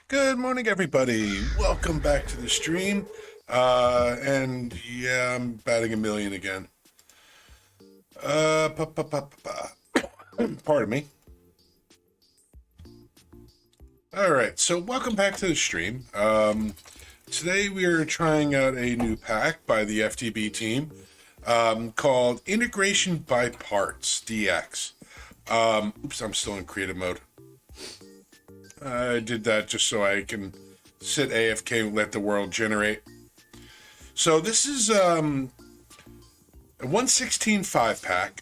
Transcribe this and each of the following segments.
Good morning, everybody. Welcome back to the stream. And yeah, I'm batting a million again. Pa, pa, pa, pa, pa. Pardon me. All right, so welcome back to the stream. Today we are trying out a new pack by the FTB team called Integration by Parts DX. Oops, I'm still in creative mode. I did that just so I can sit AFK and let the world generate. So this is a 116 5-pack.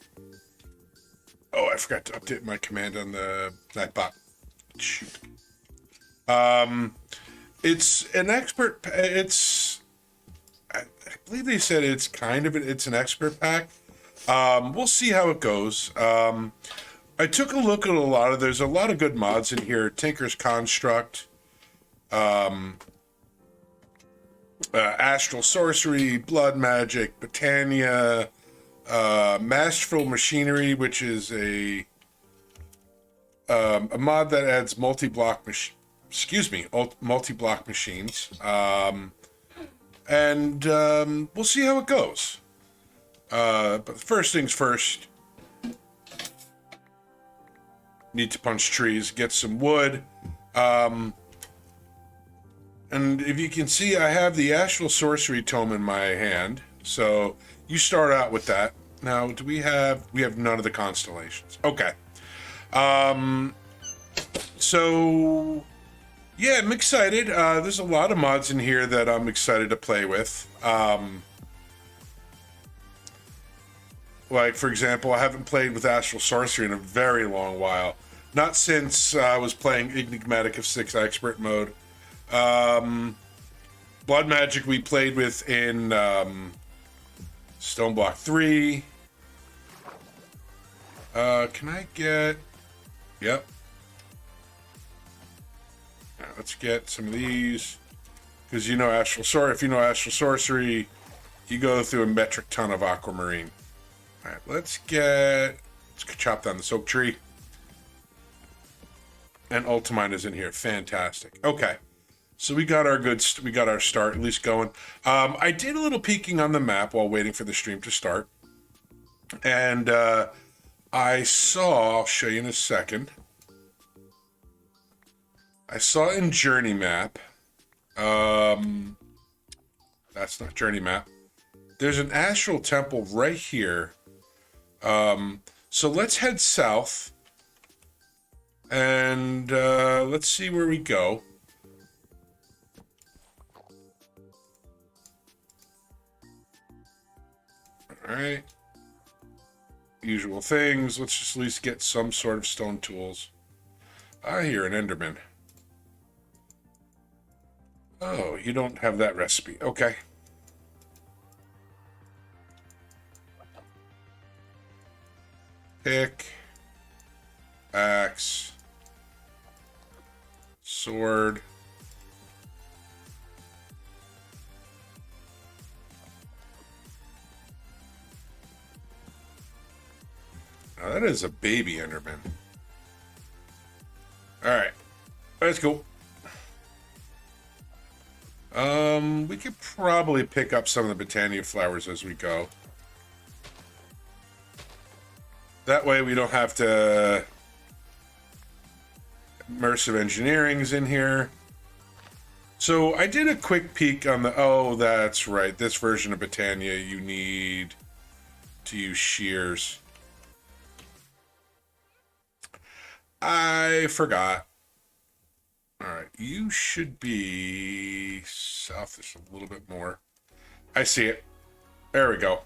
Oh, I forgot to update my command on the Nightbot. Shoot. It's an expert. I believe they said it's it's an expert pack. We'll see how it goes. I took a look at there's a lot of good mods in here. Tinker's Construct, Astral Sorcery, Blood Magic, Botania, Masterful Machinery, which is a mod that adds multi-block machines. And we'll see how it goes. But first things first, need to punch trees, get some wood. And if you can see, I have the Astral Sorcery Tome in my hand. So you start out with that. Now, we have none of the constellations. Okay. So yeah, I'm excited. There's a lot of mods in here that I'm excited to play with. Like, for example, I haven't played with Astral Sorcery in a very long while. Not since I was playing Enigmatic of 6 Expert mode. Blood Magic we played with in Stoneblock 3. Can I get... Yep. Right, let's get some of these. Because if you know Astral Sorcery, you go through a metric ton of Aquamarine. Alright, let's chop down this oak tree. And Ultimine is in here. Fantastic. Okay. So we got our start at least going. I did a little peeking on the map while waiting for the stream to start. And I'll show you in a second. I saw in Journey Map. That's not Journey Map. There's an Astral Temple right here. So let's head south. And let's see where we go. Alright. Usual things. Let's just at least get some sort of stone tools. I hear an Enderman. Oh, you don't have that recipe. Okay. Pick. Axe. Sword. Now that is a baby Enderman. Alright. That's cool. We could probably pick up some of the Botania flowers as we go. That way we don't have to... Immersive Engineering's in here. So I did a quick peek on the... Oh, that's right. This version of Botania, you need to use shears. I forgot. Alright, you should be south just a little bit more. I see it. There we go.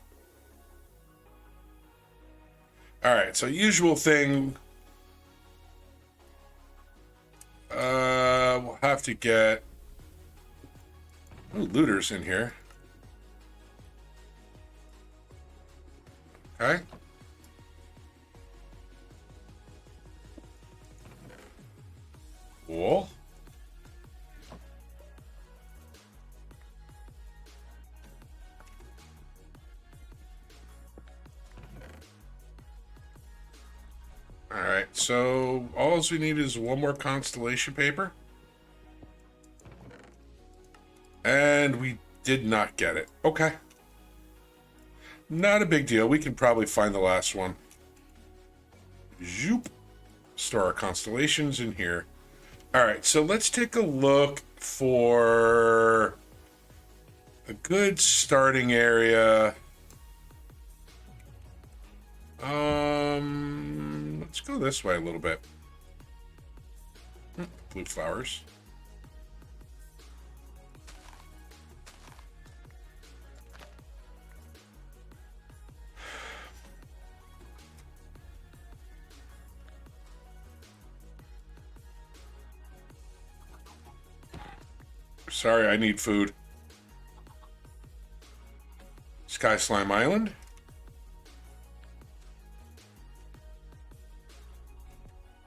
Alright, so usual thing. We'll have to get... Ooh, looters in here. Okay. Cool. Alright, so all we need is one more constellation paper. And we did not get it. Okay. Not a big deal. We can probably find the last one. Zoop. Store our constellations in here. All right, so let's take a look for a good starting area. Let's go this way a little bit. Blue flowers. Sorry, I need food. Sky Slime Island.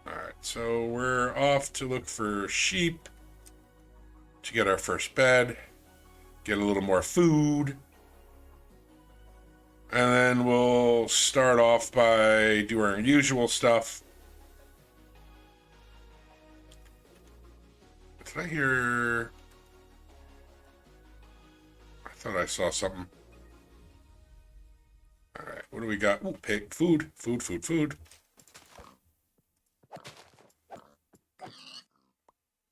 Alright, so we're off to look for sheep to get our first bed, get a little more food, and then we'll start off by doing our usual stuff. Did I hear... I thought I saw something. Alright, what do we got? Ooh, pig. Food. Food.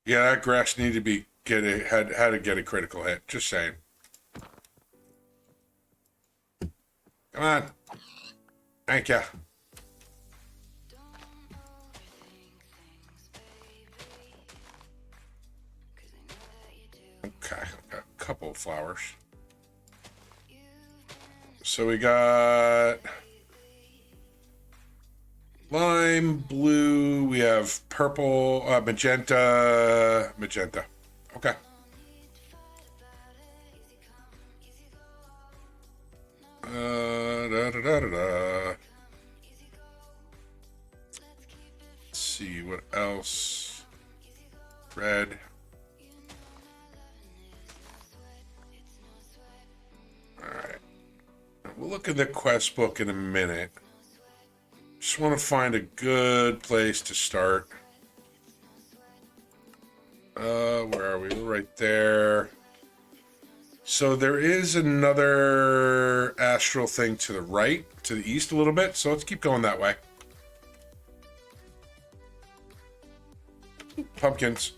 Yeah, that grass needed to be had to get a critical hit. Just saying. Come on. Thank ya. Okay, got a couple of flowers. So we got lime, blue, we have purple, magenta. Okay. Let's see, what else? Red. Alright. We'll look at the quest book in a minute. Just want to find a good place to start. Where are we? We're right there. So there is another astral thing to the right, to the east a little bit. So let's keep going that way. Pumpkins.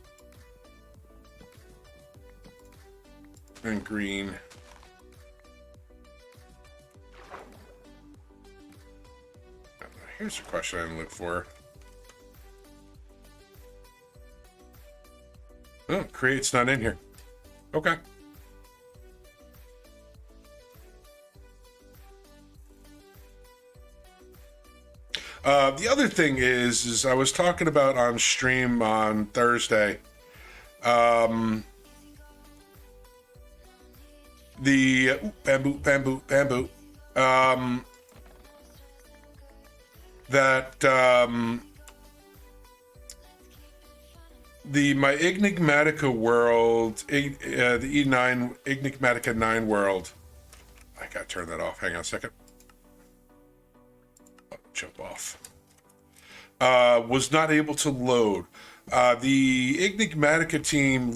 And green. Here's a question I didn't look for. Oh, create's not in here. Okay. The other thing is I was talking about on stream on Thursday. The bamboo. That my Enigmatica world, the E9 Enigmatica 9 world. I gotta turn that off. Hang on a second. Oh, jump off. Was not able to load. The Enigmatica team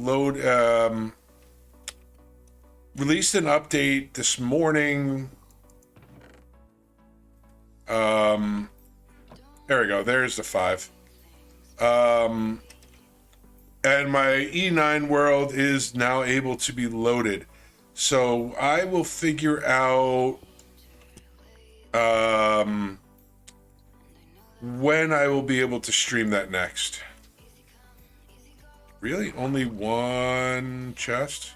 released an update this morning. There we go. There's the 5. And my E9 world is now able to be loaded. So I will figure out when I will be able to stream that next. Really? Only one chest?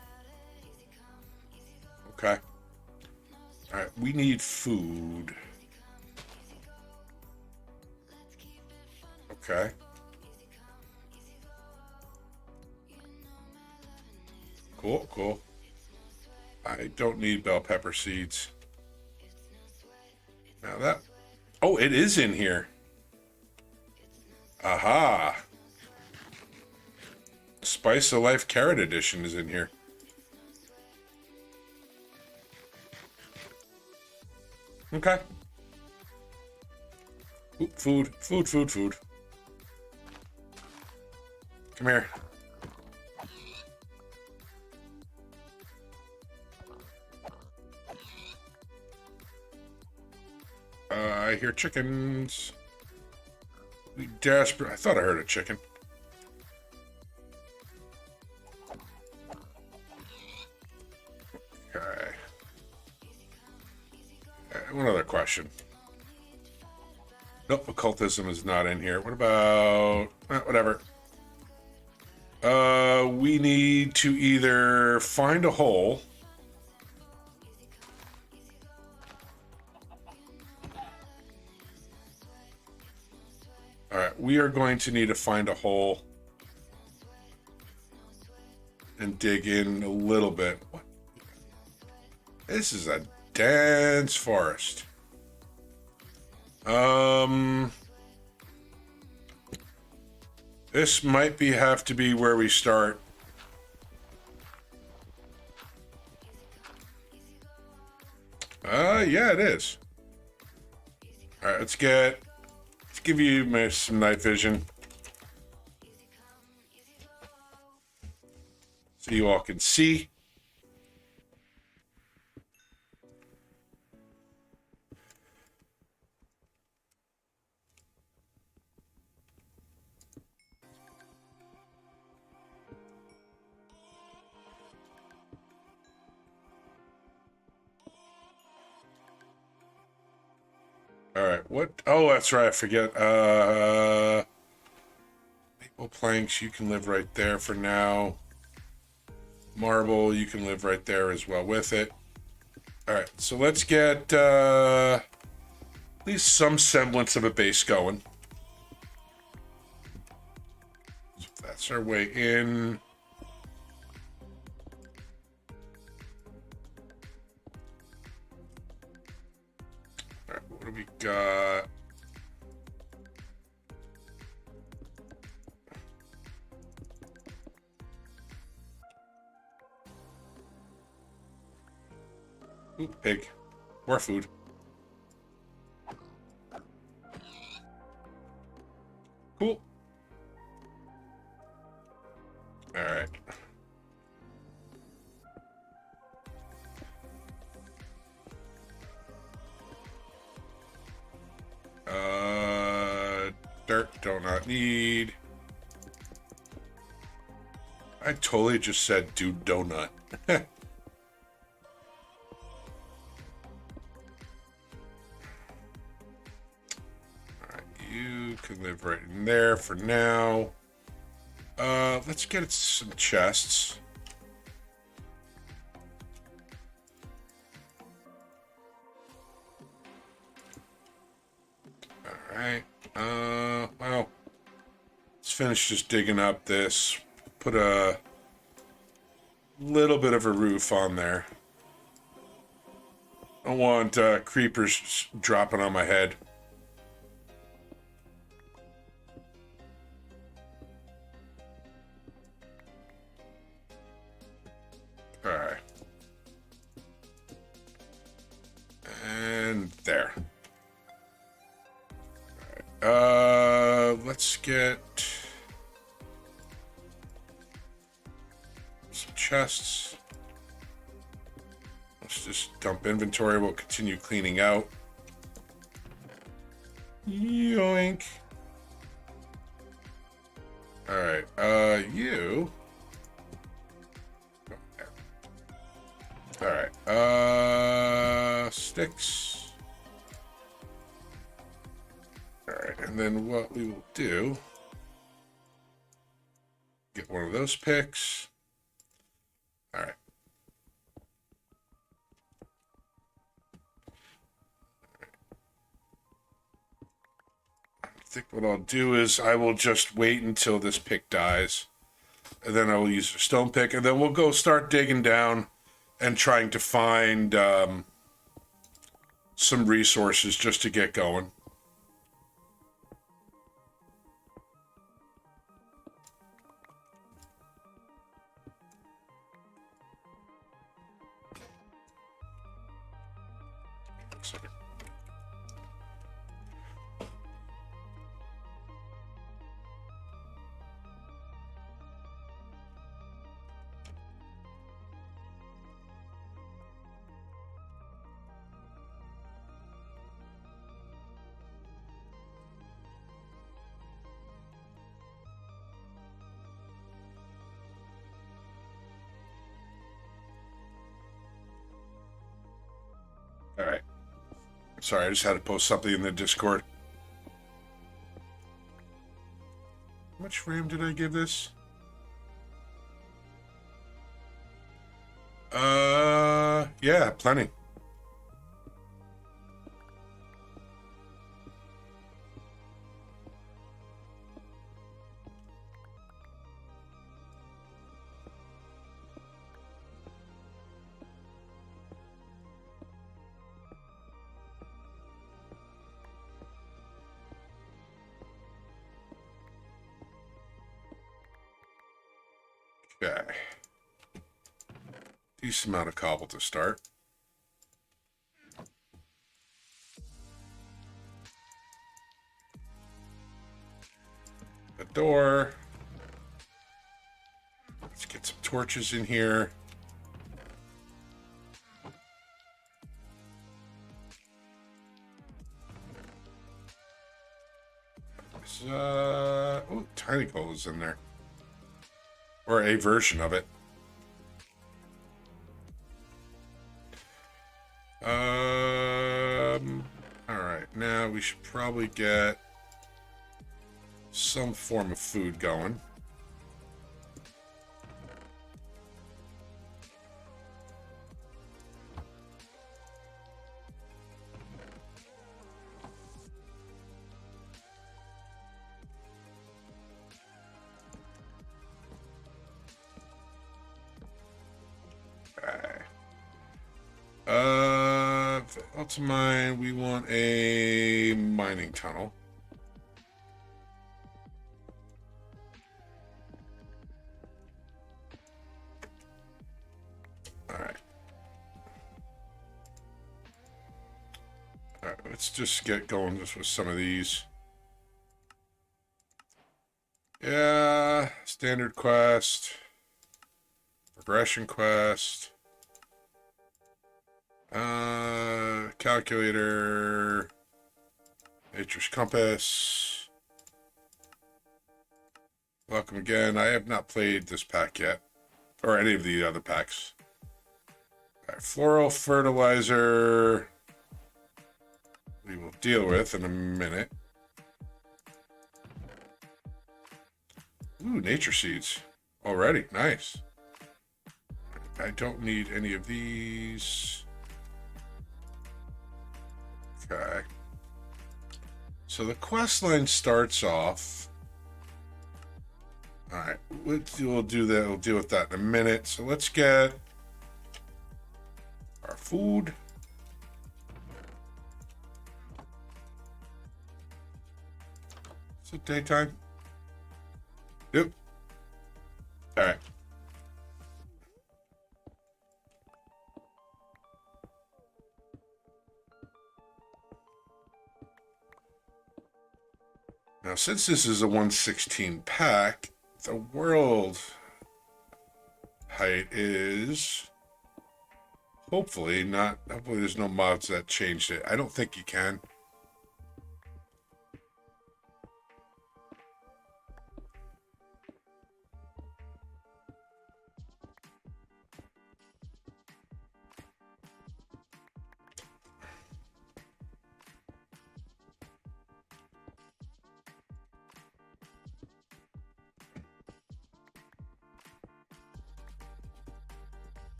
Okay. Alright, we need food. Okay. Cool. I don't need bell pepper seeds. Now that... Oh, it is in here. Aha. Spice of Life Carrot Edition is in here. Okay. Ooh, food. Come here. I hear chickens. We desperate. I thought I heard a chicken. Okay. One other question. Nope, occultism is not in here. What about... whatever. We need to either find a hole... Alright, we are going to need to find a hole and dig in a little bit. What? This is a dense forest. This might have to be where we start. Yeah, it is. Alright, let's give you some night vision. So you all can see. Alright, what? Oh, that's right, I forget. Maple planks, you can live right there for now. Marble, you can live right there as well with it. Alright, so let's get at least some semblance of a base going. So that's our way in. Alright, what do we got? Ooh, pig. More food. Cool. Alright. Dirt, do not need. I totally just said dude donut. Alright, you can live right in there for now. Let's get some chests. Alright, well, let's finish just digging up this. Put a little bit of a roof on there. I don't want creepers dropping on my head. Alright. And there. Alright. Let's get some chests. Let's just dump inventory. We'll continue cleaning out. Yoink. Alright, you. Alright, sticks. Alright, and then what we will do, get one of those picks. Alright. I think what I'll do is I will just wait until this pick dies. And then I will use a stone pick, and then we'll go start digging down and trying to find some resources just to get going. Sorry, I just had to post something in the Discord. How much RAM did I give this? Yeah, plenty. Okay. Decent amount of cobble to start. A door. Let's get some torches in here. Oh, tiny coal is in there. Or a version of it. Alright, now we should probably get some form of food going. To mine, we want a mining tunnel. Alright. Alright, let's just get going just with some of these. Yeah, standard quest. Progression quest. Calculator, nature's compass. Welcome again. I have not played this pack yet, or any of the other packs. All right, floral fertilizer. We will deal with in a minute. Ooh, nature seeds already. Nice. I don't need any of these. Okay. So the quest line starts off. All right, we'll do that. We'll deal with that in a minute. So let's get our food. Is it daytime? Yep. All right. Now, since this is a 116 pack, the world height is hopefully not. Hopefully, there's no mods that changed it. I don't think you can.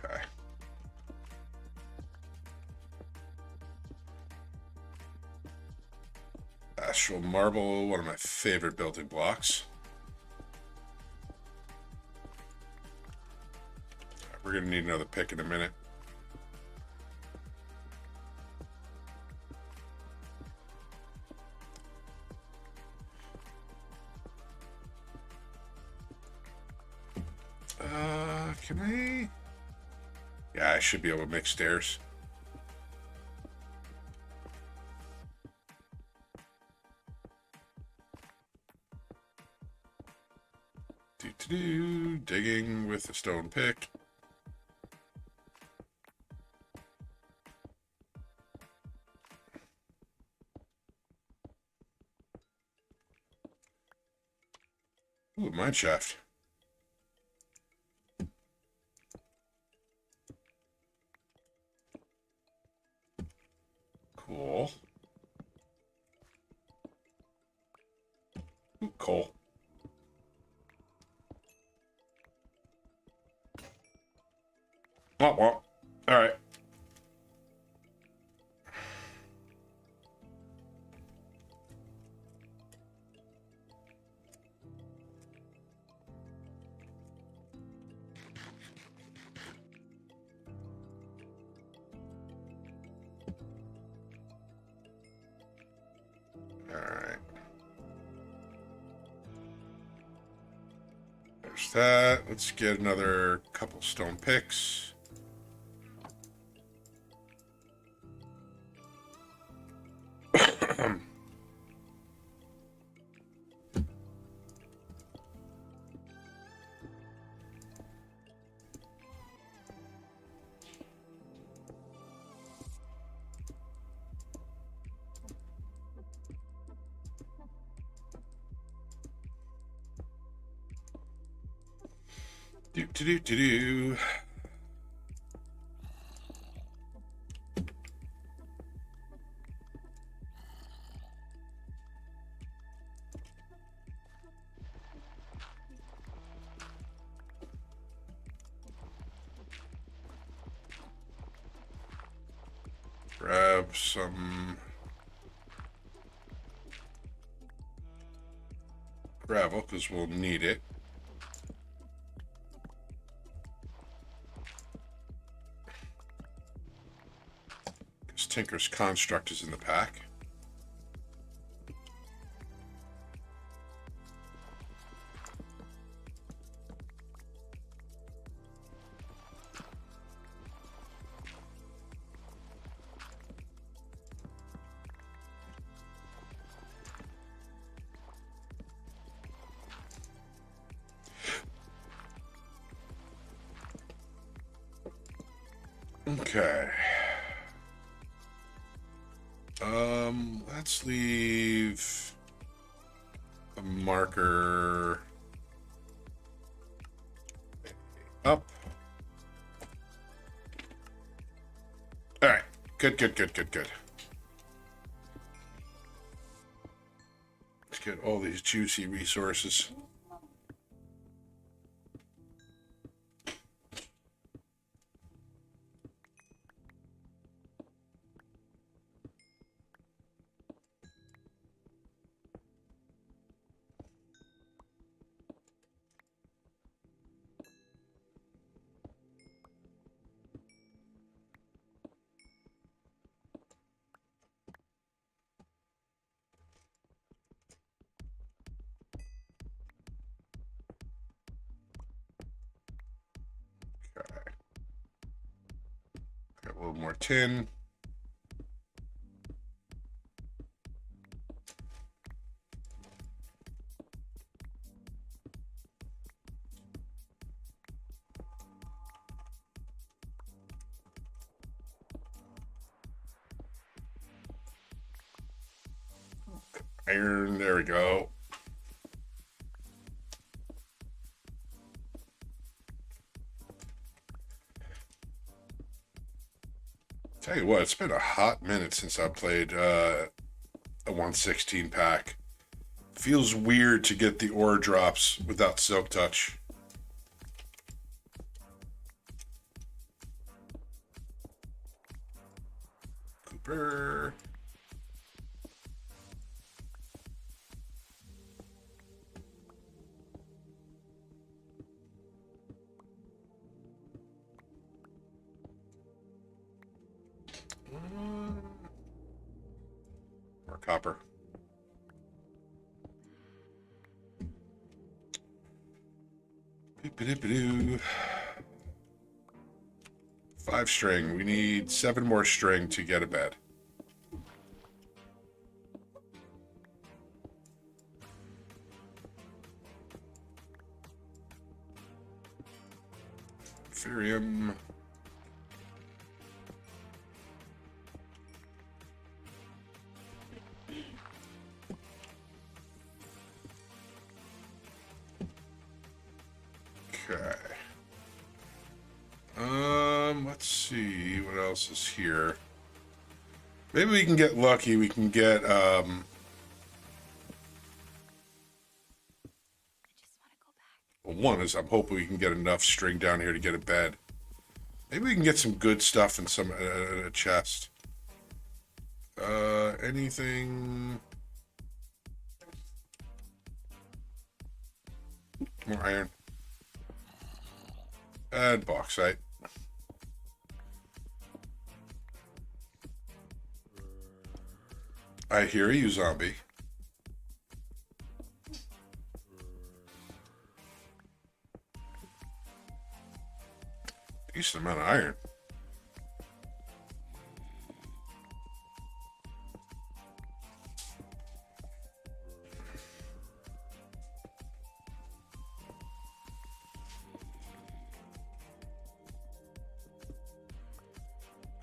Okay. Astral marble, one of my favorite building blocks. We're gonna need another pick in a minute. Can I? Yeah, I should be able to make stairs. Digging with a stone pick. Ooh, mine shaft. Cool. Ooh, coal. Womp womp. All right. All right. There's that. Let's get another couple stone picks. Do do do do do. Grab some gravel because we'll need it. Because Tinker's Construct is in the pack. Okay. Let's leave a marker up. All right. Good, good, good, good, good. Let's get all these juicy resources. Got a little more tin. Iron, there we go. Tell you what, it's been a hot minute since I played a 116 pack. Feels weird to get the ore drops without Silk Touch. Cooper. More copper. Boop-a-doop-a-doo. 5 string. We need 7 more string to get a bed. Ethereum. Okay. Let's see what else is here. Maybe we can get lucky. We can get, well, one is I'm hoping we can get enough string down here to get a bed. Maybe we can get some good stuff in some a chest. Anything? More iron. And bauxite. I hear you, zombie. Decent amount of iron.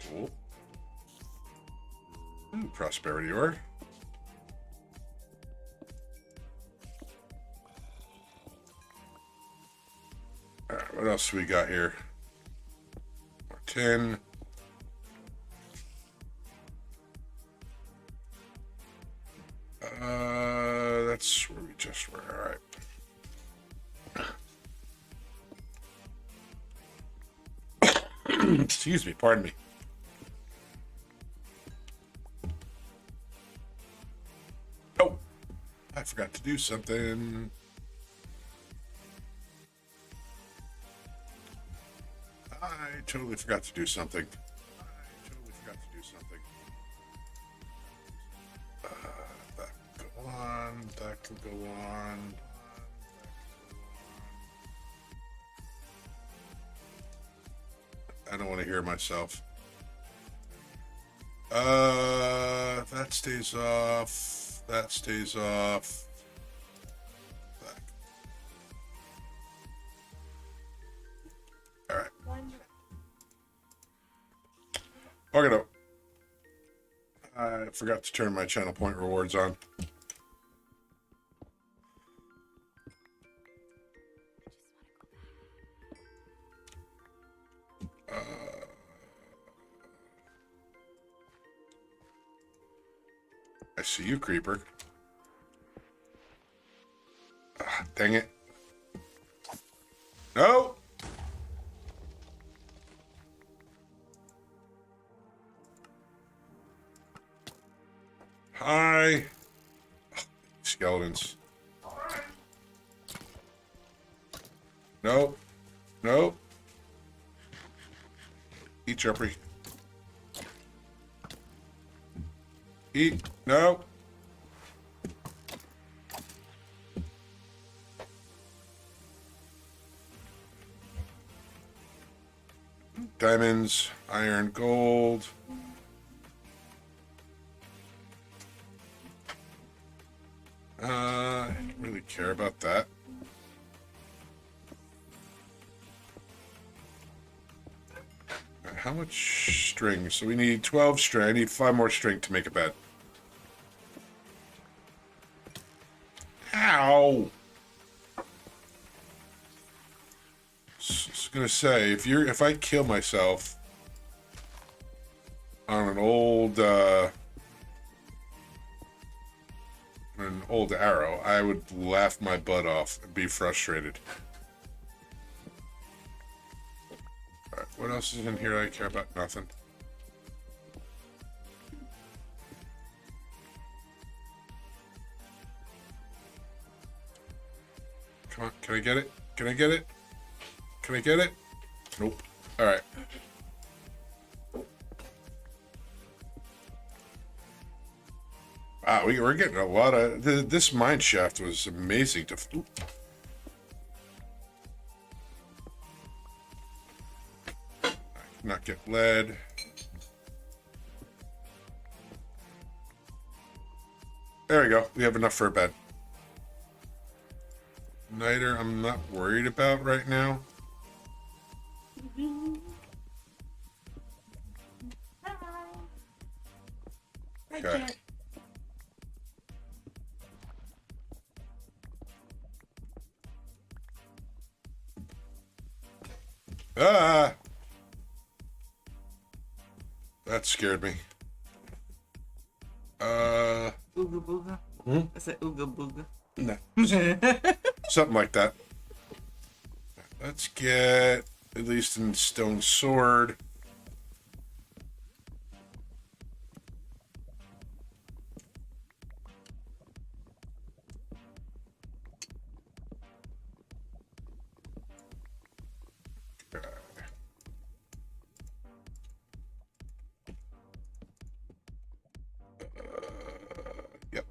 Cool. Ooh, prosperity ore. Alright, what else do we got here? More tin. That's where we just were. Alright. Excuse me, pardon me. Oh, I forgot to do something. I totally forgot to do something. That can go on. That can go on. I don't want to hear myself. That stays off. That stays off. Back. All right. Okay, no. I forgot to turn my channel point rewards on. I see you, creeper. Ah, dang it. No! Hi. Skeletons. Nope. Nope. Eat, Jeffrey. Eat. No. Diamonds, iron, gold. I don't really care about that. How much string? So we need 12 string. I need 5 more string to make a bed. Ow! I was gonna say, if I kill myself on an old arrow, I would laugh my butt off and be frustrated. Alright, what else is in here I care about? Nothing. Come on, can I get it? Can I get it? Can I get it? Nope. Alright. Wow, we're getting a lot of... This mine shaft was amazing to... Ooh. I cannot get lead. There we go. We have enough for a bed. Niter, I'm not worried about right now. Okay. Ah! That scared me. Ooga booga. Hmm? I said ooga booga. No, something like that. Let's get at least a stone sword. Yep.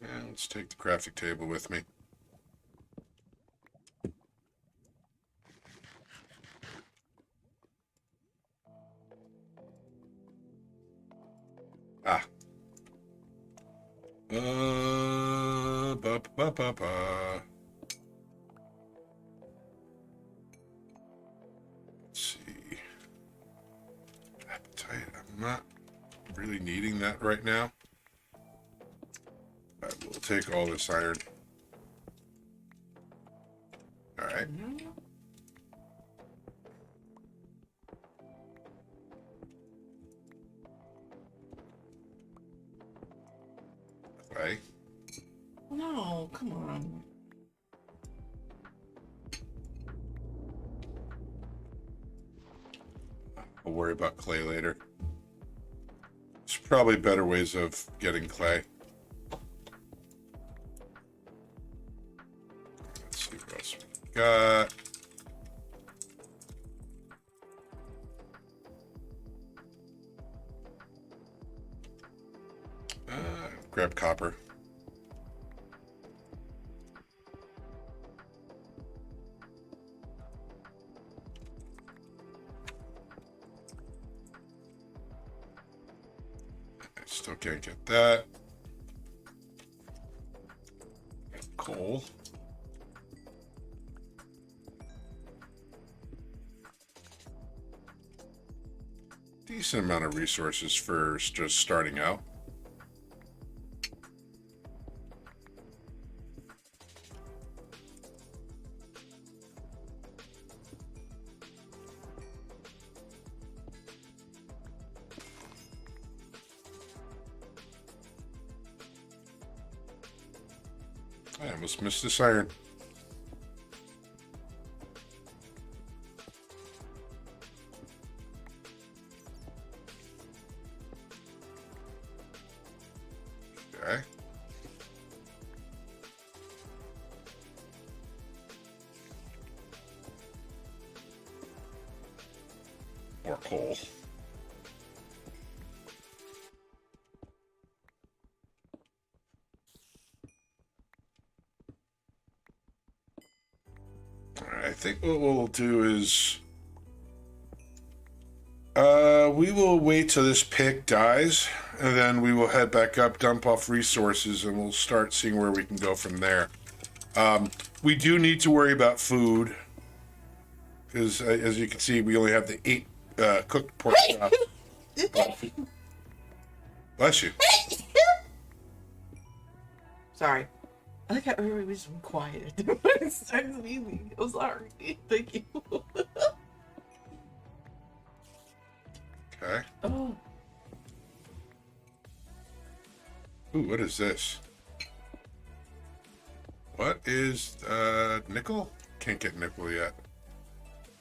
And let's take the crafting table with me. Ah. Ba, ba, ba, ba. Let's see. Appetite. I'm not really needing that right now. I will take all this iron. All right. Clay. No, come on. I'll worry about clay later. There's probably better ways of getting clay. Let's see what else we got. Grab copper. I still can't get that. Coal. Decent amount of resources for just starting out. I almost missed this iron. Okay. More coal. Alright, I think what we'll do is we will wait till this pick dies, and then we will head back up, dump off resources, and we'll start seeing where we can go from there. We do need to worry about food, because as you can see, we only have the 8 cooked pork chops. Bless you. Sorry. I think everybody was quiet when it started sneezing. I'm sorry. Thank you. Okay. Oh. Ooh, what is this? What is nickel? Can't get nickel yet.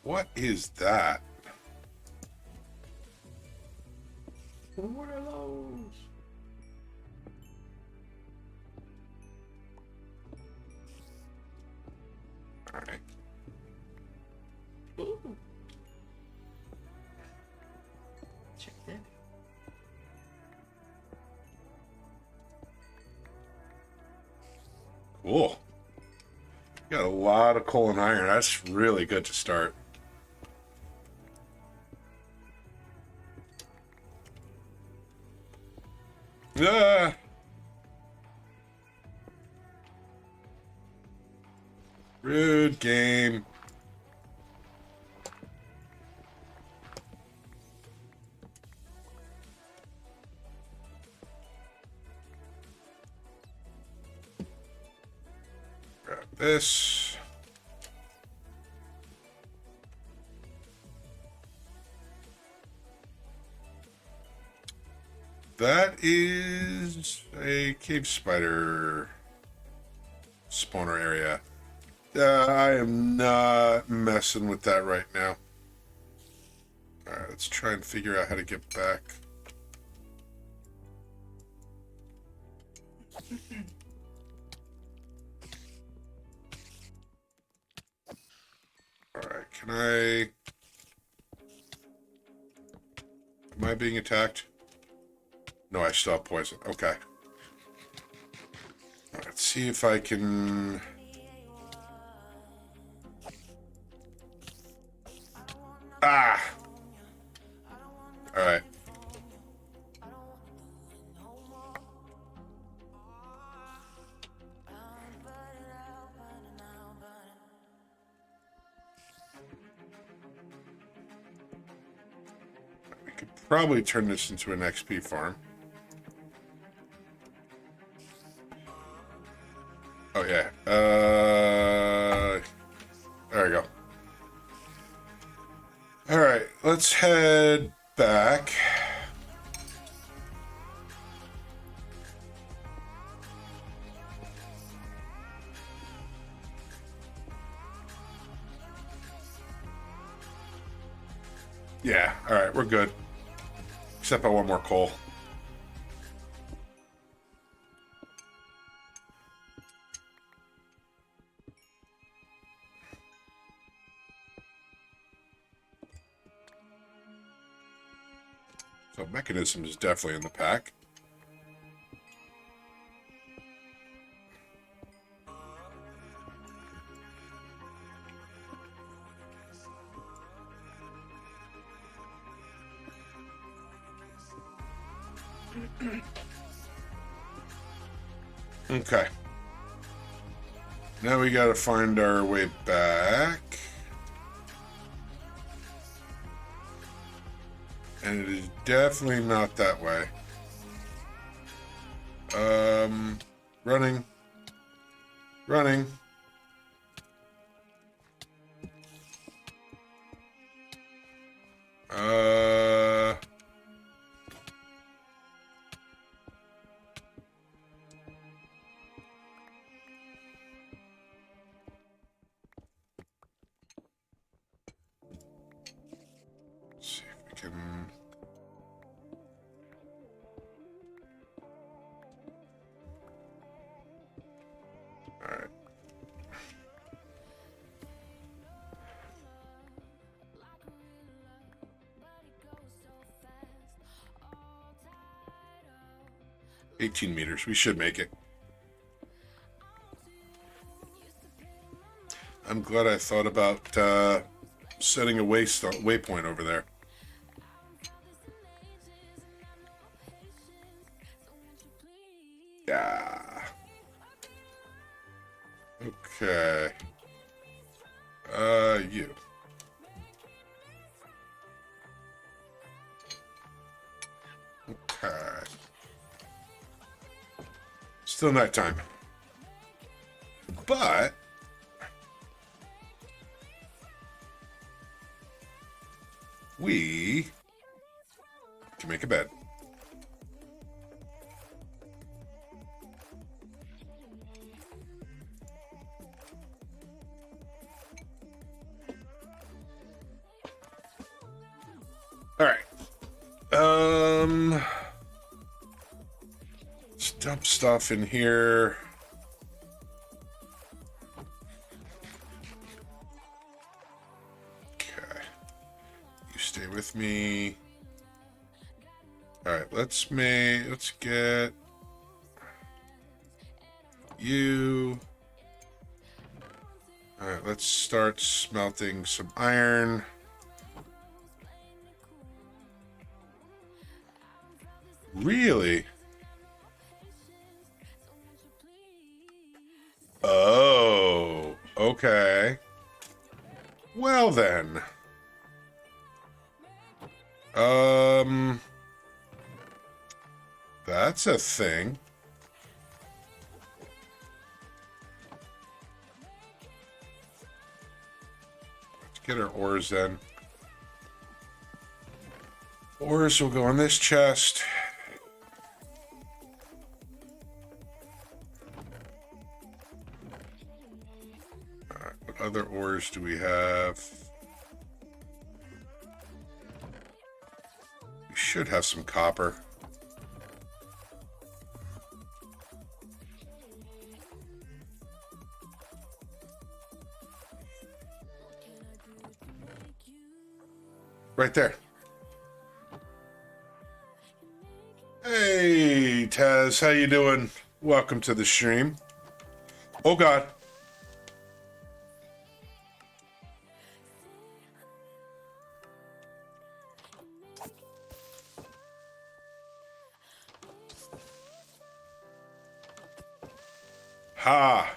What is that? What are those? All right. Ooh. Check that. Cool. Got a lot of coal and iron. That's really good to start. Ah. Rude game. Grab this. that is a cave spider spawner area. I am not messing with that right now. Alright, let's try and figure out how to get back. Alright, can I... Am I being attacked? No, I still have poison. Okay. Let's see if I can... Ah! Alright. We could probably turn this into an XP farm. Oh, yeah. There we go. Alright, let's head back. Yeah, alright, we're good. Except I want more coal. So mechanism is definitely in the pack. Okay. Now we gotta find our way back. And it is definitely not that way. Running. Running. Let's see if we can... Alright. $18 meters. We should make it. I'm glad I thought about setting a waypoint over there. Yeah. Okay. You. Okay. Still nighttime. But we can make a bed. All right. Let's dump stuff in here. Okay. You stay with me. All right, let's get you. All right, let's start smelting some iron. Really? Oh, okay. Well then. That's a thing. Let's get our ores then. Ores will go on this chest. other ores do we have? We should have some copper. Right there. Hey, Taz, how you doing? Welcome to the stream. Oh, God. Ha.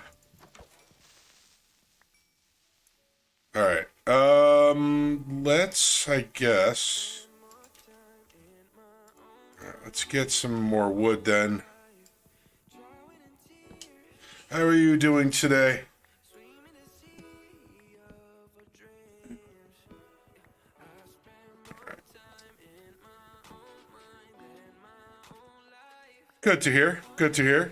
All right. Let's, I guess. All right, let's get some more wood then. How are you doing today? Good to hear. Good to hear.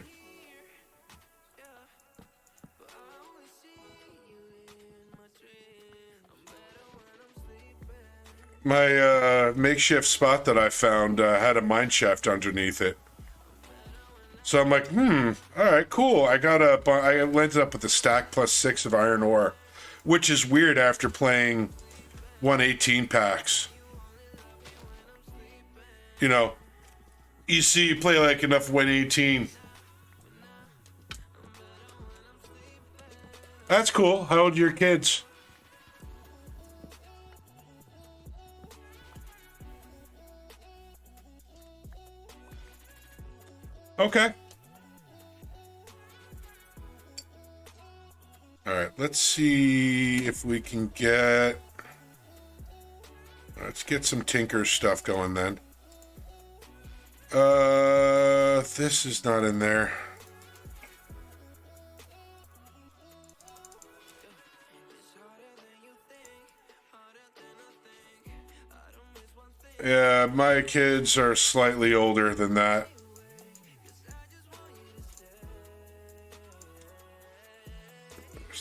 My makeshift spot that I found had a mine shaft underneath it. So I'm like, all right, cool. I ended up with a stack plus 6 of iron ore, which is weird after playing 118 packs. You know, you play like enough 118. That's cool. How old are your kids? Okay. All right, let's see if we can get... Let's get some tinker stuff going then. This is not in there. Yeah, my kids are slightly older than that.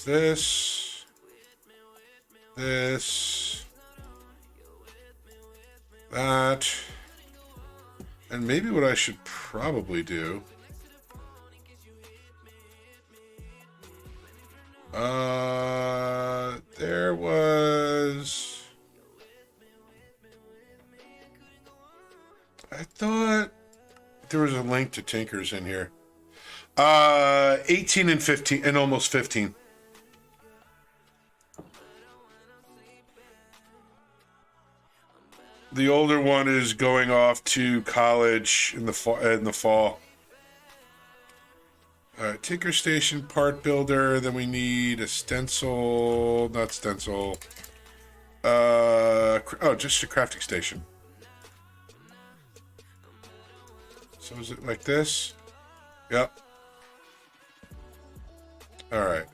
There's this, that, and maybe what I should probably do. There was... I thought there was a link to Tinkers in here. 18 and 15 and almost 15. The older one is going off to college in the fall. Tinker station, part builder. Then we need a stencil, not stencil. Just a crafting station. So is it like this? Yep. All right.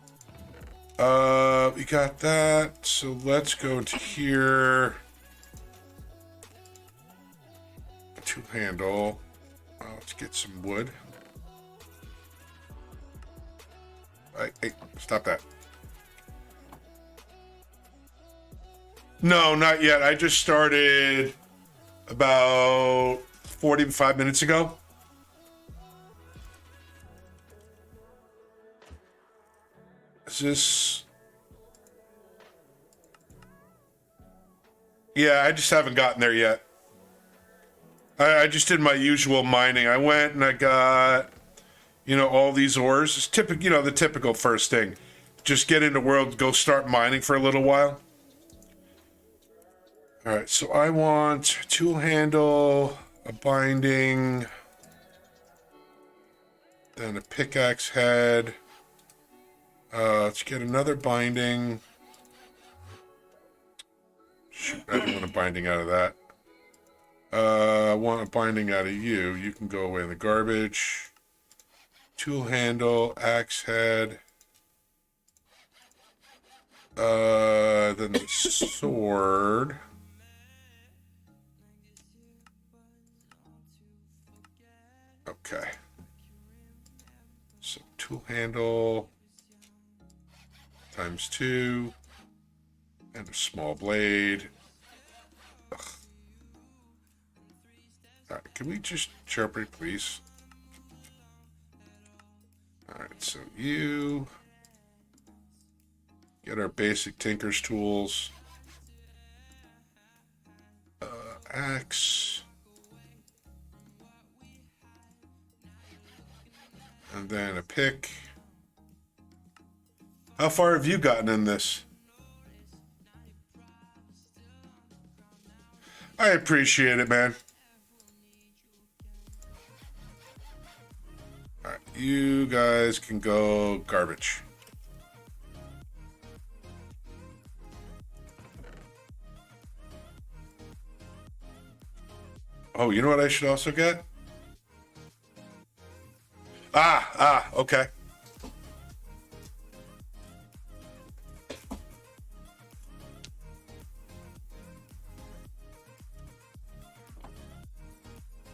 We got that. So let's go to here. Two handle. Let's get some wood. Hey, stop that. No, not yet. I just started about 45 minutes ago. Is this... Yeah, I just haven't gotten there yet. I just did my usual mining. I went and I got, all these ores. It's typical, the typical first thing. Just get into world, go start mining for a little while. All right, so I want a tool handle, a binding, then a pickaxe head. Let's get another binding. Shoot, I didn't want a binding out of that. I want a binding out of you. You can go away in the garbage. Tool handle, axe head. Then the sword. Okay. So tool handle. ×2. And a small blade. Ugh. Alright, can we just sharpen it, please? Alright, so you get our basic tinker's tools. Axe. And then a pick. How far have you gotten in this? I appreciate it, man. Alright, you guys can go garbage. Oh, you know what I should also get? Okay.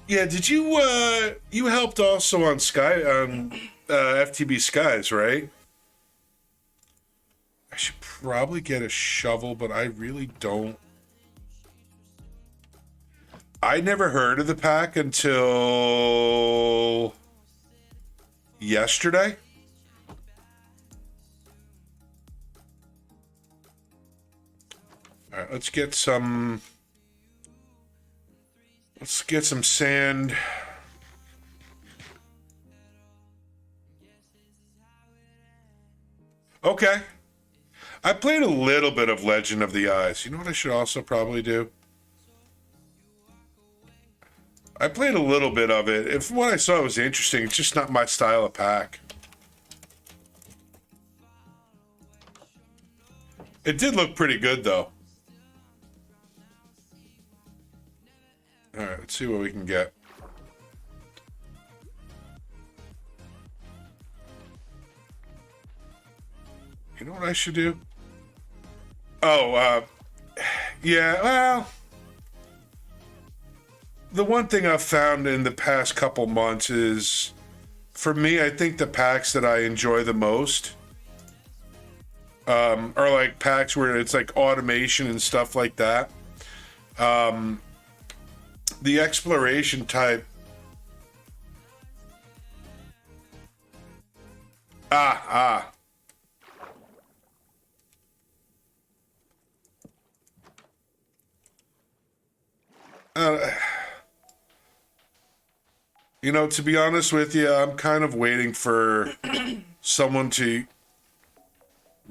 Yeah, did you you helped also on FTB Skies, right? I should probably get a shovel, but I really don't. I never heard of the pack until yesterday. All right, let's get some sand. Okay. I played a little bit of Legend of the Eyes. You know what I should also probably do? I played a little bit of it. If what I saw was interesting, it's just not my style of pack. It did look pretty good, though. All right, let's see what we can get. You know what I should do? Oh, yeah, well, the one thing I've found in the past couple months is, for me, I think the packs that I enjoy the most are like packs where it's like automation and stuff like that. The exploration type. You know, to be honest with you, I'm kind of waiting for someone to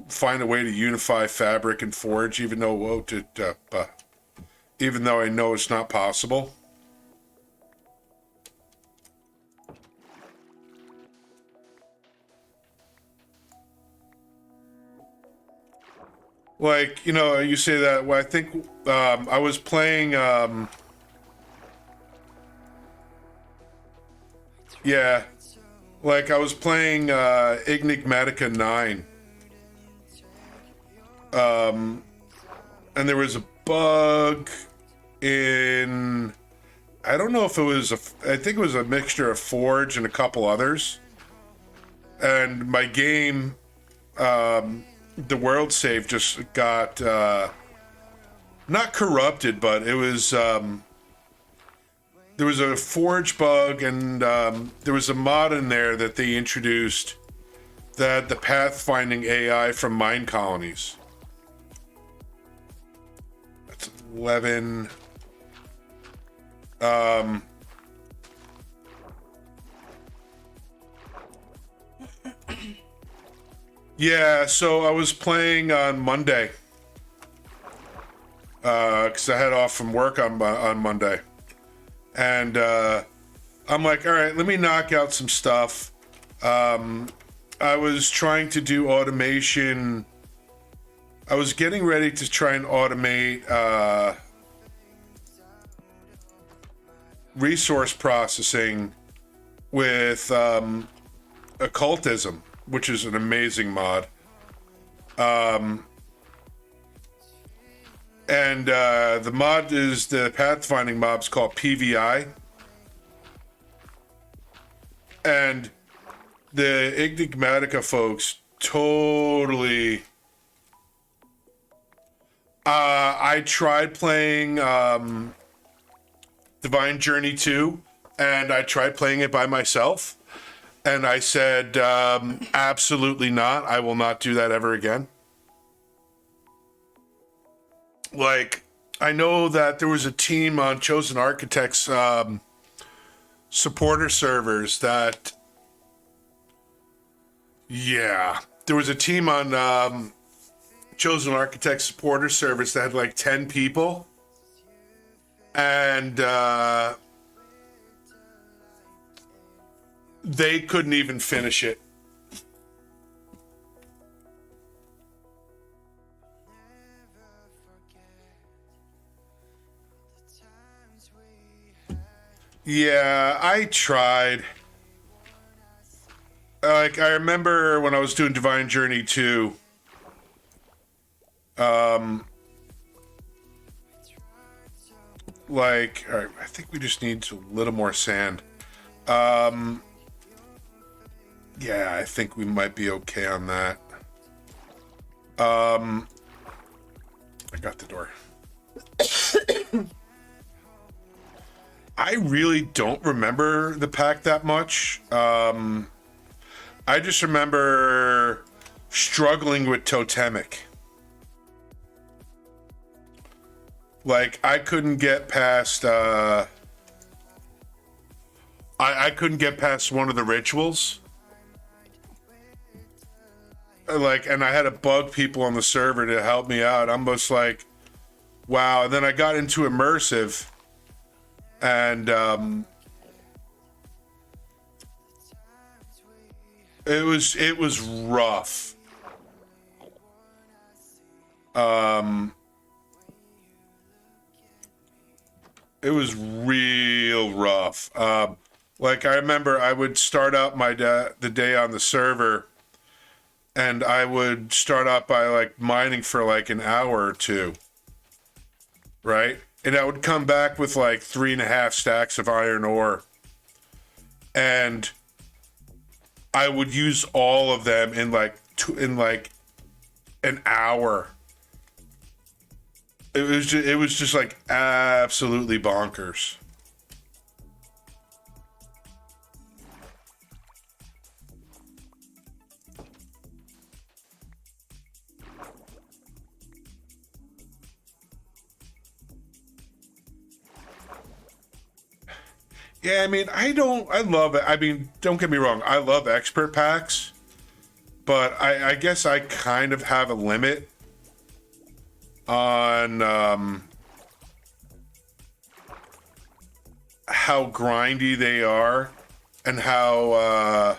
find a way to unify Fabric and Forge, even though I know it's not possible. Like, you know, you say that. Well, I think I was playing. Yeah, like I was playing Enigmatica 9. And there was a bug in. I don't know if it was I think it was a mixture of Forge and a couple others. And my game, the world save just got not corrupted, but it was there was a Forge bug, and there was a mod in there that they introduced that the pathfinding AI from mine colonies. That's 11. Yeah, so I was playing on Monday because I had off from work on Monday, and I'm like, all right, let me knock out some stuff. I was trying to do automation. I was getting ready to try and automate resource processing with occultism, which is an amazing mod. And the mod is the pathfinding mob's called PVI. And the Enigmatica folks totally I tried playing Divine Journey 2, and I tried playing it by myself, and I said, absolutely not. I will not do that ever again. Like, I know that there was a team on Chosen Architects supporter servers that, yeah, there was a team on Chosen Architects supporter servers that had like 10 people, and they couldn't even finish it. Yeah, I tried. Like, I remember when I was doing Divine Journey 2, like, all right, I think we just need a little more sand. Yeah, I think we might be okay on that. I got the door. I really don't remember the pack that much. I just remember struggling with totemic. Like, I couldn't get past I couldn't get past one of the rituals. Like, and I had to bug people on the server to help me out. I'm just like, wow. And then I got into immersive, and it was rough. It was real rough. Like, I remember I would start out the day on the server, and I would start out by like mining for like an hour or two, right? And I would come back with like 3.5 stacks of iron ore, and I would use all of them in like an hour. It was just like absolutely bonkers. Yeah, I mean, I love it. I mean, don't get me wrong. I love expert packs, but I guess I kind of have a limit on how grindy they are and how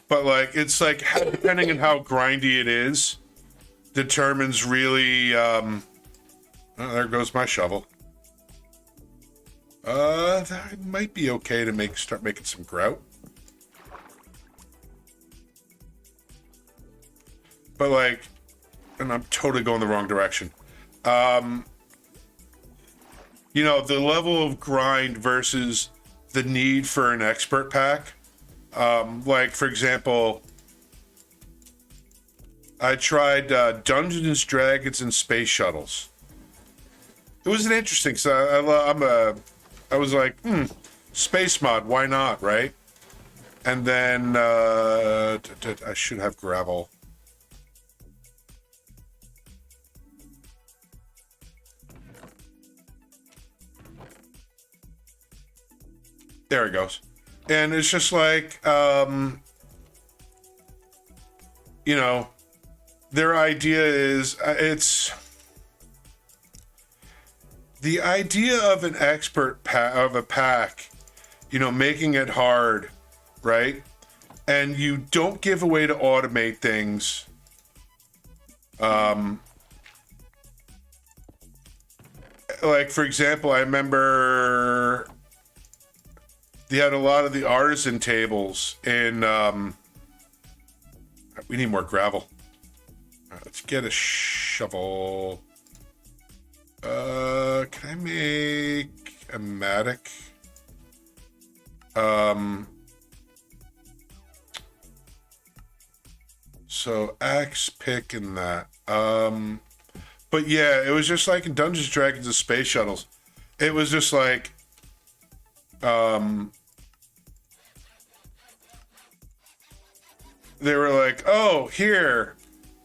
but like, it's like, depending on how grindy it is determines really oh, there goes my shovel. That might be okay to start making some grout. But like, and I'm totally going the wrong direction. You know, the level of grind versus the need for an expert pack. Like, for example, I tried Dungeons, Dragons, and Space Shuttles. It was an interesting. So I was like, space mod, why not, right? And then I should have gravel. There it goes. And it's just like, you know, their idea is it's the idea of an expert of a pack, you know, making it hard, right? And you don't give away to automate things. Like, for example, I remember they had a lot of the artisan tables in we need more gravel. All right, let's get a shovel. Can I make a mattock? So axe, pick, and that. But yeah, it was just like in Dungeons and Dragons and Space Shuttles. It was just like, they were like, oh, here,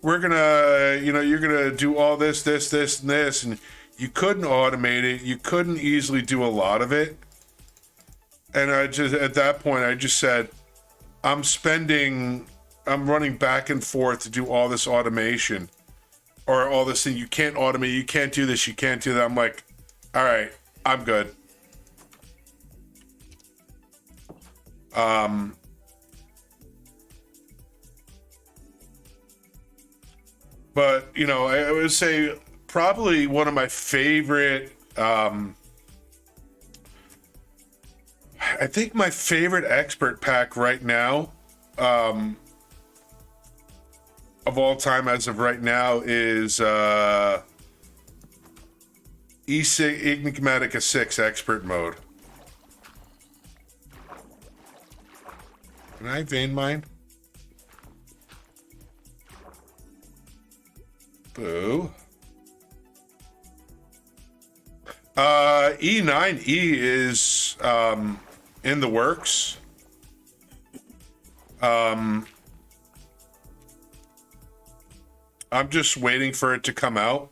we're gonna, you're gonna do all this, this, this, and this, and you couldn't automate it. You couldn't easily do a lot of it. And I just, at that point, I just said, I'm running back and forth to do all this automation or all this thing. You can't automate, you can't do this, you can't do that. I'm like, all right, I'm good. But, I would say probably one of my favorite, I think my favorite expert pack right now, of all time as of right now is Enigmatica 6 expert mode. Can I vein mine? Boo. E9E is in the works. I'm just waiting for it to come out.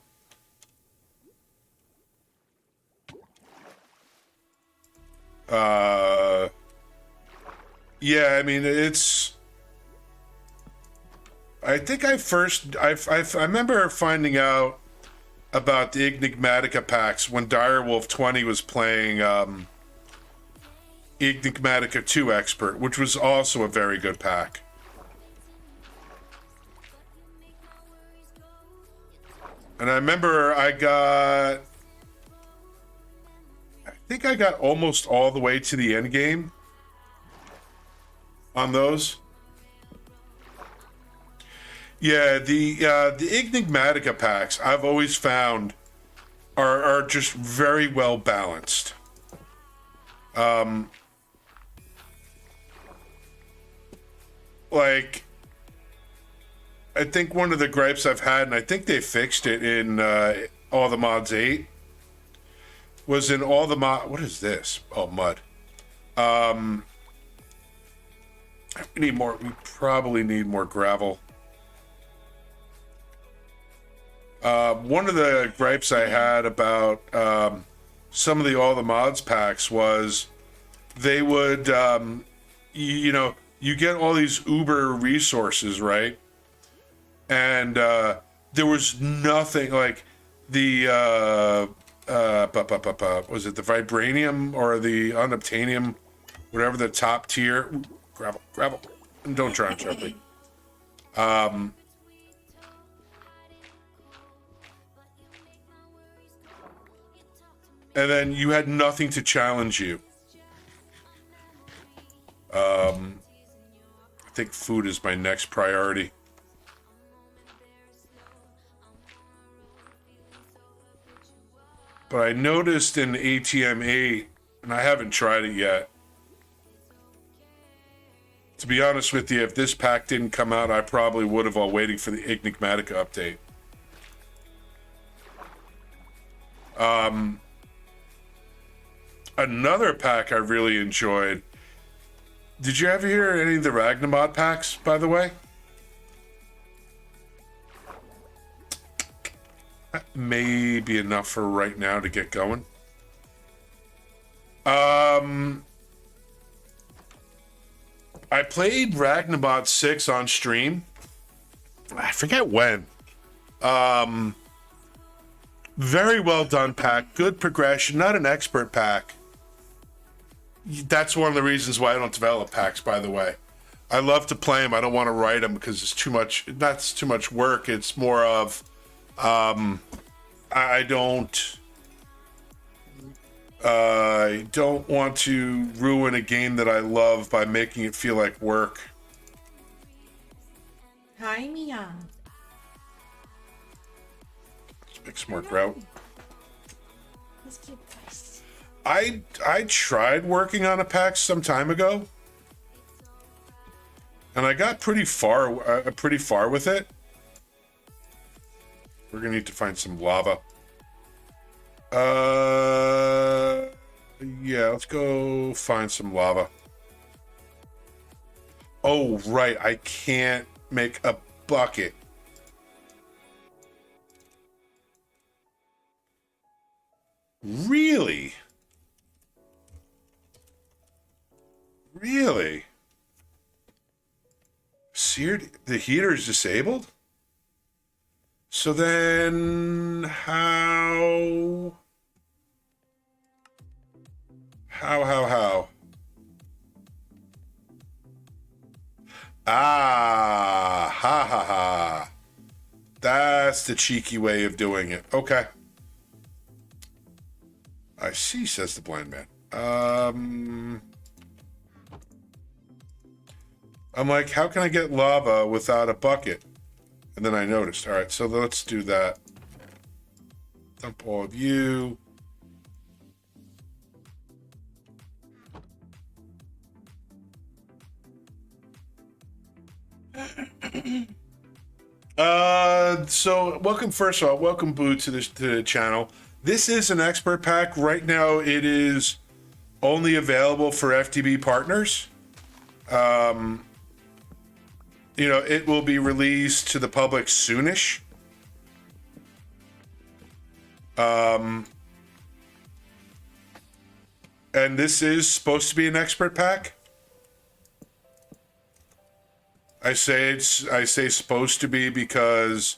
Yeah, I mean, I think I remember finding out about the Enigmatica packs when Direwolf 20 was playing Enigmatica 2 Expert, which was also a very good pack. And I remember I think I got almost all the way to the end game on those. Yeah, the Enigmatica packs I've always found are just very well balanced. Like, I think one of the gripes I've had, and I think they fixed it in All the Mods 8, was in all the what is this? Oh, mud. We probably need more gravel. One of the gripes I had about some of the All the Mods packs was they would, you get all these Uber resources, right? And there was nothing like the, was it the Vibranium or the Unobtainium, whatever the top tier? Ooh, gravel. Don't try and trip me. And then you had nothing to challenge you. I think food is my next priority. But I noticed in ATM 8, and I haven't tried it yet. To be honest with you, if this pack didn't come out, I probably would have while waiting for the Enigmatica update. Another pack I really enjoyed. Did you ever hear any of the Ragnamod packs, by the way? That may be enough for right now to get going. I played Ragnamod 6 on stream. I forget when. Very well done pack. Good progression. Not an expert pack. That's one of the reasons why I don't develop packs, by the way. I love to play them. I don't want to write them because it's too much. That's too much work. It's more of, I don't want to ruin a game that I love by making it feel like work. Hi, Mia. Let's pick some more grout. Let's keep this. I tried working on a pack some time ago. And I got pretty far with it. We're gonna need to find some lava. Yeah, let's go find some lava. Oh, right, I can't make a bucket. Really? Really? Seared? The heater is disabled? So then how? How? Ah, ha ha ha. That's the cheeky way of doing it. Okay. I see, says the blind man. I'm like, how can I get lava without a bucket? And then I noticed. All right, so let's do that. Dump all of you. So welcome, first of all, welcome, Boo, to the channel. This is an expert pack. Right now, it is only available for FTB partners. You know, it will be released to the public soonish. And this is supposed to be an expert pack. I say supposed to be because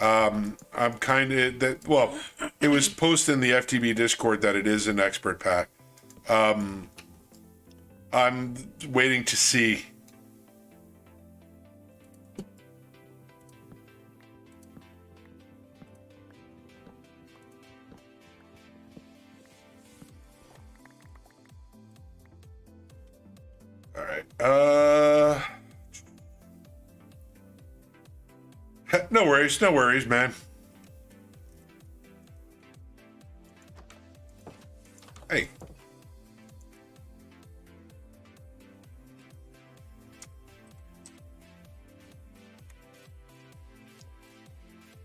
I'm kind of that. Well, it was posted in the FTB Discord that it is an expert pack. I'm waiting to see. All right. No worries, man. Hey.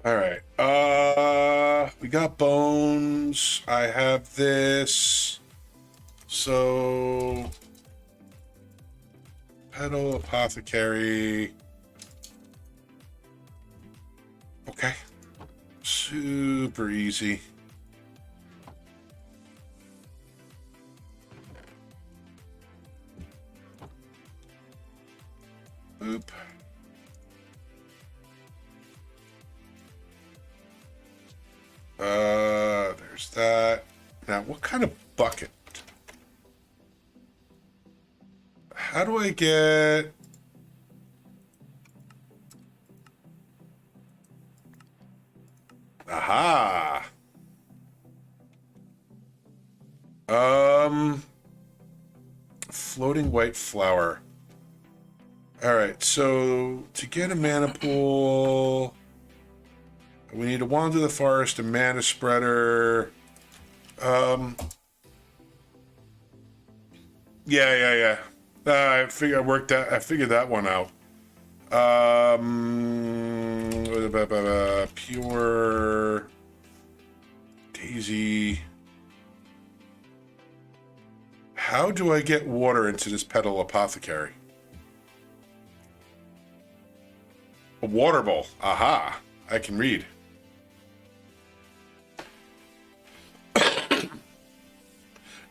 All right. We got bones. I have this. So petal apothecary. Okay. Super easy. Oop. There's that. Now, what kind of bucket? How do I get... Aha! Floating white flower. Alright, so to get a mana pool, we need a wand of the forest, a mana spreader. Yeah. I figured that one out. Pure Daisy. How do I get water into this petal apothecary? A water bowl. Aha. I can read.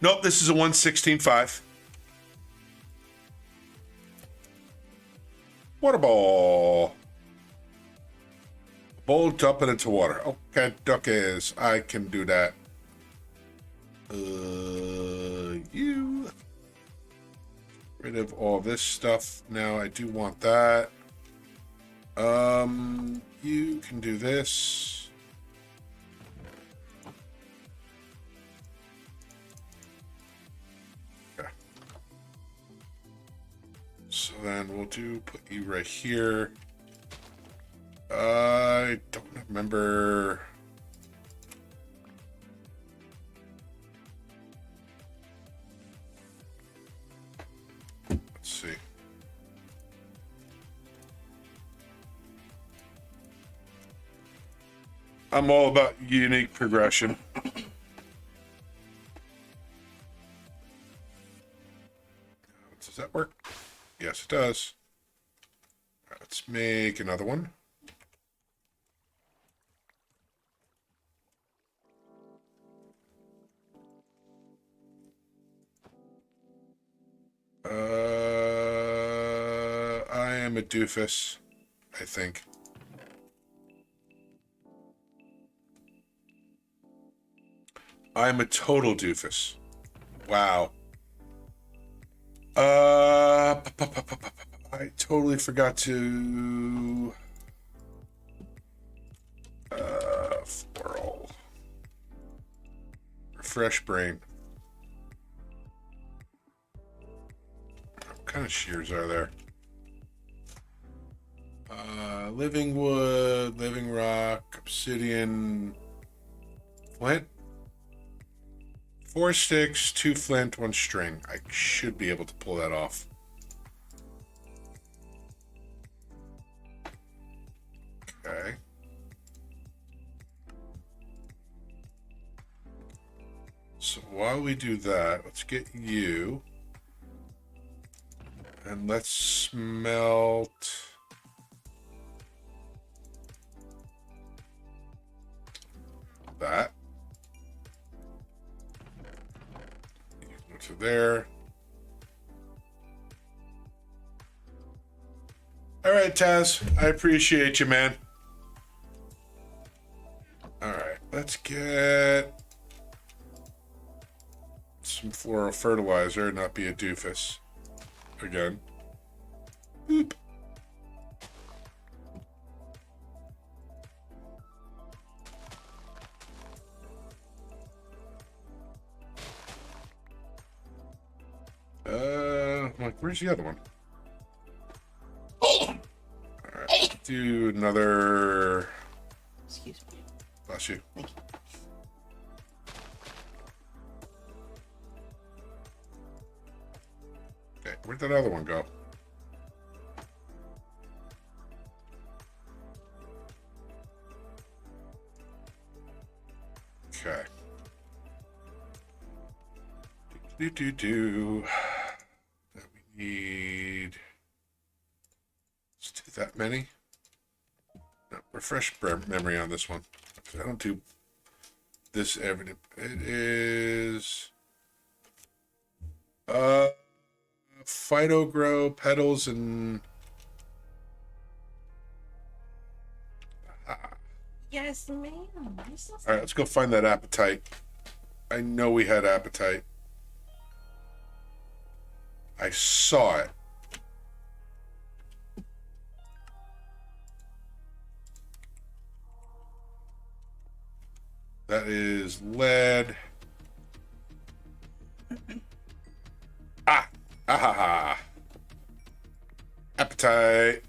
Nope, this is a 116.5. Water bowl. Bowl, dump it into water. Okay, duckies. I can do that. You. Rid of all this stuff. Now I do want that. You can do this. Okay. So then we'll put you right here. I don't remember. Let's see. I'm all about unique progression. Does that work? Yes, it does. All right, let's make another one. I am a doofus, I think. I'm a total doofus. Wow. I totally forgot to floral. Refresh brain. What kind of shears are there? Living wood, living rock, obsidian, flint. 4 sticks, 2 flint, 1 string. I should be able to pull that off. Okay. So while we do that, let's get you. And let's smelt that. Go to there. All right, Taz. I appreciate you, man. All right, let's get some floral fertilizer, not be a doofus. Again. Boop. Like, where's the other one? All right, let's do another. Excuse me. Bless you. Thank you. Okay, where'd that other one go? Okay. That we need. Let's do that many. No, refresh memory on this one. I don't do this every. It is. Phyto grow petals and. Yes, ma'am. All right, let's go find that appetite. I know we had appetite. I saw it. That is lead. Ah! Ah ha ha. Appetite.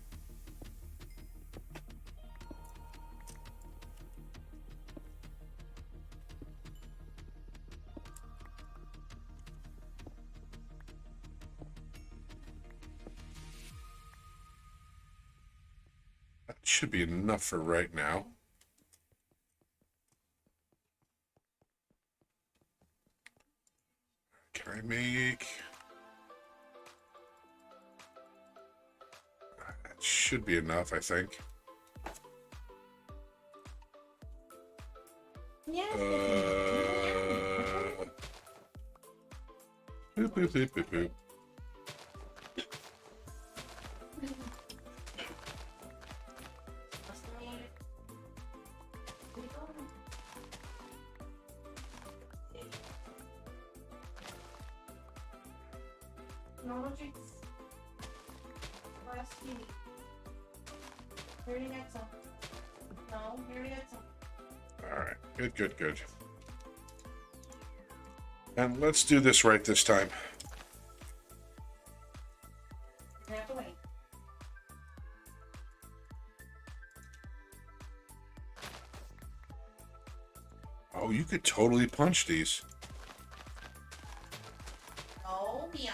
That should be enough for right now. Can I make... That should be enough, I think. Yes. Boop, boop, boop, boop, boop. All right, good, good, good. And let's do this right this time. Oh, you could totally punch these. Oh, yeah.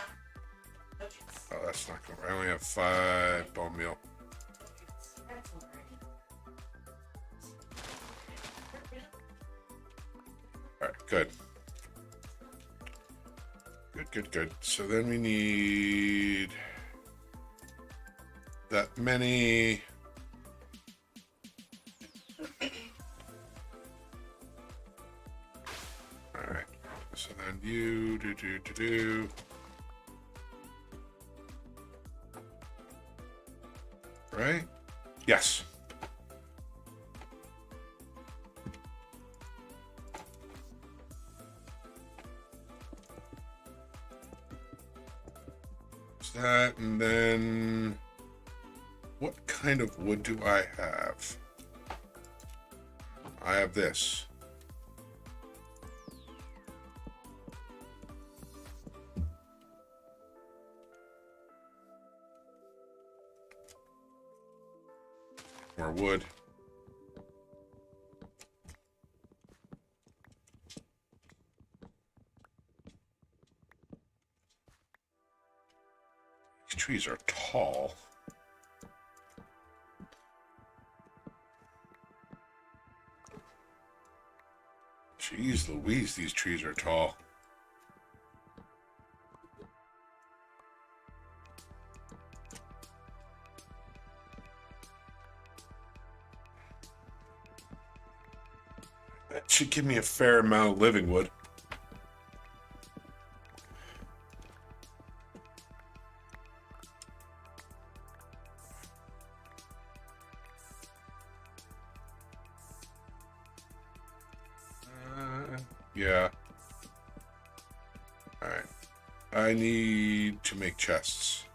Oh, that's not good. I only have 5 bone meal. Good. Good. So then we need that many. All right. So then you do. Right? Yes. That, and then what kind of wood do I have? I have this. More wood. These trees are tall. Jeez Louise, these trees are tall. That should give me a fair amount of living wood. Yeah. Alright. I need to make chests.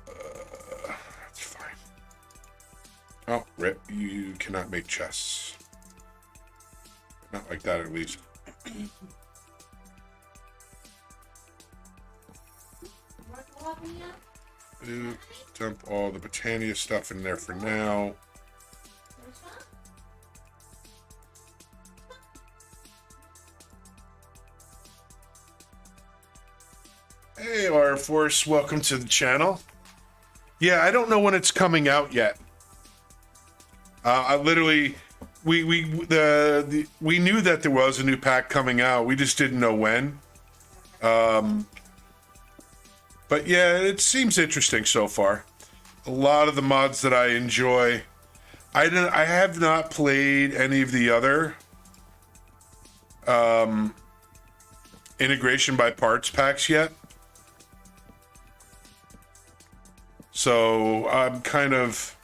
That's fine. Oh, rip. You cannot make chests. Not like that, at least. Boop. Dump all the Botania stuff in there for now. Hey, R Force, welcome to the channel. Yeah, I don't know when it's coming out yet. I literally, we knew that there was a new pack coming out. We just didn't know when. But yeah, it seems interesting so far. A lot of the mods that I enjoy. I have not played any of the other integration by parts packs yet. So I'm kind of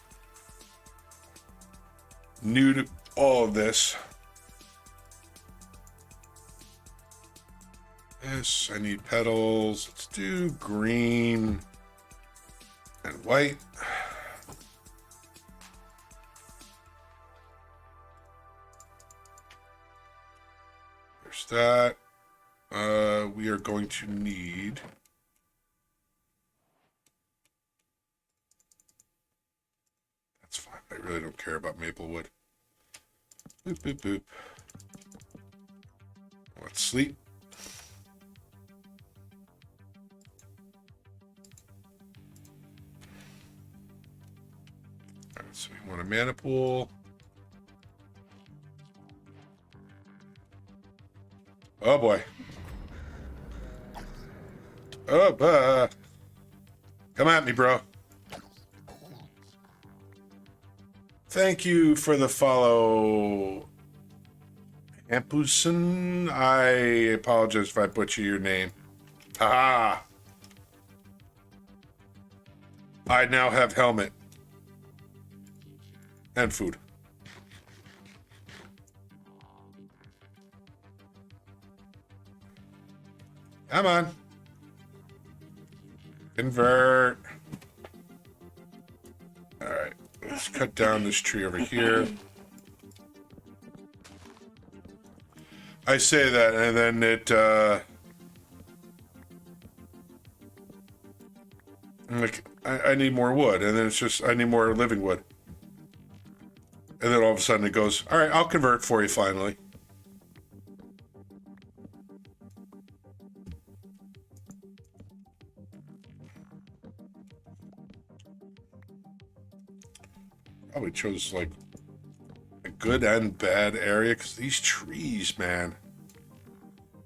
new to all of this. Yes, I need petals. Let's do green and white. There's that. We are going to need... That's fine. I really don't care about maple wood. Boop, boop, boop. Let's sleep. All right, so we want a mana pool. Oh boy. Oh, come at me, bro. Thank you for the follow, Ampusen. I apologize if I butcher your name. Haha. I now have helmet. And food. Come on. Convert. All right. Let's cut down this tree over here. I say that, and then it, I'm like, I need more wood, and then it's just, I need more living wood. And then all of a sudden it goes, all right, I'll convert for you finally. Probably chose, like, a good and bad area, because these trees, man.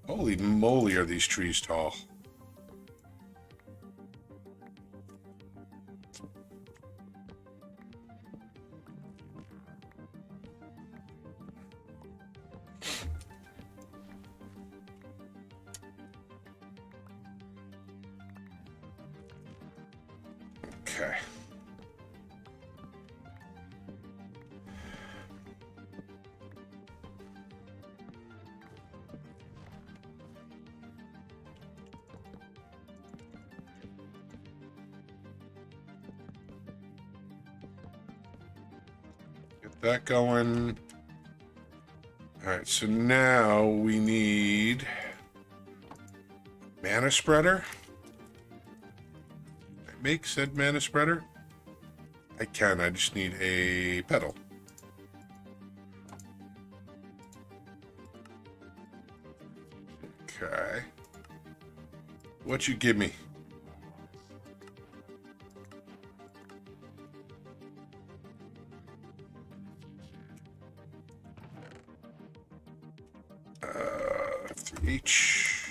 Holy moly, are these trees tall. Okay. Get that going. All right, so now we need mana spreader. Can I make said mana spreader? I can, I just need a pedal. Okay. What you give me? For each.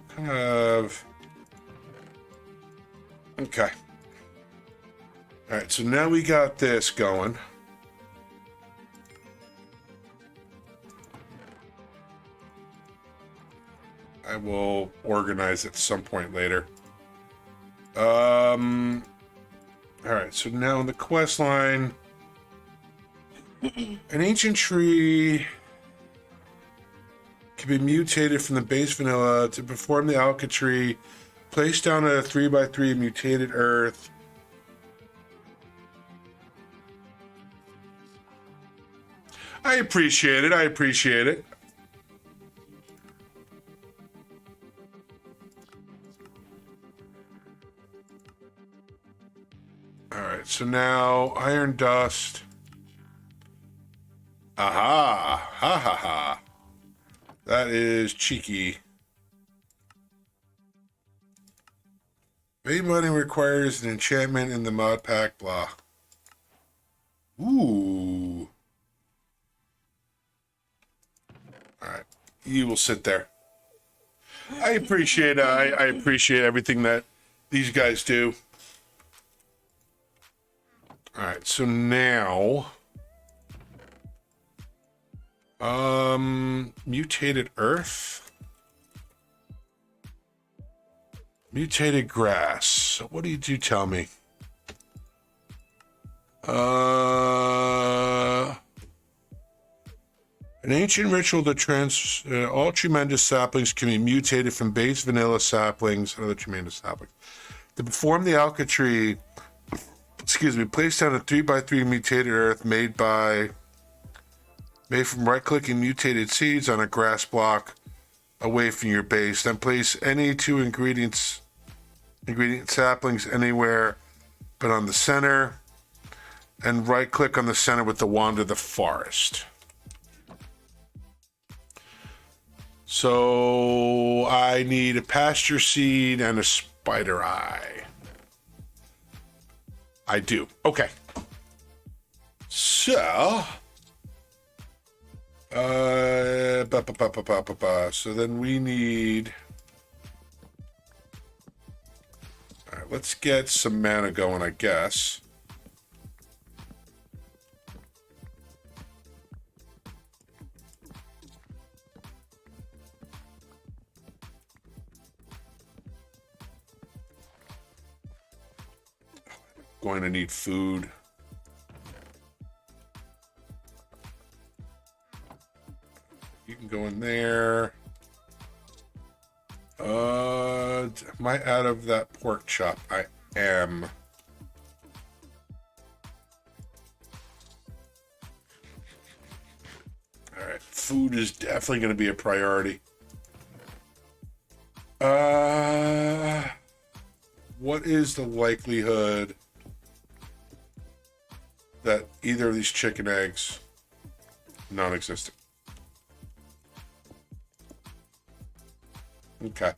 Kind of. Okay. All right, so now we got this going. I will organize it at some point later. All right, so now in the quest line, an ancient tree can be mutated from the base vanilla to perform the alchemy. Place down a 3x3 mutated earth. I appreciate it. I appreciate it. All right, so now iron dust. Aha! Ha ha ha. That is cheeky. Bay mining requires an enchantment in the mod pack, blah. Ooh. Alright. You will sit there. I appreciate I appreciate everything that these guys do. Alright, so now mutated earth. Mutated grass. So what do you tell me? An ancient ritual that all tremendous saplings can be mutated from base vanilla saplings and other tremendous saplings. To perform the alchemy, place down a 3x3 mutated earth made from right-clicking mutated seeds on a grass block away from your base. Then place any two ingredient saplings anywhere but on the center, and right-click on the center with the wand of the forest. So I need a pasture seed and a spider eye. I do. Okay. So so then we need. All right, let's get some mana going, I guess. Going to need food. You can go in there. Am I out of that pork chop? I am. All right, food is definitely going to be a priority. What is the likelihood that either of these chicken eggs non-existent? Okay.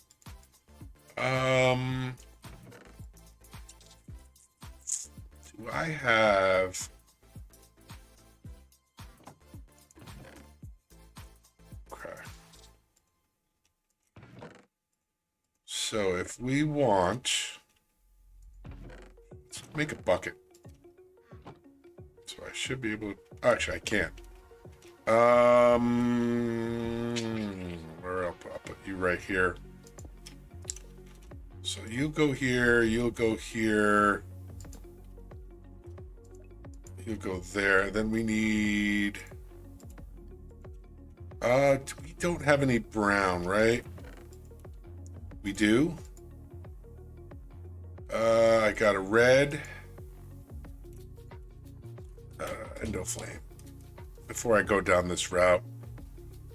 Do I have So if we want, let's make a bucket. So I should be able to, actually I can't. Where I'll put you right here. So you go here, you'll go here. You'll go there. Then we need, we don't have any brown, right? We do. I got a red. Endo flame. Before I go down this route.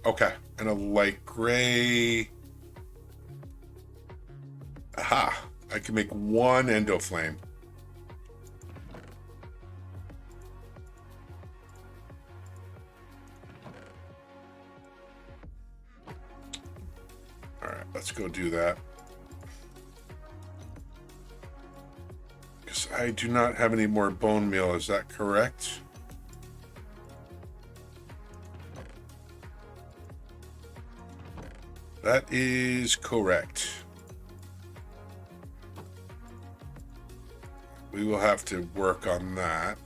Okay. And a light gray. Aha. I can make one endo flame. Alright, let's go do that. Because I do not have any more bone meal, is that correct? That is correct. We will have to work on that.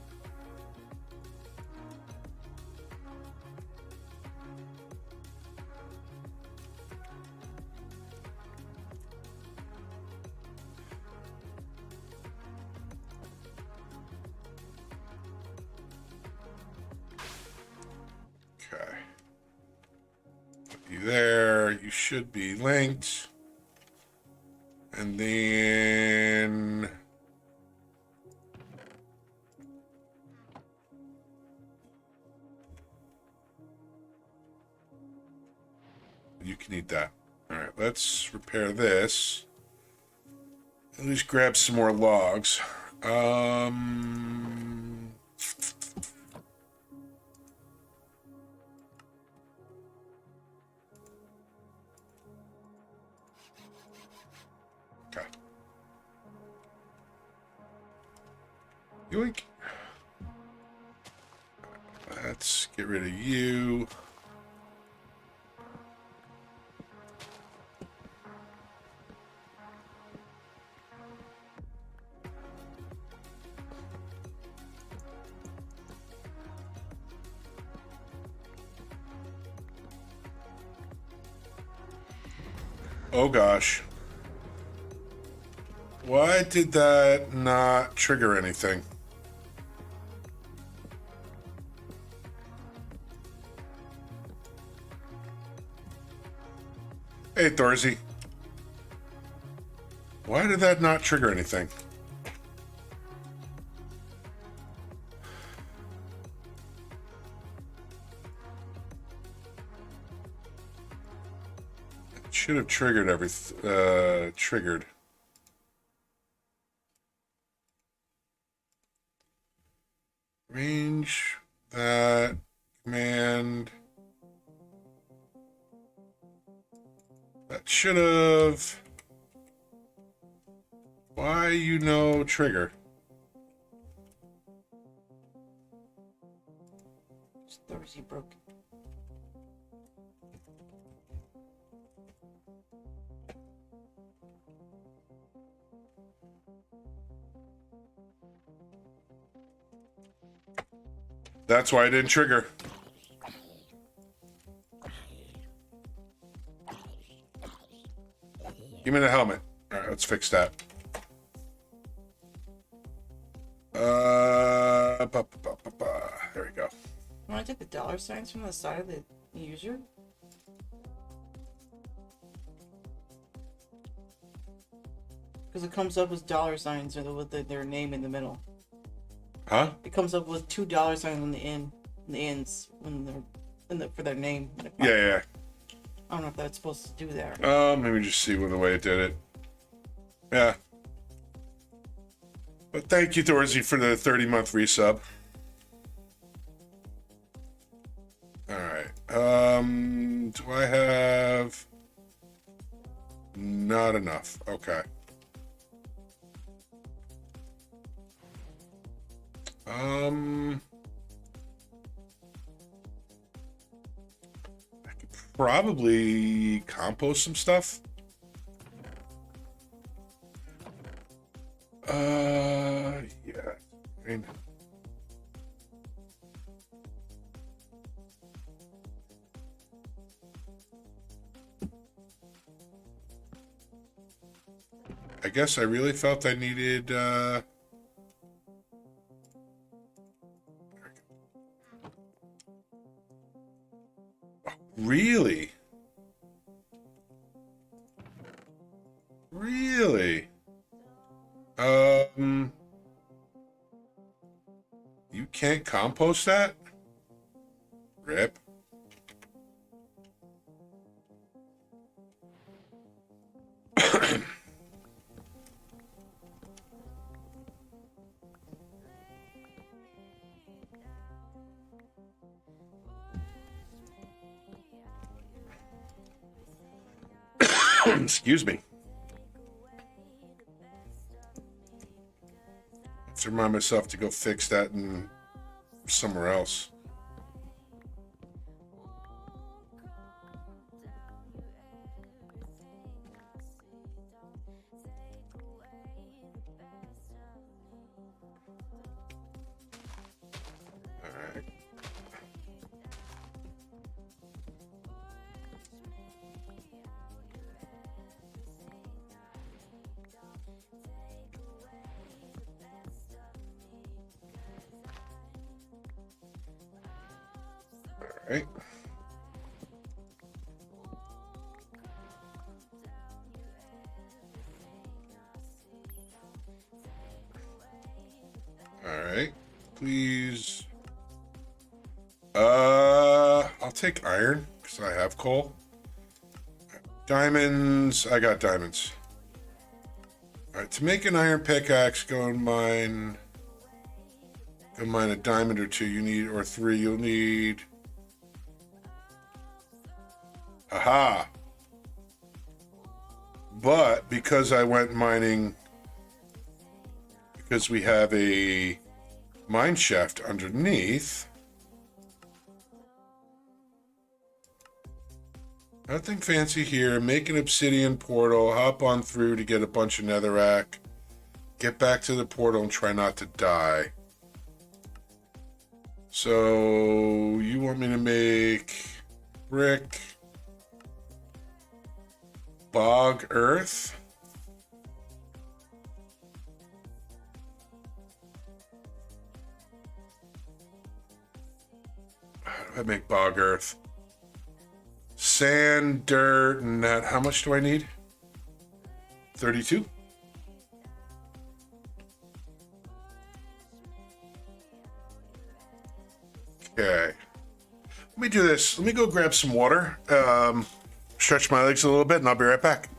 Okay. Put you there. You should be linked. And then you can eat that. All right, let's repair this. At least grab some more logs. Okay. Yoink. Let's get rid of you. Oh gosh. Why did that not trigger anything? Hey, Thorzy. Why did that not trigger anything? It should have triggered everything. Triggered. Range that command. That should have. Why trigger? Thorzy broke. That's why I didn't trigger. Give me the helmet. All right, let's fix that. There we go. You want to take the dollar signs from the side of the user? Because it comes up with dollar signs with their name in the middle. Huh? It comes up with $2 signs on the ends when they're for their name. Yeah. I don't know if that's supposed to do that. Let me just see the way it did it. Yeah. But thank you, Thorzy, for the 30-month resub. Alright. Do I have... Not enough. Okay. I could probably compost some stuff. Yeah. I mean, I guess I really felt I needed, really? Really? Um, you can't compost that? Rip. Excuse me. I have to remind myself to go fix that in somewhere else. All right. All right. All right. Please. I'll take iron because I have coal. Diamonds. I got diamonds. All right. To make an iron pickaxe, go and mine. Go mine a diamond or two. You need, or three. You'll need. Aha. But because I went mining, because we have a mine shaft underneath. Nothing fancy here. Make an obsidian portal. Hop on through to get a bunch of netherrack. Get back to the portal and try not to die. So you want me to make brick, bog earth? How do I make bog earth? Sand, dirt, and that. How much do I need? 32? Okay. Let me do this. Let me go grab some water. Stretch my legs a little bit, and I'll be right back.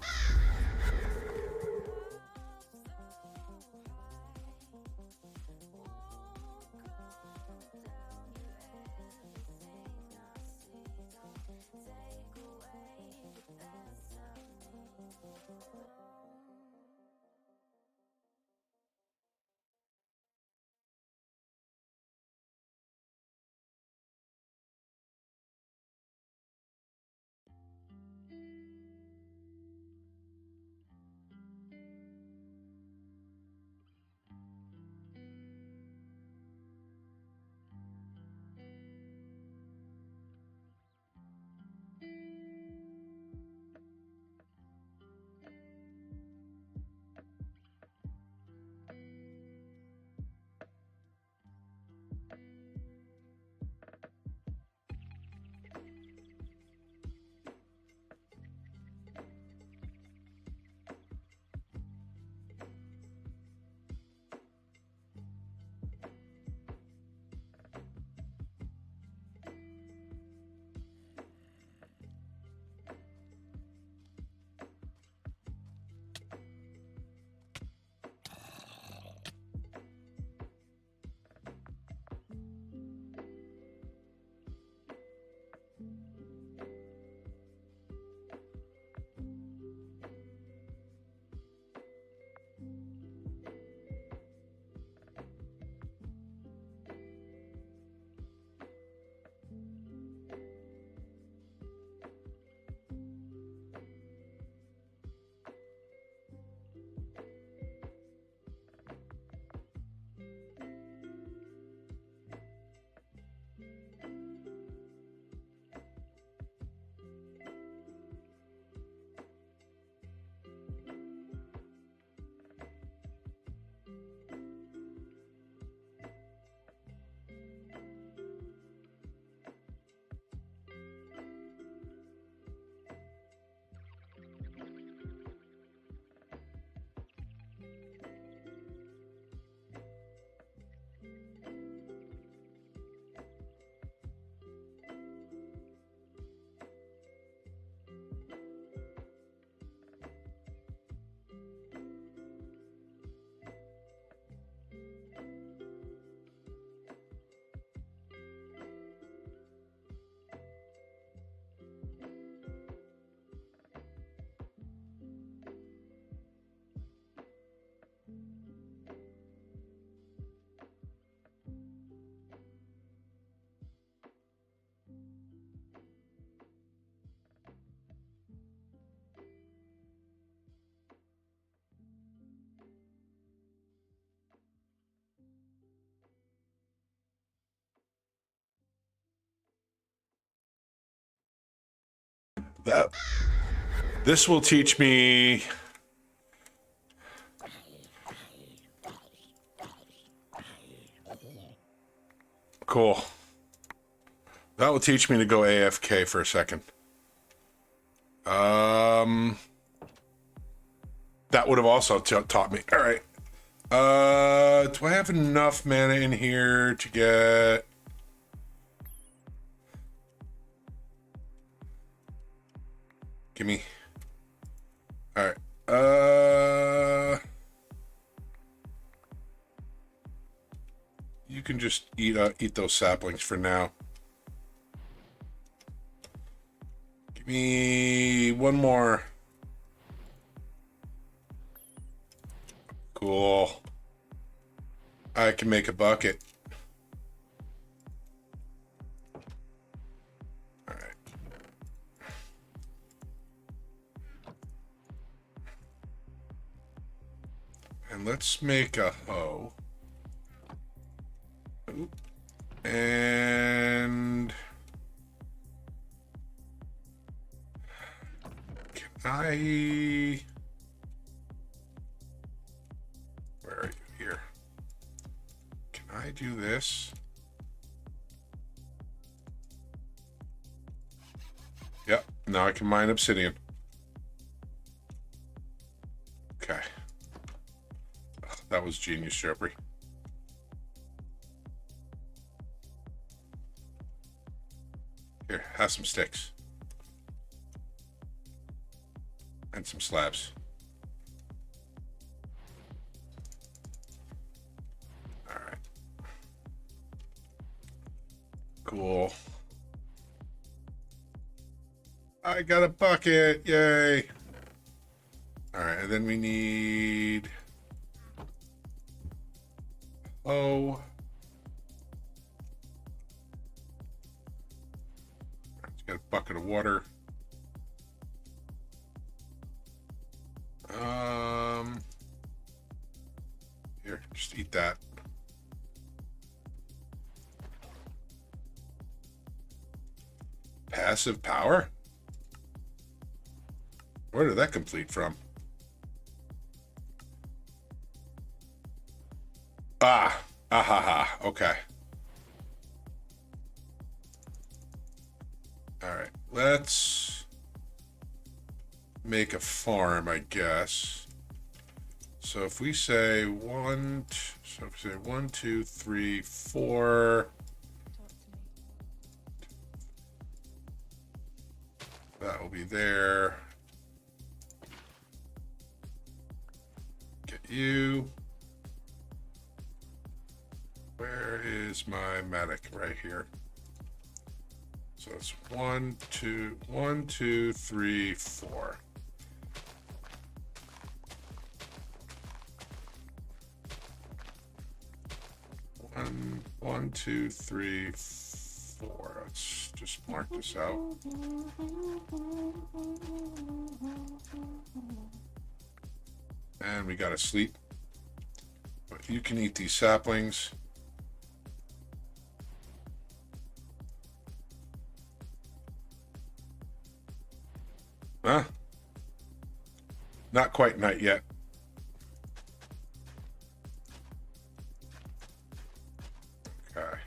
That this will teach me. Cool. That will teach me to go AFK for a second. That would have also taught me. All right. Do I have enough mana in here to get? Give me. All right. You can just eat those saplings for now. Give me one more. Cool. I can make a bucket. All right. And let's make a hoe. Oop. And can I? Where are you? Here. Can I do this? Yep. Now I can mine obsidian. Okay. Ugh, that was genius, Jeffrey. Here, have some sticks. And some slabs. Alright. Cool. I got a bucket! Yay! Alright, and then we need... Oh... Got a bucket of water. Here, just eat that. Passive power? Where did that complete from? Ah, ha. Okay. All right, let's make a farm, I guess. So if we say one, so if we say 1, 2, 3, 4. That will be there. Get you. Where is my medic? Right here. So it's 1, 2, 3, 4. One, 2, 3, 4. Let's just mark this out. And we gotta sleep. But you can eat these saplings. Huh? Not quite night yet. Okay.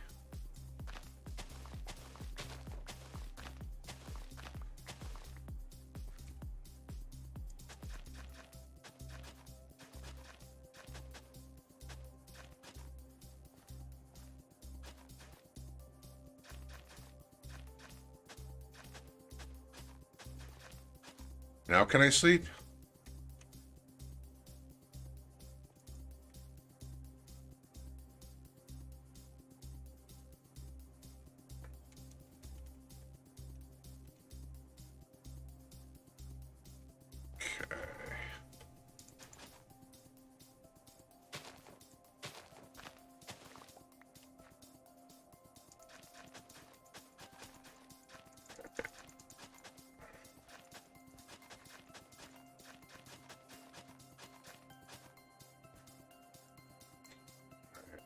Now can I sleep?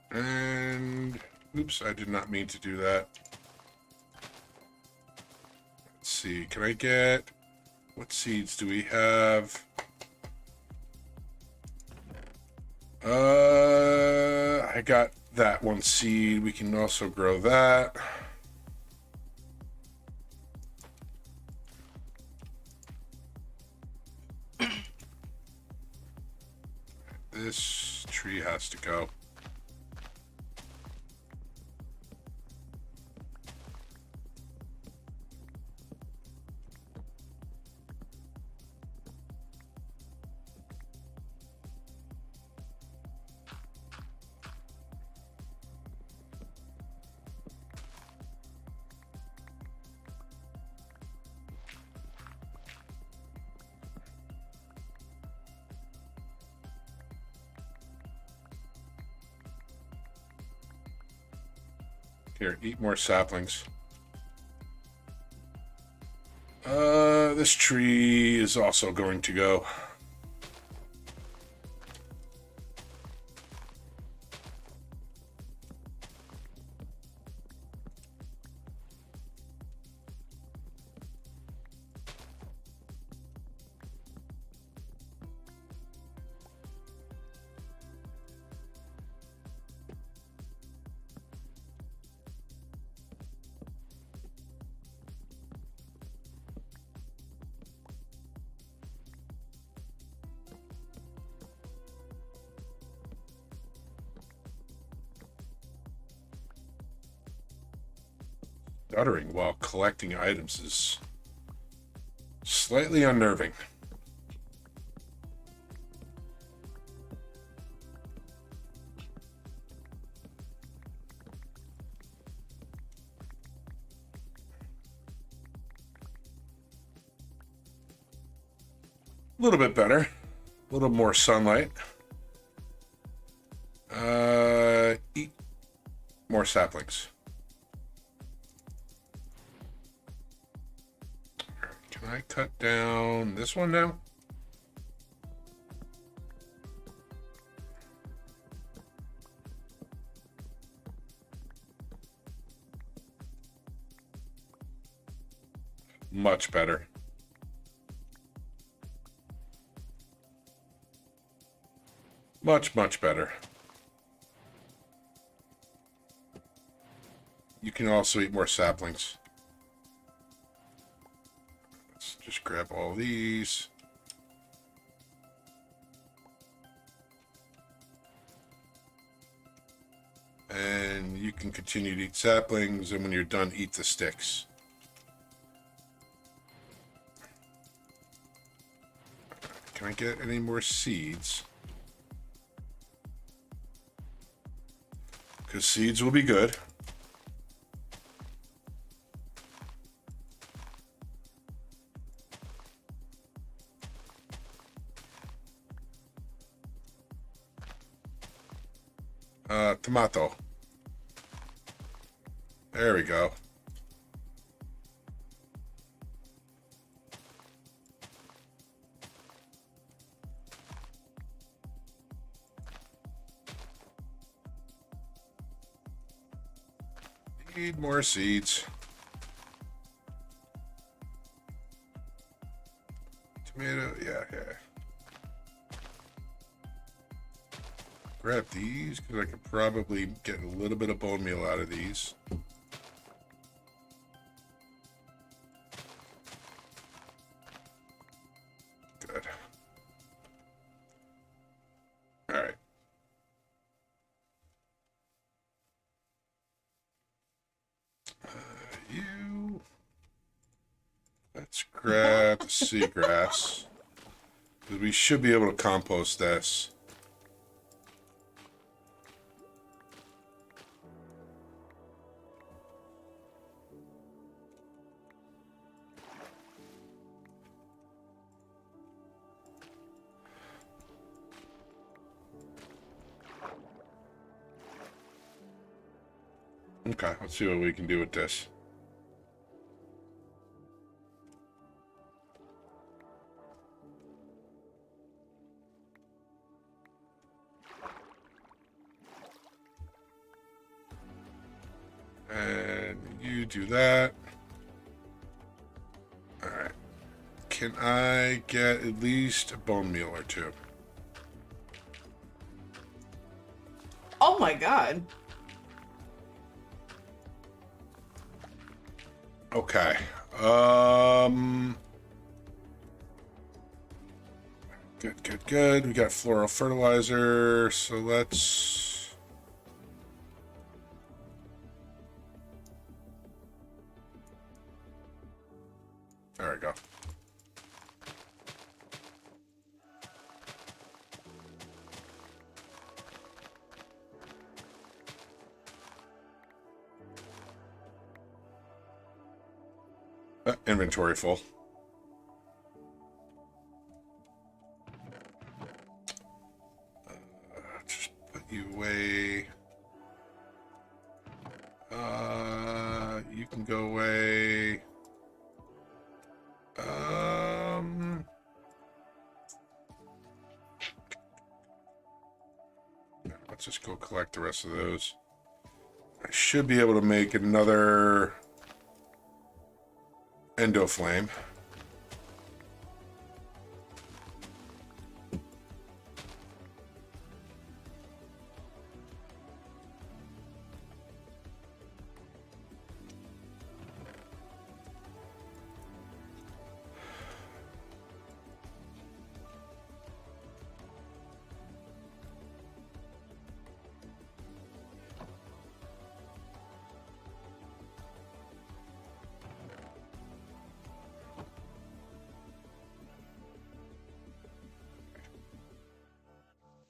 And oops, I did not mean to do that. Let's see, can I get What seeds do we have? I got that one seed. We can also grow that. This tree has to go. Here, eat more saplings. This tree is also going to go. Stuttering while collecting items is slightly unnerving. A little bit better. A little more sunlight. Eat more saplings. Can I cut down this one now? Much better. Much better. You can also eat more saplings. Let's just grab all these. And you can continue to eat saplings, and when you're done, eat the sticks. Can I get any more seeds? Because seeds will be good. Tomato. There we go. Need more seeds. Tomato, yeah. Grab these because I could probably get a little bit of bone meal out of these. Good. All right. Let's grab the seagrass. Because we should be able to compost this. Okay, let's see what we can do with this. And you do that. All right. can I get at least a bone meal or two? Oh my god. Okay. Good. We got floral fertilizer, so let's... There we go. Inventory full. Just put you away. You can go away. Let's just go collect the rest of those. I should be able to make another endo flame.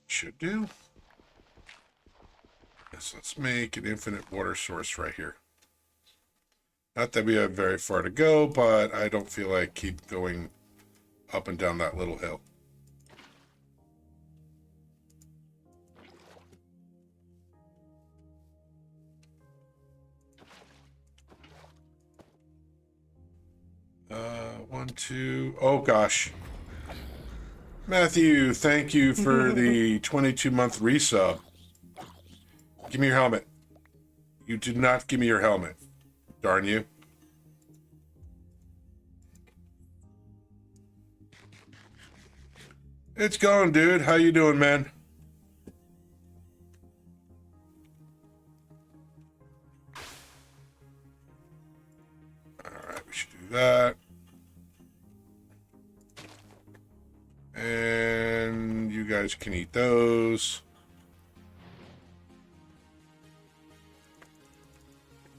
Should do. Yes, let's make an infinite water source right here. Not that we have very far to go, but I don't feel like keep going up and down that little hill. One, two. Oh gosh. Matthew, thank you for the 22-month resub. Give me your helmet. You did not give me your helmet. Darn you. It's going, dude. How you doing, man? Alright, we should do that. And you guys can eat those.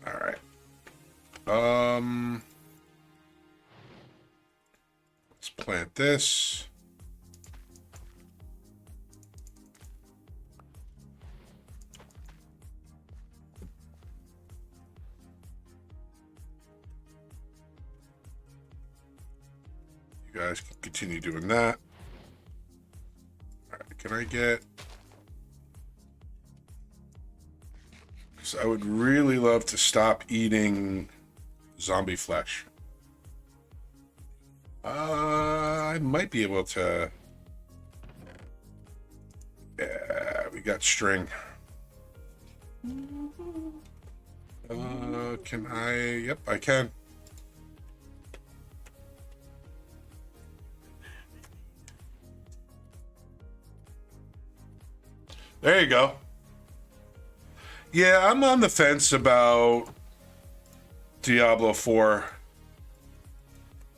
Alright. Let's plant this. You guys can continue doing that. Alright, can I get... Because I would really love to stop eating zombie flesh. I might be able to... Yeah, we got string. Can I... Yep, I can. There you go. Yeah, I'm on the fence about Diablo 4.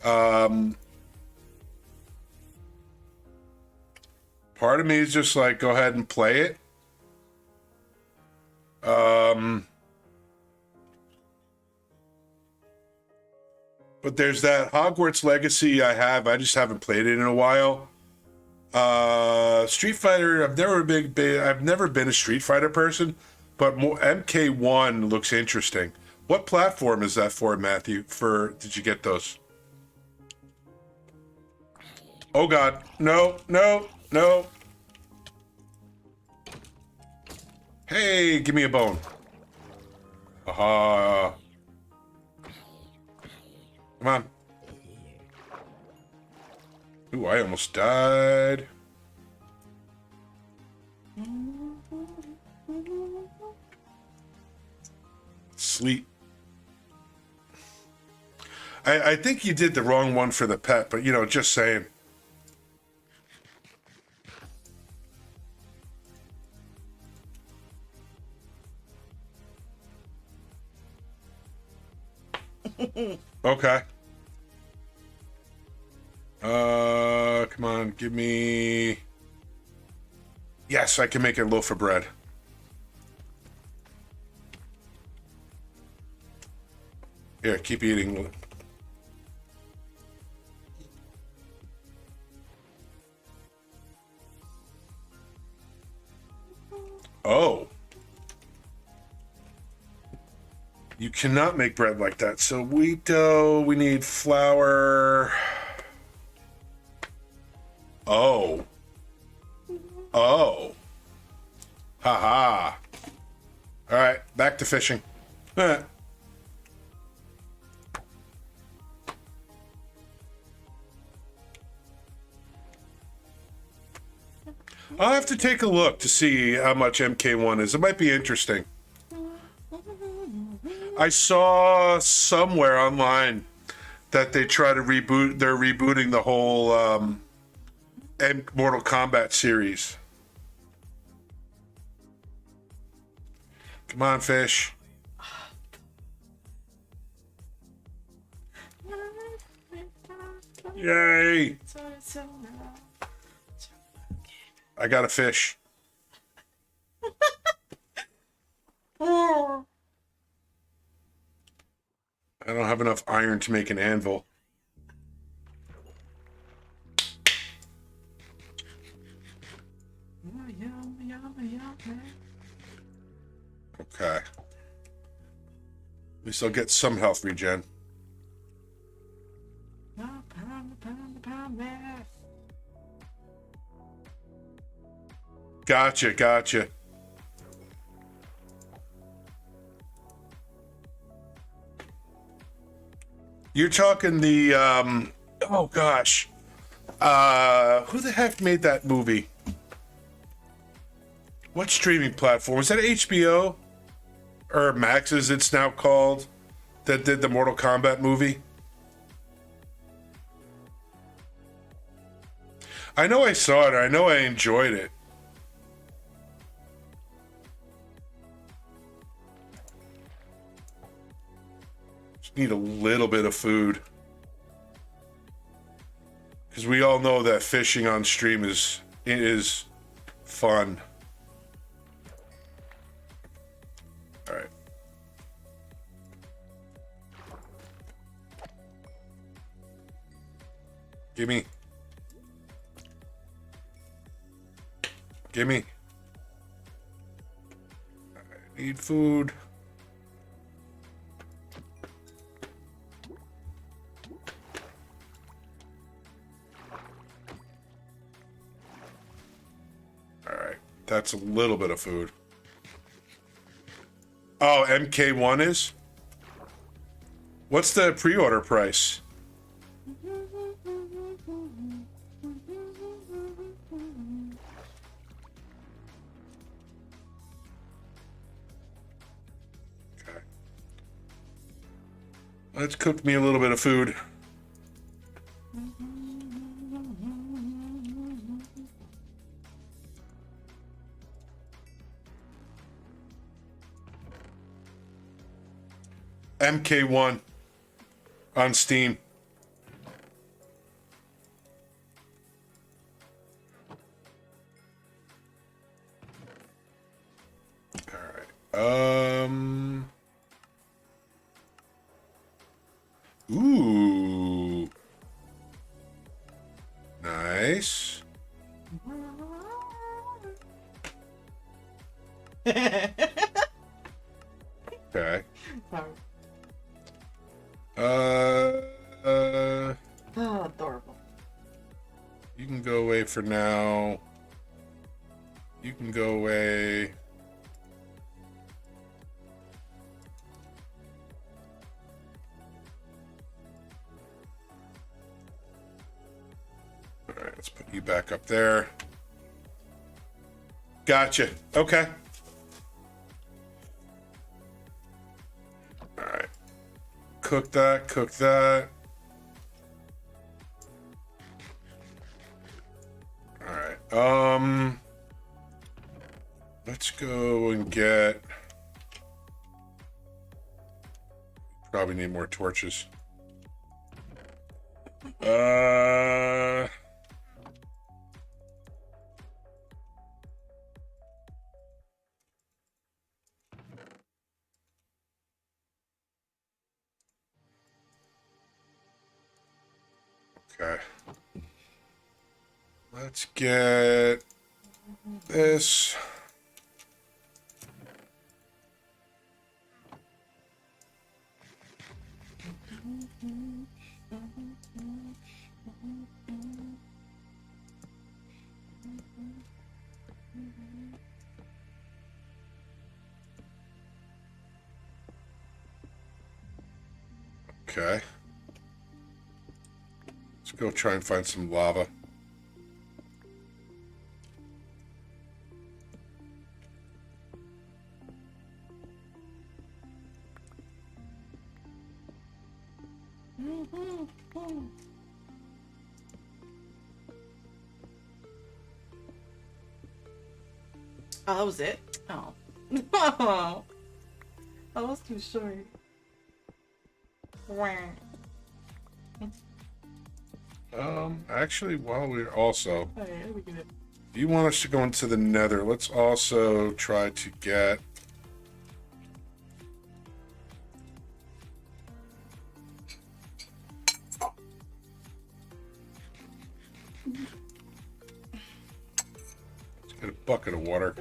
Part of me is just like, go ahead and play it. But there's that Hogwarts Legacy I just haven't played it in a while. Street Fighter, I've never been a Street Fighter person, but MK1 looks interesting. What platform is that for, Matthew? Did you get those? Oh God, no. Hey, give me a bone. Aha. Come on. Ooh, I almost died. Sleep. I think you did the wrong one for the pet, but you know, just saying. Okay. Come on, give me. Yes, I can make a loaf of bread. Here, keep eating. Oh. You cannot make bread like that. So wheat dough, we need flour. Oh. Oh. Haha. All right, back to fishing. I'll have to take a look to see how much MK1 is. It might be interesting. I saw somewhere online that they try to reboot. They're rebooting the whole Mortal Kombat series. Come on, fish. Yay! I got a fish. I don't have enough iron to make an anvil. Okay. At least I'll get some health regen. Gotcha, gotcha. You're talking the, oh gosh. Who the heck made that movie? What streaming platform? Was that HBO? Or Max, as it's now called, that did the Mortal Kombat movie? I know I saw it. I know I enjoyed it. Just need a little bit of food. Because we all know that fishing on stream is fun. All right. Gimme. Gimme. I need food. All right. That's a little bit of food. Oh, MK1 is? What's the pre-order price? Okay. Let's cook me a little bit of food. MK1 on Steam. All right. Ooh. Nice. Okay. Oh, adorable. You can go away for now. You can go away. All right, let's put you back up there. Gotcha. Okay. cook that, cook that. Alright, let's go and get... Probably need more torches. Okay. Let's get this. Okay. Let's go try and find some lava. Oh, that was it? Oh. Oh. That was too short. Actually, while we're also... Okay, let me get it. If you want us to go into the Nether, let's also try to get... Let's get a bucket of water.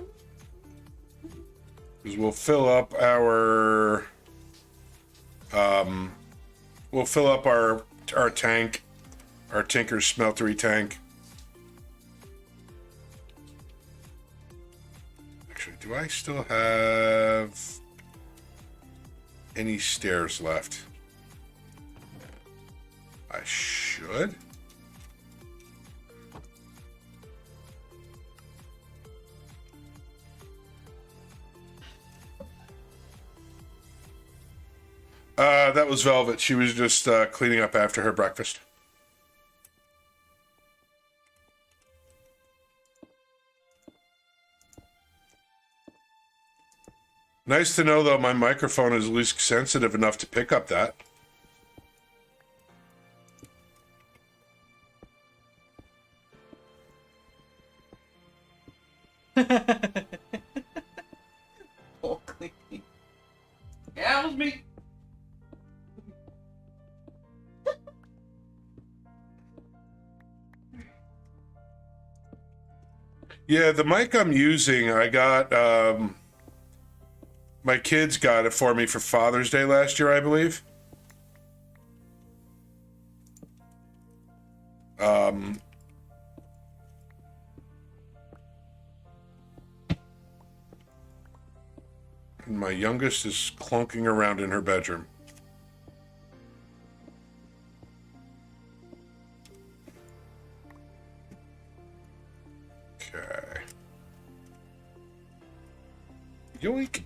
Because we'll fill up our... we'll fill up our tank, our Tinker's smeltery tank. Actually, do I still have any stairs left? I should. That was Velvet. She was just cleaning up after her breakfast. Nice to know, though, my microphone is at least sensitive enough to pick up that. Oh, clean. Yeah, it was me. Yeah, the mic I'm using, I got, my kids got it for me for Father's Day last year, I believe. And my youngest is clunking around in her bedroom. Okay. Yoink.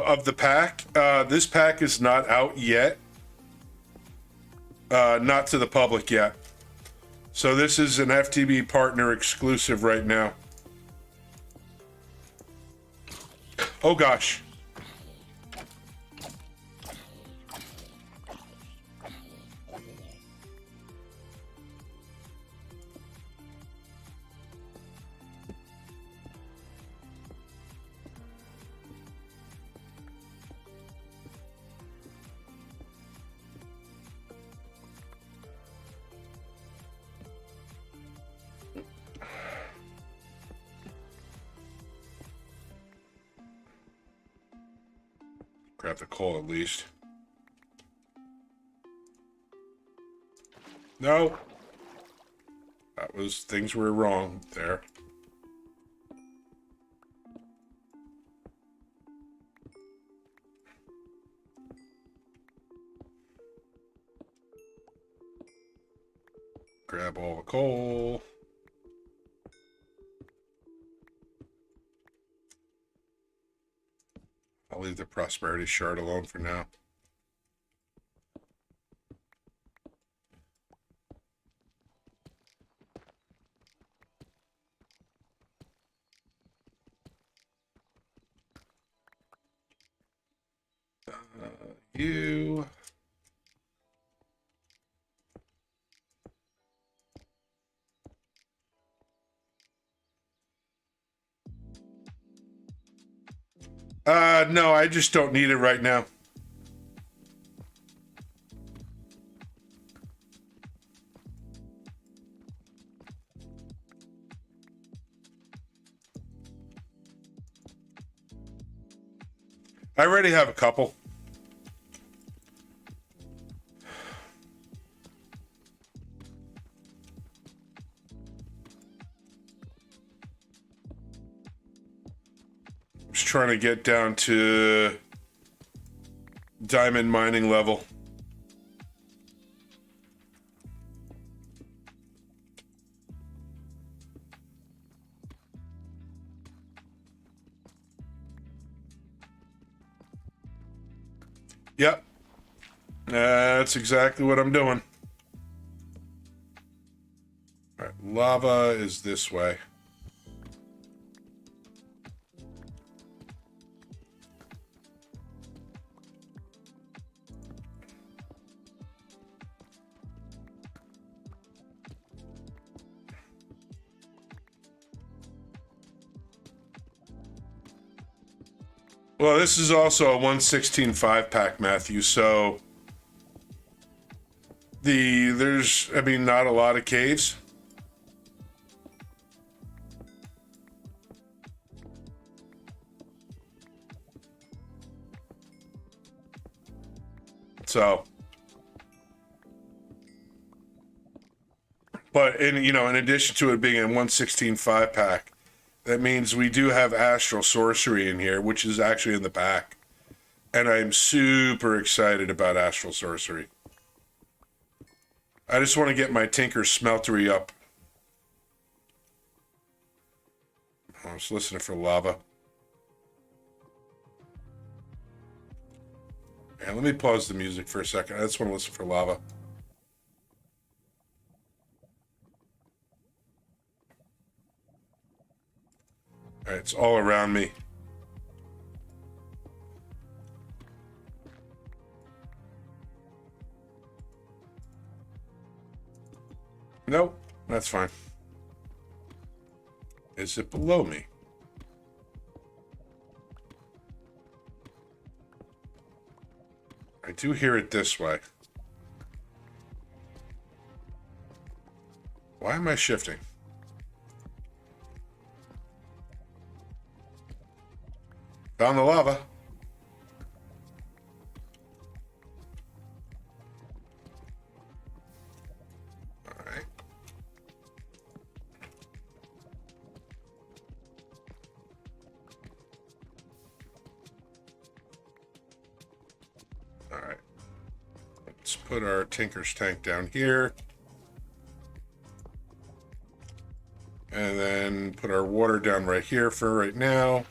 Of the pack, this pack is not out yet. Not to the public yet. So this is an FTB partner exclusive right now. Oh gosh. Grab the coal at least. No. That was, things were wrong there. Grab all the coal. I'll leave the prosperity shard alone for now. You. No, I just don't need it right now. I already have a couple. Just trying to get down to diamond mining level. Yep. That's exactly what I'm doing. All right, lava is this way. Well, this is also a 116.5 pack, Matthew, so there's, I mean, not a lot of caves. So, but in addition to it being a 116.5 pack, that means we do have astral sorcery in here, which is actually in the back. And I'm super excited about astral sorcery. I just want to get my Tinker's smeltery up. I was listening for lava. And let me pause the music for a second. I just want to listen for lava. All right, it's all around me. Nope, that's fine. Is it below me? I do hear it this way. Why am I shifting? Found the lava. All right. All right. Let's put our Tinker's tank down here. And then put our water down right here for right now.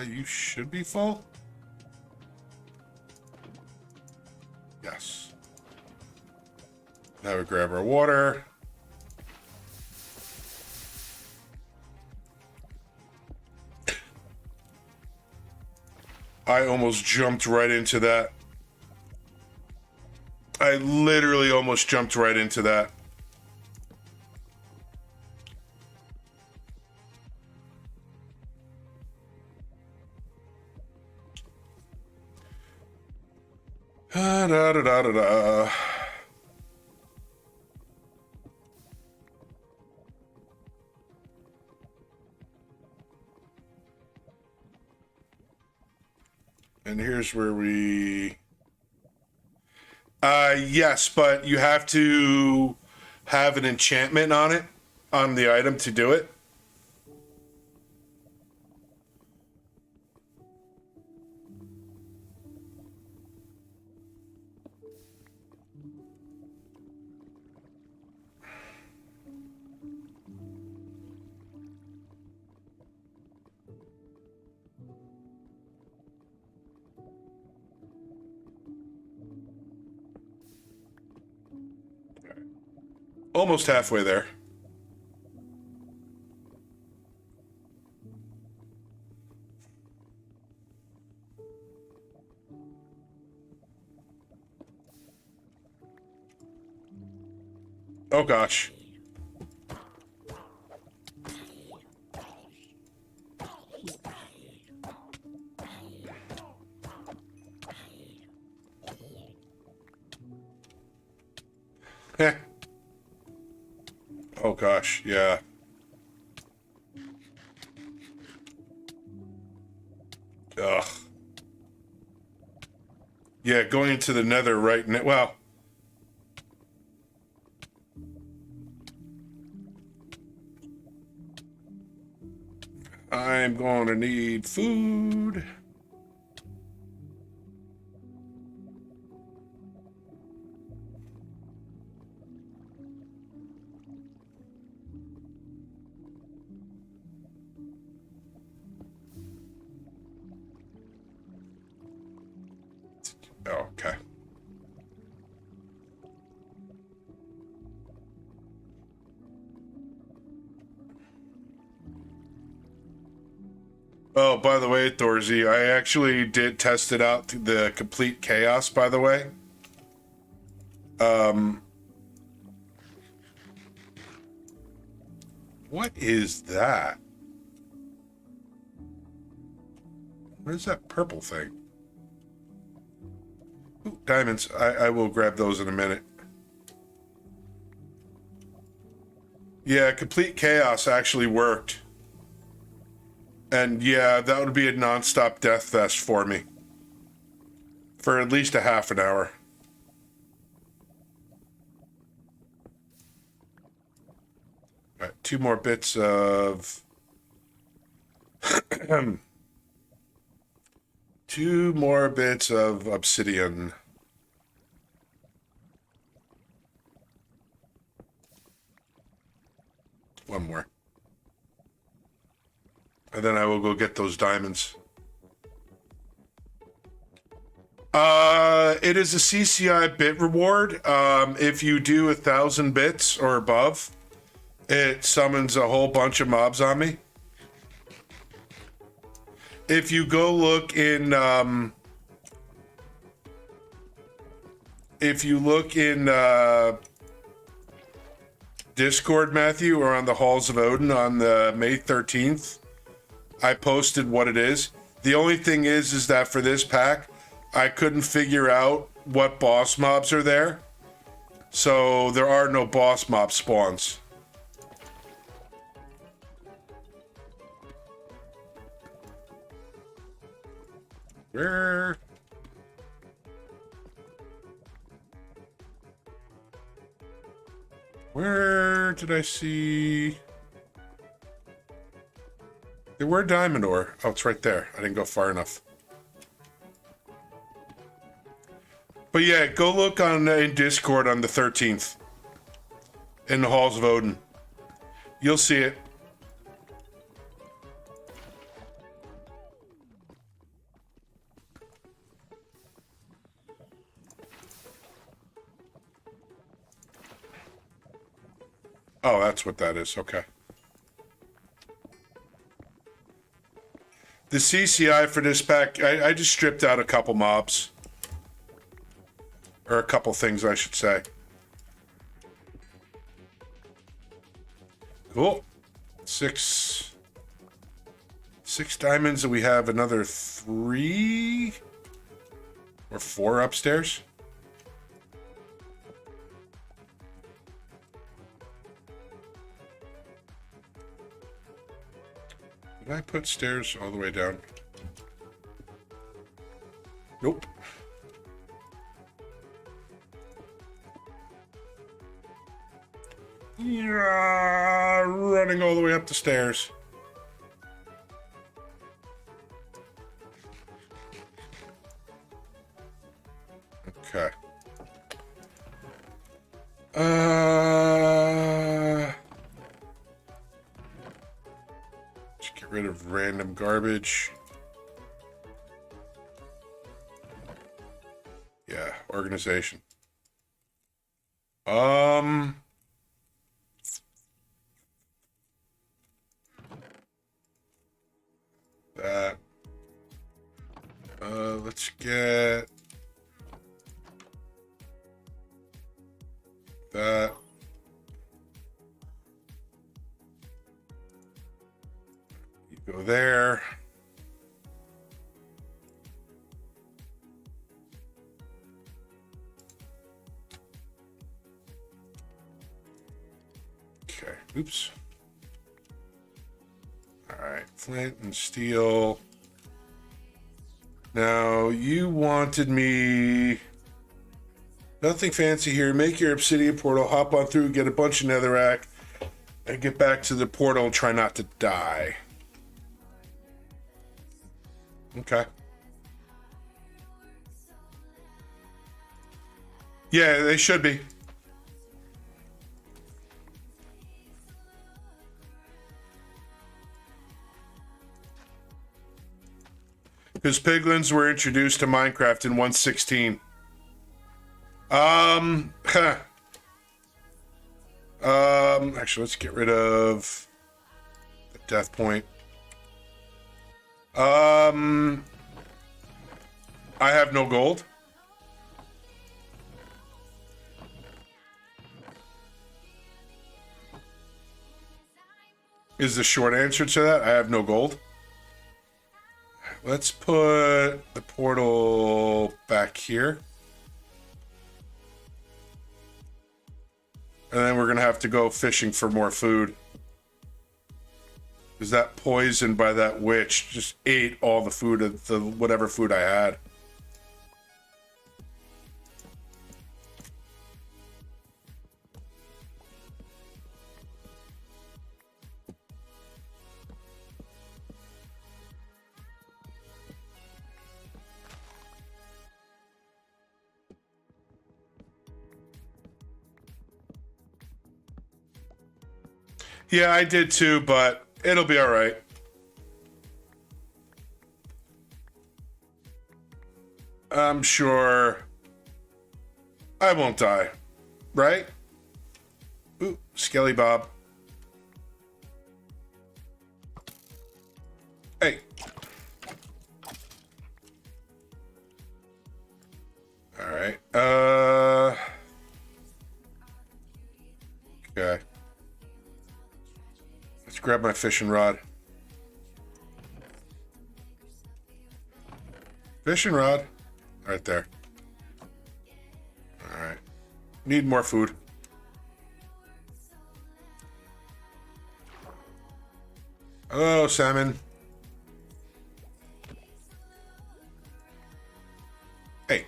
You should be full. Yes. Now we grab our water. I almost jumped right into that. I literally almost jumped right into that. Da da da da da. And here's where we... yes, but you have to have an enchantment on it, on the item to do it. Almost halfway there. Oh gosh. Heh. Oh gosh, yeah. Ugh. Yeah, going into the Nether right now. Well, I'm going to need food. Okay. Oh, by the way, Thorzy, I actually did test it out through the complete chaos, by the way. What is that? What is that purple thing? Ooh, diamonds. I will grab those in a minute. Yeah, complete chaos actually worked. And yeah, that would be a non-stop death fest for me. For at least a half an hour. All right, 2 more bits of... 2 more bits of obsidian. One more. And then I will go get those diamonds. It is a CCI bit reward. If you do 1,000 bits or above, it summons a whole bunch of mobs on me. If you go look in, Discord, Matthew, or on the Halls of Odin on the May 13th, I posted what it is. The only thing is that for this pack, I couldn't figure out what boss mobs are there. So there are no boss mob spawns. Where did I see... There were diamond ore. Oh, it's right there. I didn't go far enough. But yeah, go look on in Discord on the 13th. In the Halls of Odin. You'll see it. Oh, that's what that is. Okay. The CCI for this pack, I just stripped out a couple mobs. Or a couple things, I should say. Cool. 6 diamonds, and we have another 3 or 4 upstairs. Did I put stairs all the way down? Nope. Yeah, running all the way up the stairs. Okay. Just get rid of random garbage. Yeah, organization. That. Let's get that. You go there. Okay, oops. All right, flint and steel. Now, you wanted me... Nothing fancy here. Make your obsidian portal, hop on through, get a bunch of netherrack, and get back to the portal and try not to die. Okay. Yeah, they should be. Because piglins were introduced to Minecraft in 1.16. Actually, let's get rid of the death point. I have no gold. Is the short answer to that. I have no gold. Let's put the portal back here. And then we're going to have to go fishing for more food. Because that poison by that witch just ate all the food of the whatever food I had. Yeah, I did too, but it'll be all right. I'm sure I won't die, right? Ooh, Skelly Bob. Hey. All right. Okay. Let's grab my fishing rod. Fishing rod. Right there. All right. Need more food. Hello, salmon. Hey.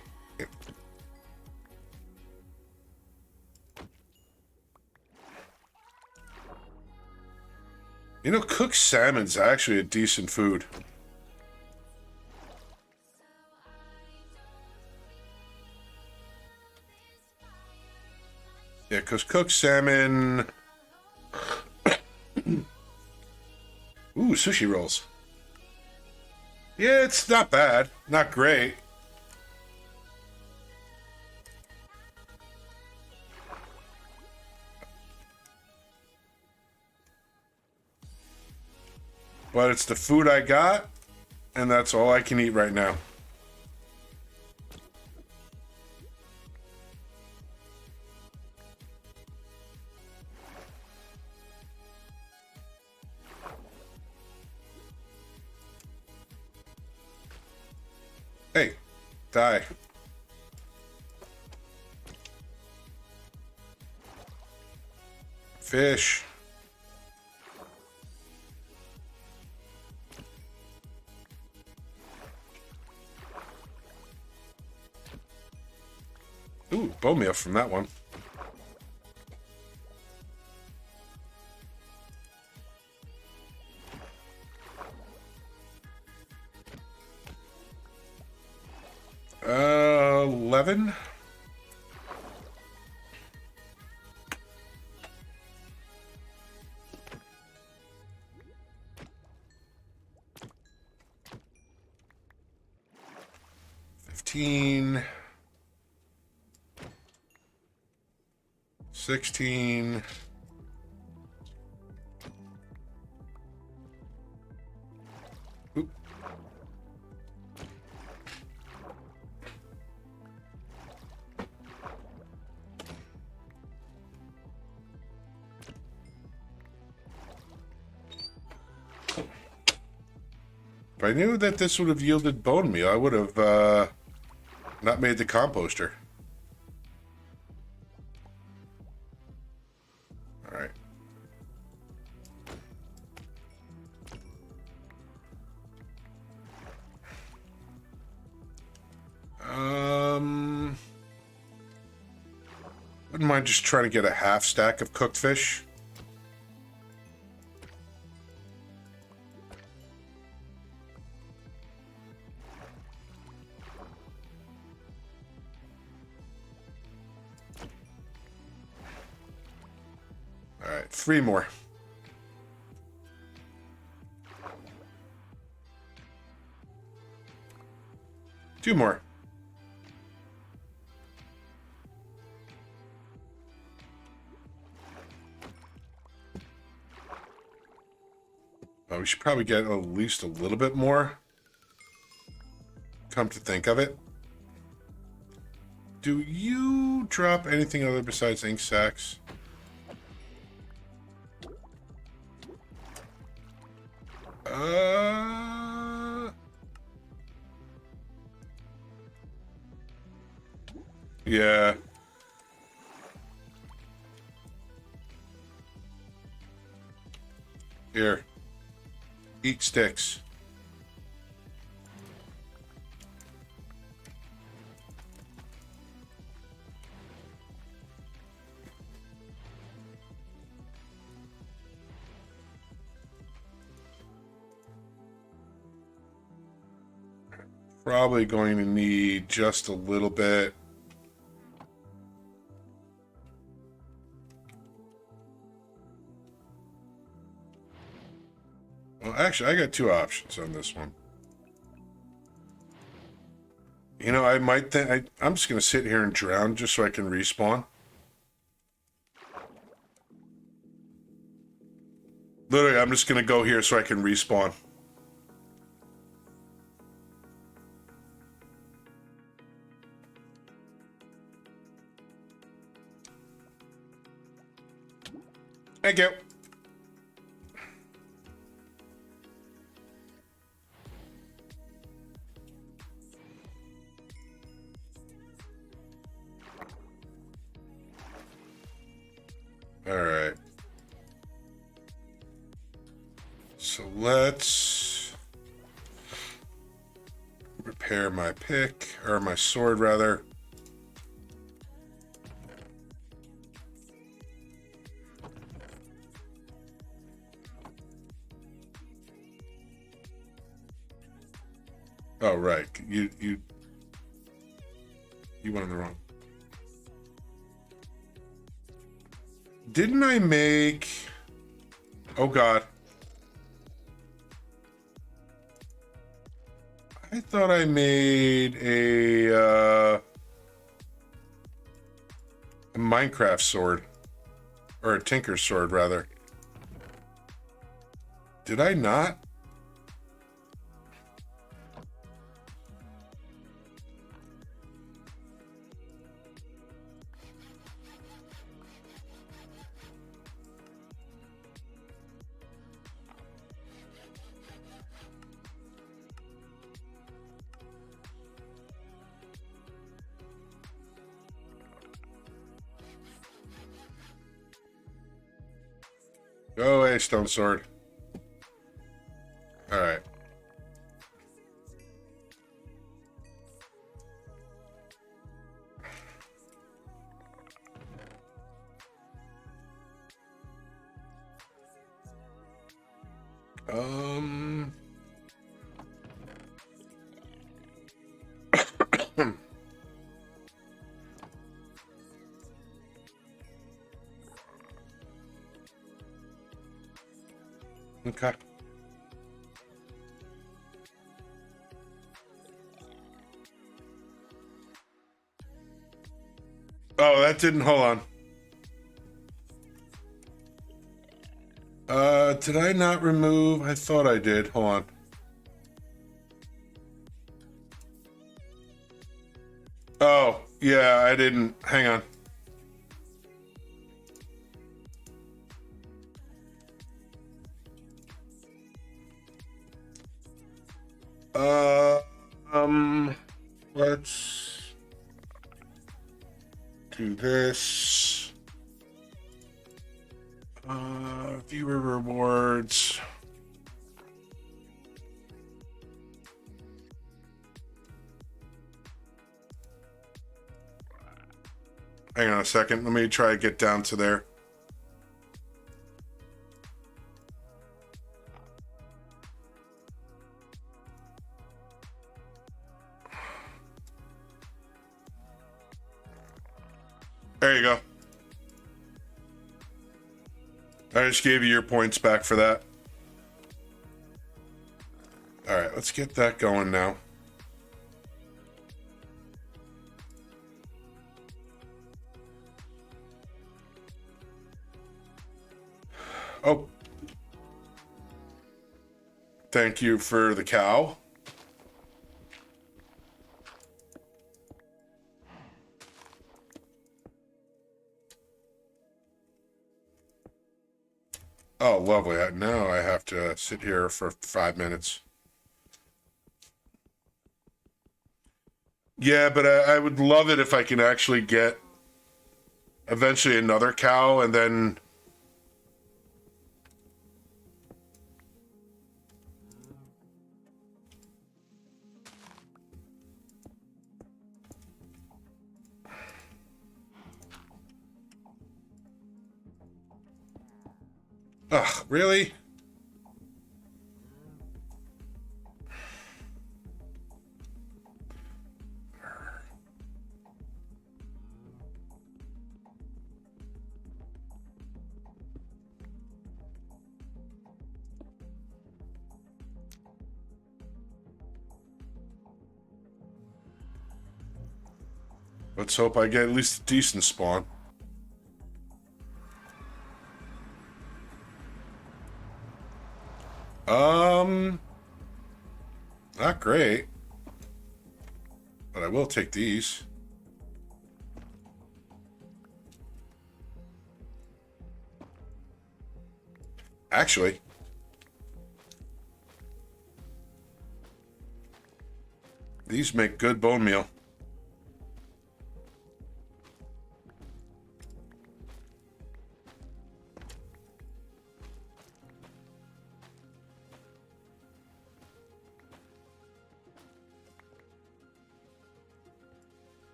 You know, cooked salmon's actually a decent food. Yeah, because cooked salmon... Ooh, sushi rolls. Yeah, it's not bad. Not great. But it's the food I got, and that's all I can eat right now. Hey, die. Fish. Ooh, bone meal from that one. Uh, 11. $15. 16. Oop. If I knew that this would have yielded bone meal, I would have not made the composter. All right. Wouldn't mind just trying to get a half stack of cooked fish. All right, 3 more. Two more. We should probably get at least a little bit more. Come to think of it. Do you drop anything other besides ink sacks? Yeah. Here. Eat sticks. Probably going to need just a little bit. Well, actually, I got 2 options on this one. You know, I might think I'm just going to sit here and drown just so I can respawn. Literally, I'm just going to go here so I can respawn. Thank you. All right. So let's repair my pick, or my sword rather. Oh, right. You went on the wrong. Didn't I make... Oh, God. I thought I made a Minecraft sword. Or a Tinker's sword, rather. Did I not? Go away, stone sword. All right. Um. Okay. Oh, that didn't. Hold on. Did I not remove? I thought I did. Hold on. Oh, yeah, I didn't. Hang on. Uh, um, let's do this. Viewer rewards. Hang on a second. Let me try to get down to there. There you go. I just gave you your points back for that. All right, let's get that going now. Oh. Thank you for the cow. Oh, lovely. Now I have to sit here for 5 minutes. Yeah, but I would love it if I can actually get eventually another cow and then... Ugh, really? Let's hope I get at least a decent spawn. Not great. But I will take these. Actually, these make good bone meal.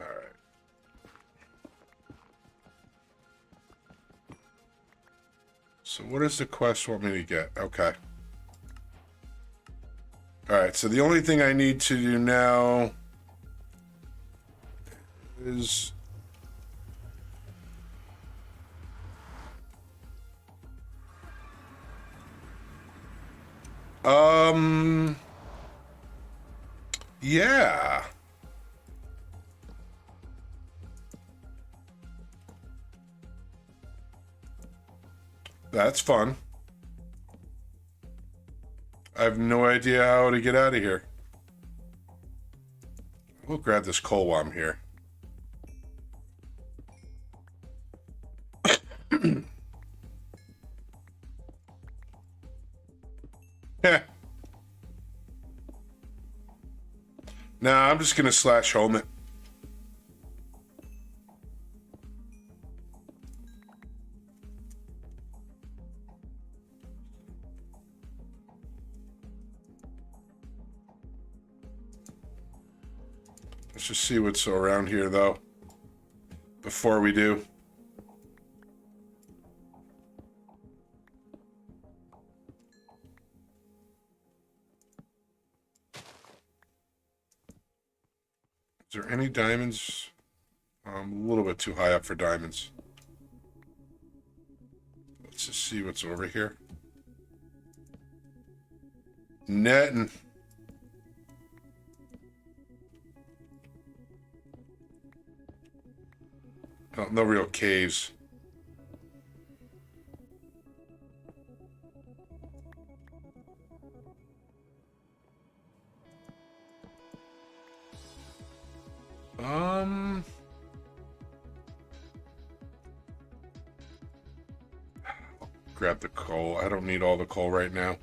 All right. So what does the quest want me to get? Okay. All right, so the only thing I need to do now is... Yeah. That's fun. I have no idea how to get out of here. We'll grab this coal while I'm here. Yeah. Nah, I'm just gonna slash home it. Let's just see what's around here, though, before we do. there any diamonds? I'm a little bit too high up for diamonds. Let's just see what's over here. Netting. Oh, no real caves. Grab the coal. I don't need all the coal right now.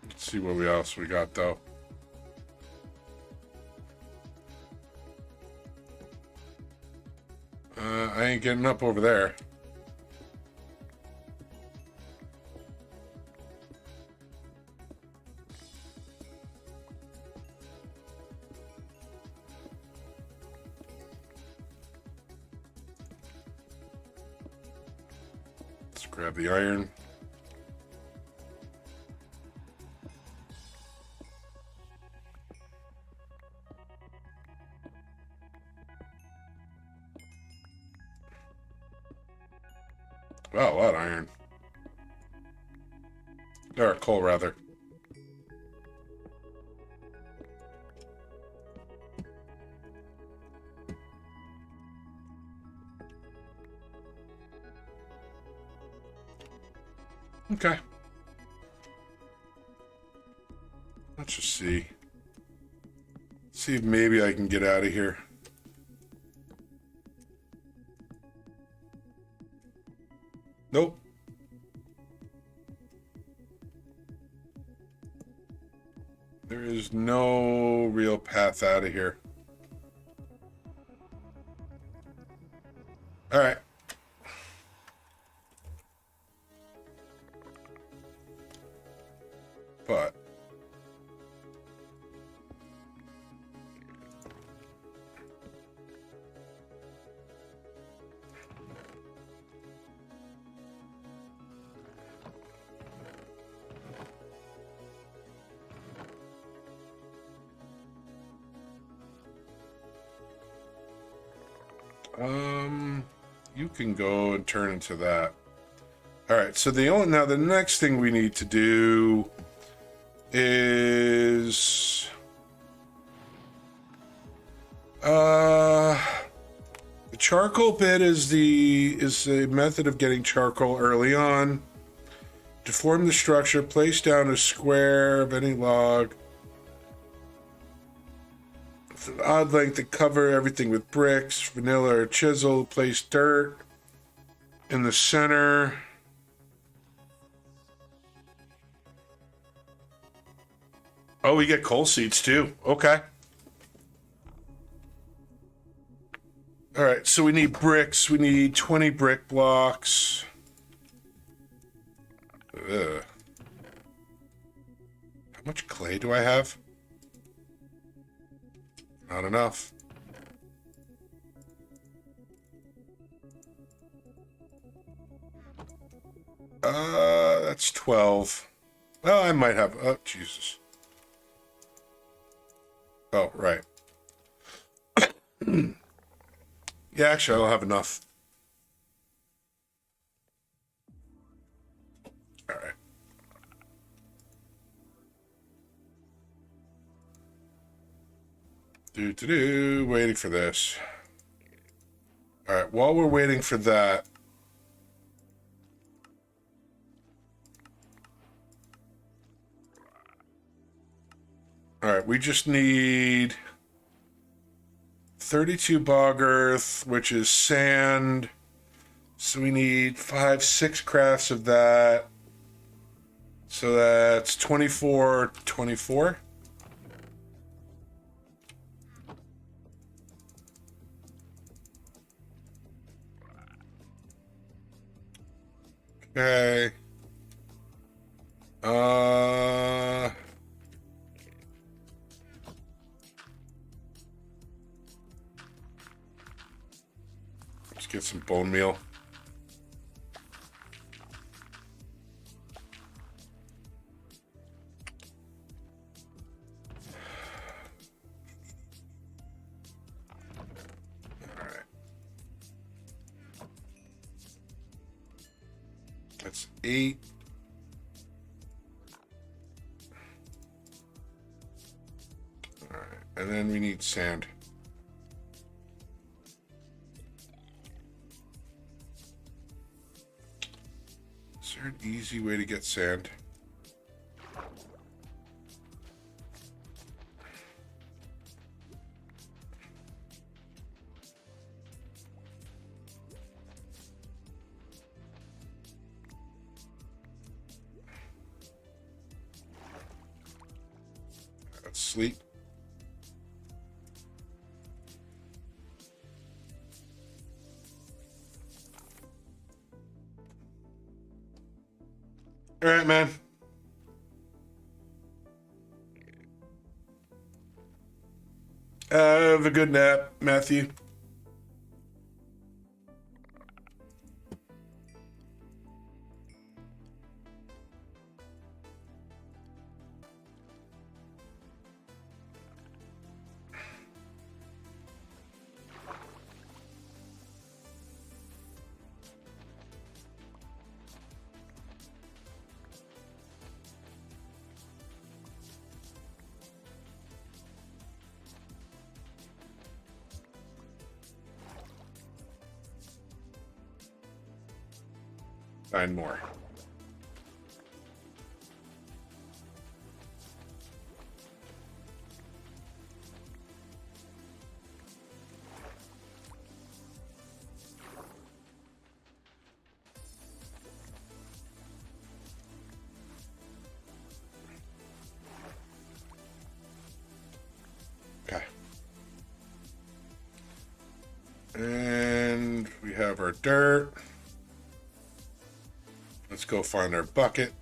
Let's see what else we got though. I ain't getting up over there. Let's grab the iron. Wow, a lot of iron. Or coal, rather. Okay. Let's just see. See if maybe I can get out of here. Nope. There is no real path out of here. All right. But you can go and turn into that. All right, so the next thing we need to do is the charcoal bit is a method of getting charcoal early on. To form the structure, place down a square of any log with an odd length to cover everything with bricks, vanilla or chisel. Place dirt in the center. Oh, we get coal seeds too. Okay. All right, so we need bricks. We need 20 brick blocks. Ugh. How much clay do I have? Not enough. That's 12. Well, I might have. Oh, Jesus. Oh, right. Yeah, actually, I don't have enough. All right. Waiting for this. All right, while we're waiting for that, all right, we just need 32 bog earth, which is sand. So we need 6 crafts of that. So that's 24. Okay. Let's get some bone meal. That's 8. All right, and then we need sand. Is there an easy way to get sand? Let's sleep. All right, man. Have a good nap, Matthew. Find more. Okay. And we have our dirt. Let's go find our bucket.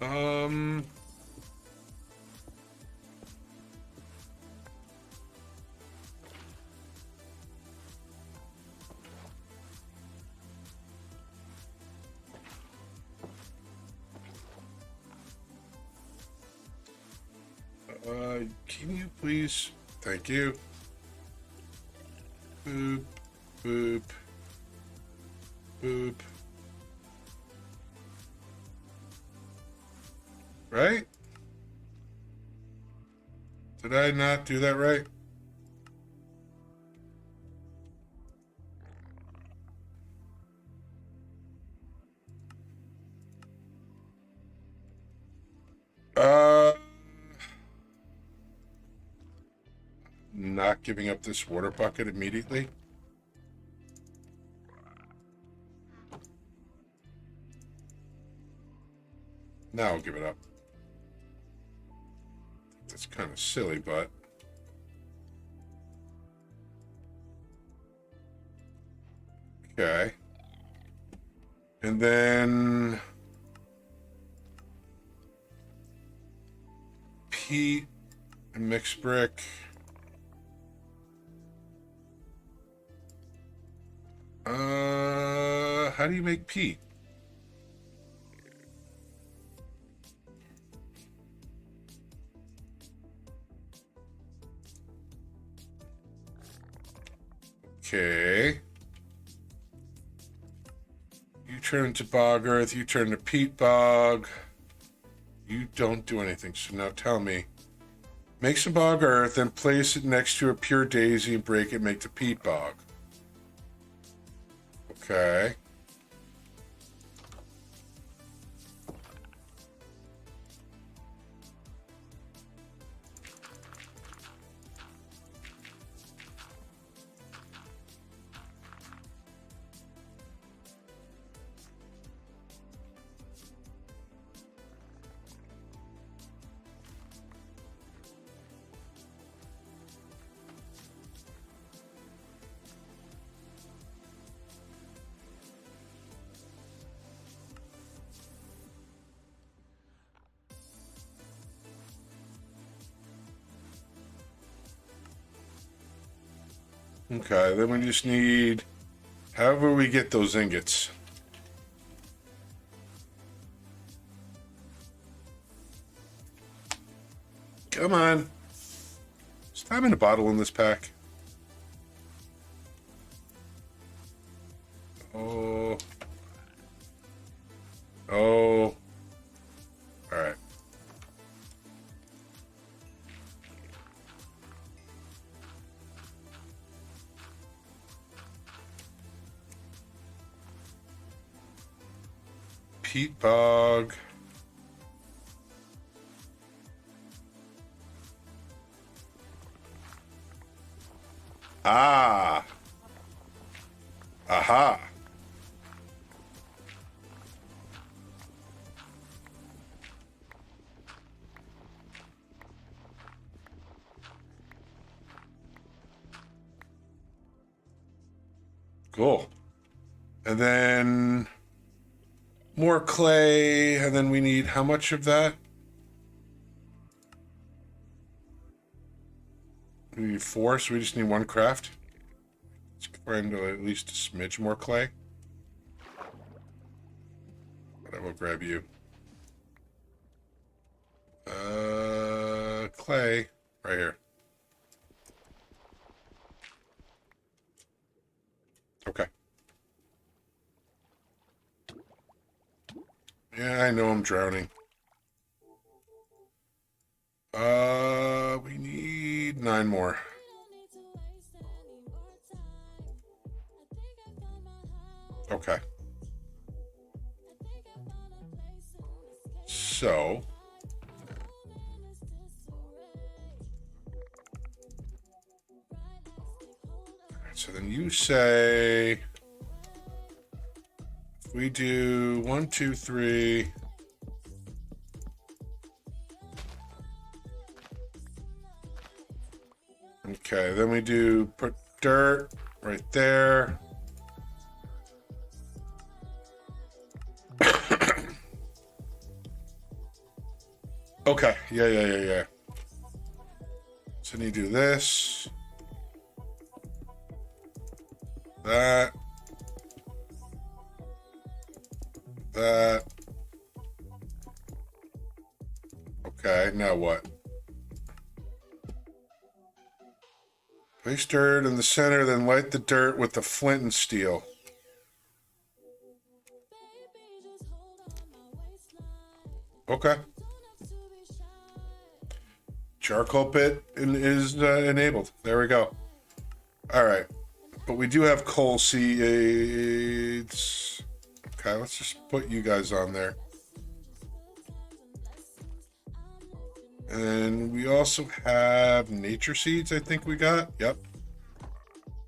Um, can you please? Thank you. Boop, boop, boop. Right? Did I not do that right? Not giving up this water bucket immediately. Now I'll give it up. That's kind of silly, but okay. And then peat and mixed brick. How do you make peat? Okay. You turn to bog earth, you turn to peat bog. You don't do anything, so now tell me. Make some bog earth, then place it next to a pure daisy and break it, make the peat bog. Okay. Okay, then we just need, however we get those ingots. Come on. Is time in a bottle in this pack? Oh. Oh. Alright. Peat bog. Ah. Aha. Cool. And then more clay, and then we need how much of that? We need 4, so we just need 1 craft. Let's find at least a smidge more clay. But I will grab you. Clay, right here. Okay. Yeah, I know I'm drowning. We need 9 more. Okay. So. So then you say, if we do 1, 2, 3. Okay, then we do put dirt right there. Okay, yeah. So then you do this. That. Okay, now what? Place dirt in the center, then light the dirt with the flint and steel. Okay. Charcoal pit is enabled. There we go. All right. But we do have coal seeds. Okay, let's just put you guys on there. And we also have nature seeds, I think we got. Yep.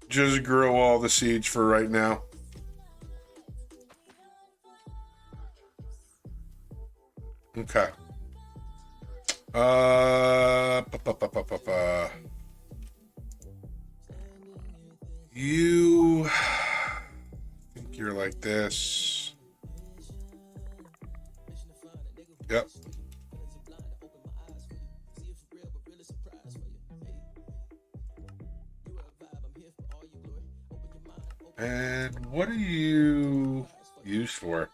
Just grow all the seeds for right now. Okay. You think you're like this. Yep. And what are you used for?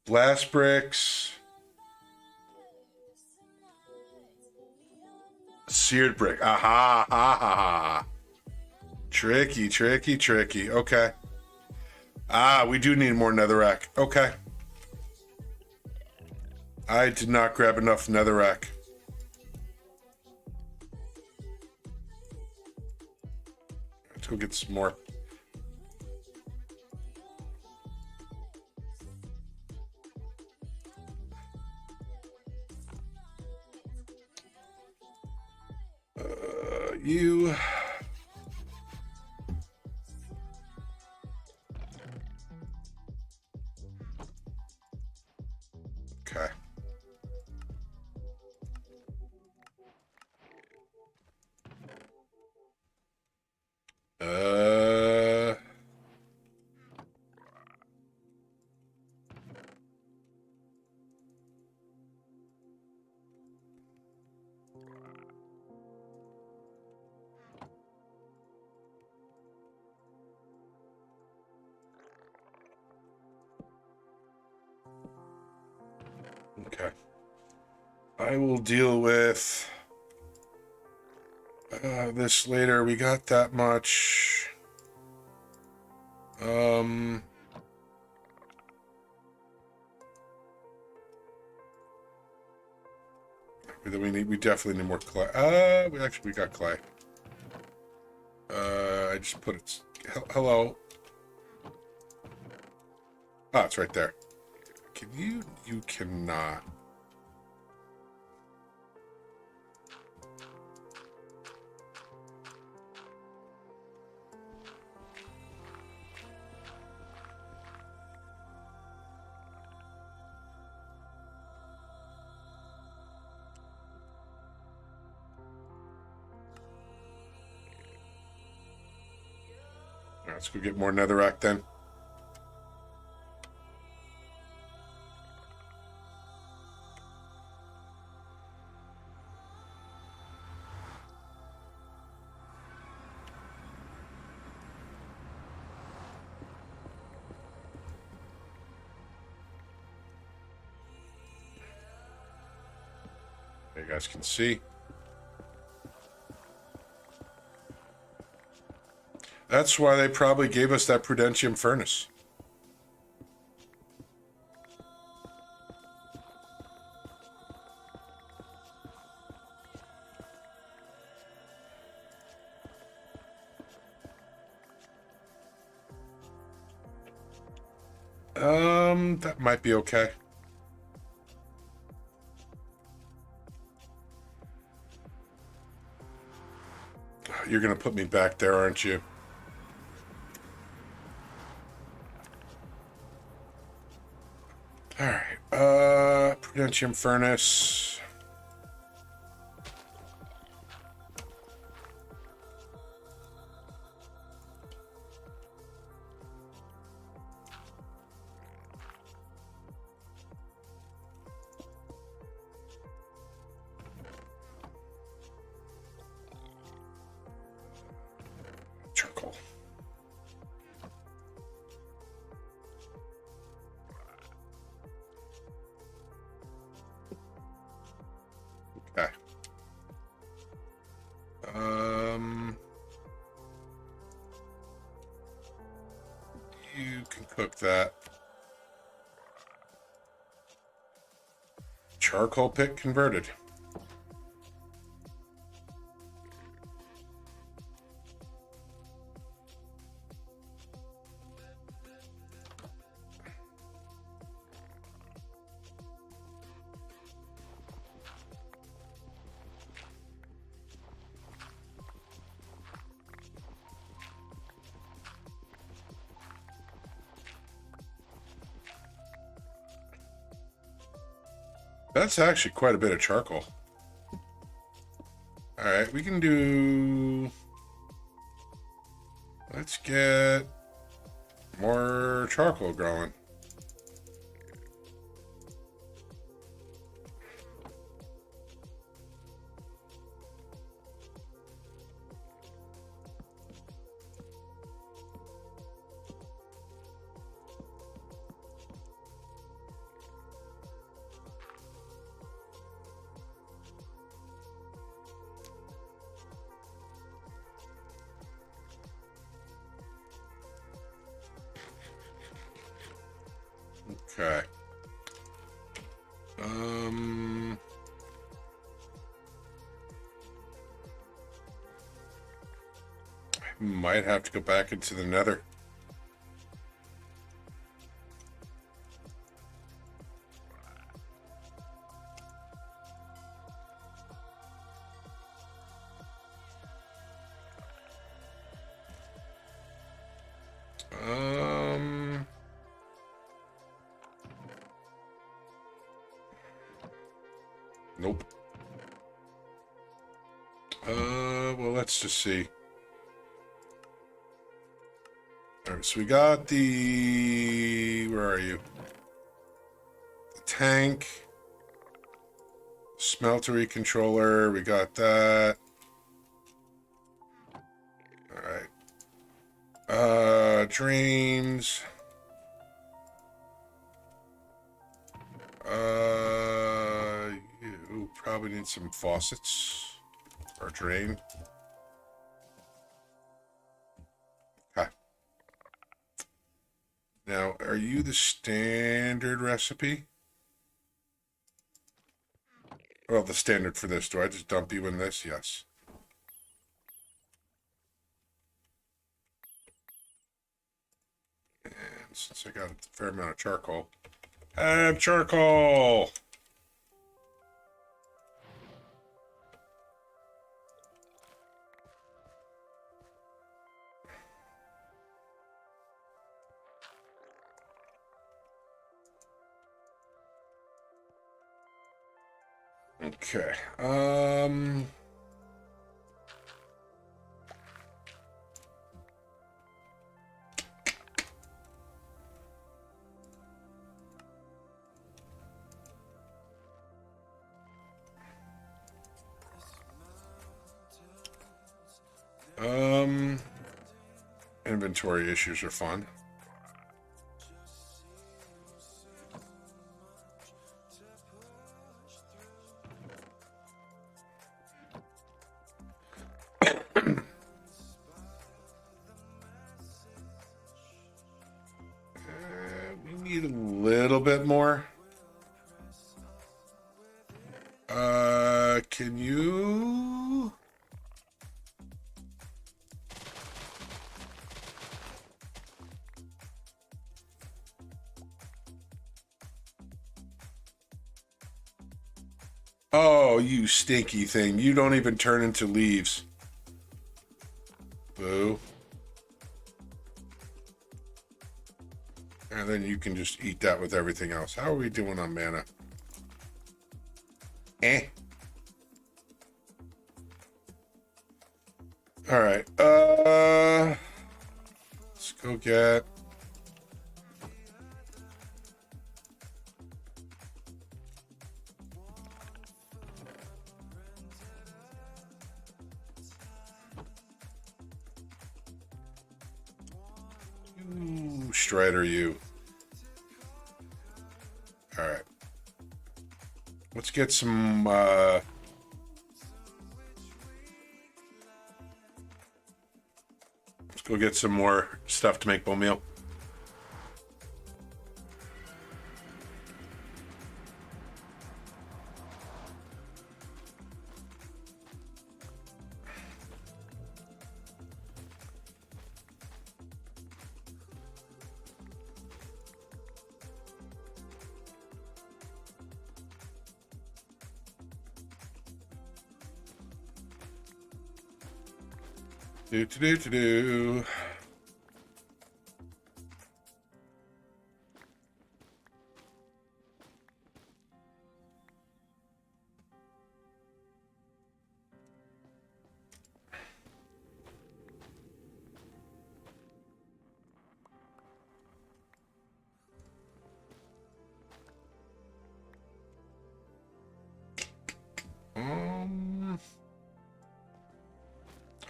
Blast bricks. Seared brick. Aha, ha, ha, ha. Tricky. Okay. Ah, we do need more netherrack. Okay. I did not grab enough netherrack. Let's go get some more. You. Okay. I will deal with this later. We got that much. We definitely need more clay. We got clay. I just put it. Hello. Oh, it's right there. Can you? You cannot. All right, let's go get more netherrack then. You guys can see. That's why they probably gave us that Prudentium furnace. That might be okay. You're gonna put me back there, aren't you? All right. Prudentium furnace. Charcoal. Okay. You can cook that. Charcoal pit converted. That's actually quite a bit of charcoal. All right, we can do... Let's get more charcoal growing. Okay. I might have to go back into the Nether. Nope. Well, let's just see. All right, so we got the... Where are you? The tank. Smeltery controller. We got that. All right. Drains. probably need some faucets or drain. Okay. Now, are you the standard recipe? Well, the standard for this. Do I just dump you in this? Yes. And since I got a fair amount of charcoal, I have charcoal! Okay. Inventory issues are fun. We need a little bit more. Can you? Oh, you stinky thing. You don't even turn into leaves. Boo. And then you can just eat that with everything else. How are we doing on mana? Eh. All right. Let's go get. Ooh, Strider, you. All right. Let's get some. Let's go get some more stuff to make bone meal. Do.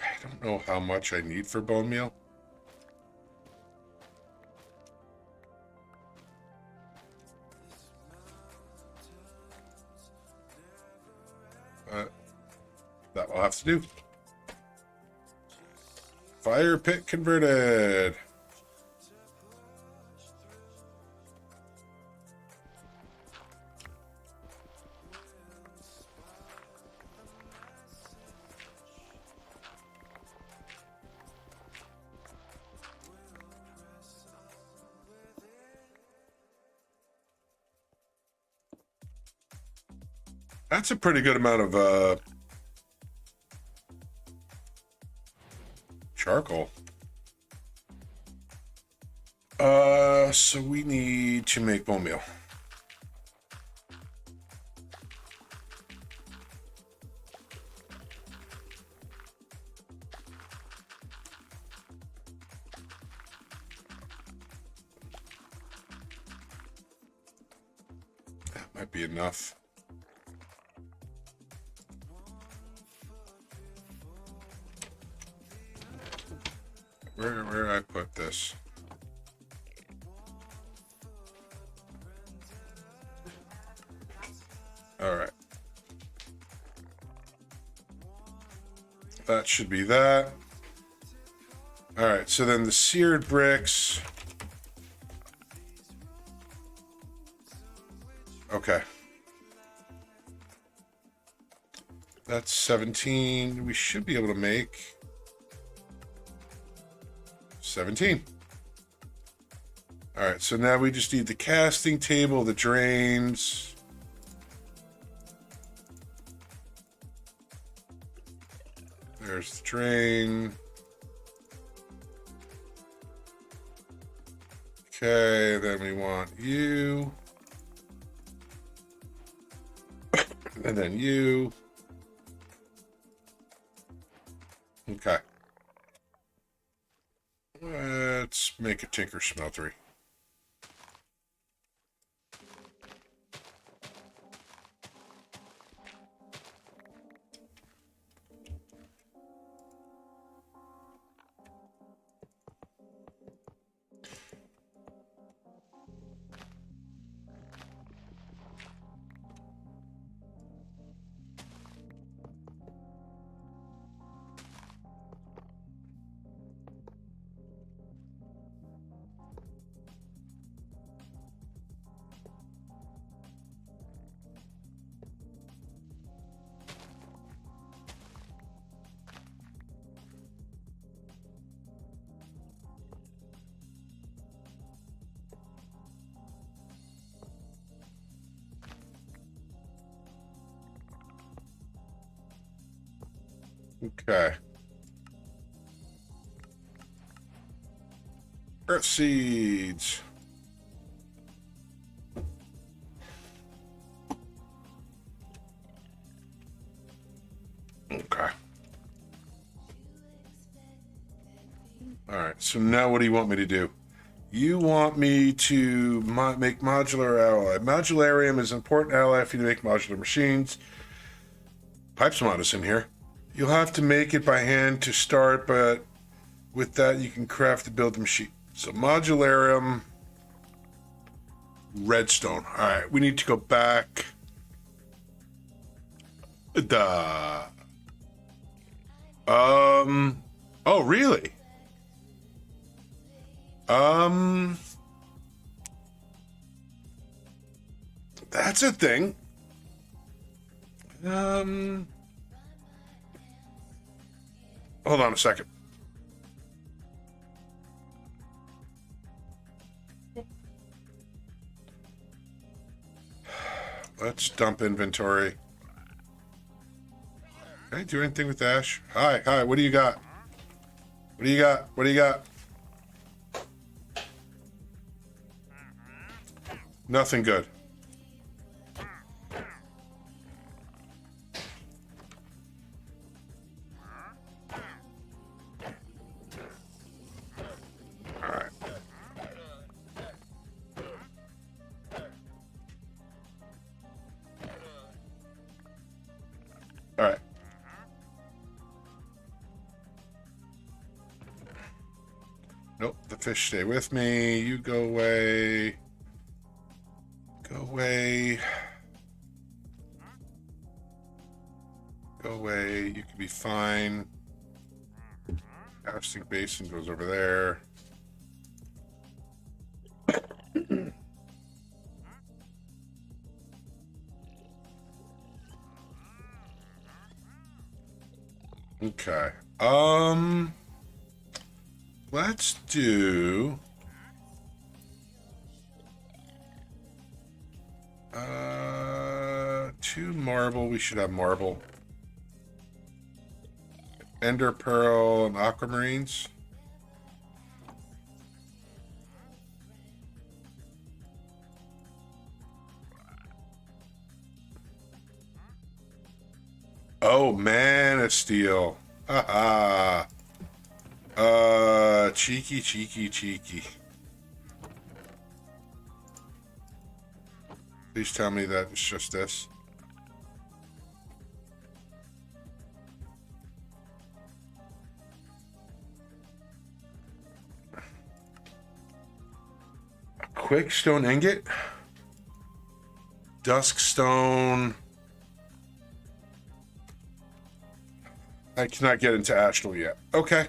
I don't know how much I need for bone meal. That will have to do. Fire pit converted. That's a pretty good amount of charcoal. So we need to make bone meal. That might be enough. Where I put this? All right. that should be that. All right, so then the seared bricks. Okay. That's 17. We should be able to make 17. All right, so now we just need the casting table, the drains. There's the drain. Okay, then we want you. And then you. Okay. Let's make a tinker smeltery. Okay. Earth seeds. Okay. All right. So now what do you want me to do? You want me to make modular ally. Modularium is an important ally for you to make modular machines. Pipes mod is in here. You'll have to make it by hand to start, but with that you can craft and build the machine. So modularium, redstone. All right, we need to go back. Oh really? That's a thing. Hold on a second. Let's dump inventory. Can I do anything with Ash? Hi, what do you got? What do you got? What do you got? Nothing good. Alright. Alright. Nope, the fish stay with me. You go away. Go away. Go away. You can be fine. Casting basin goes over there. Okay. Let's do 2 marble. We should have marble. Ender pearl and aquamarines. Oh, man, a steel. Haha. Cheeky. Please tell me that it's just this. A quick stone ingot? Dusk stone. I cannot get into Astral yet. Okay.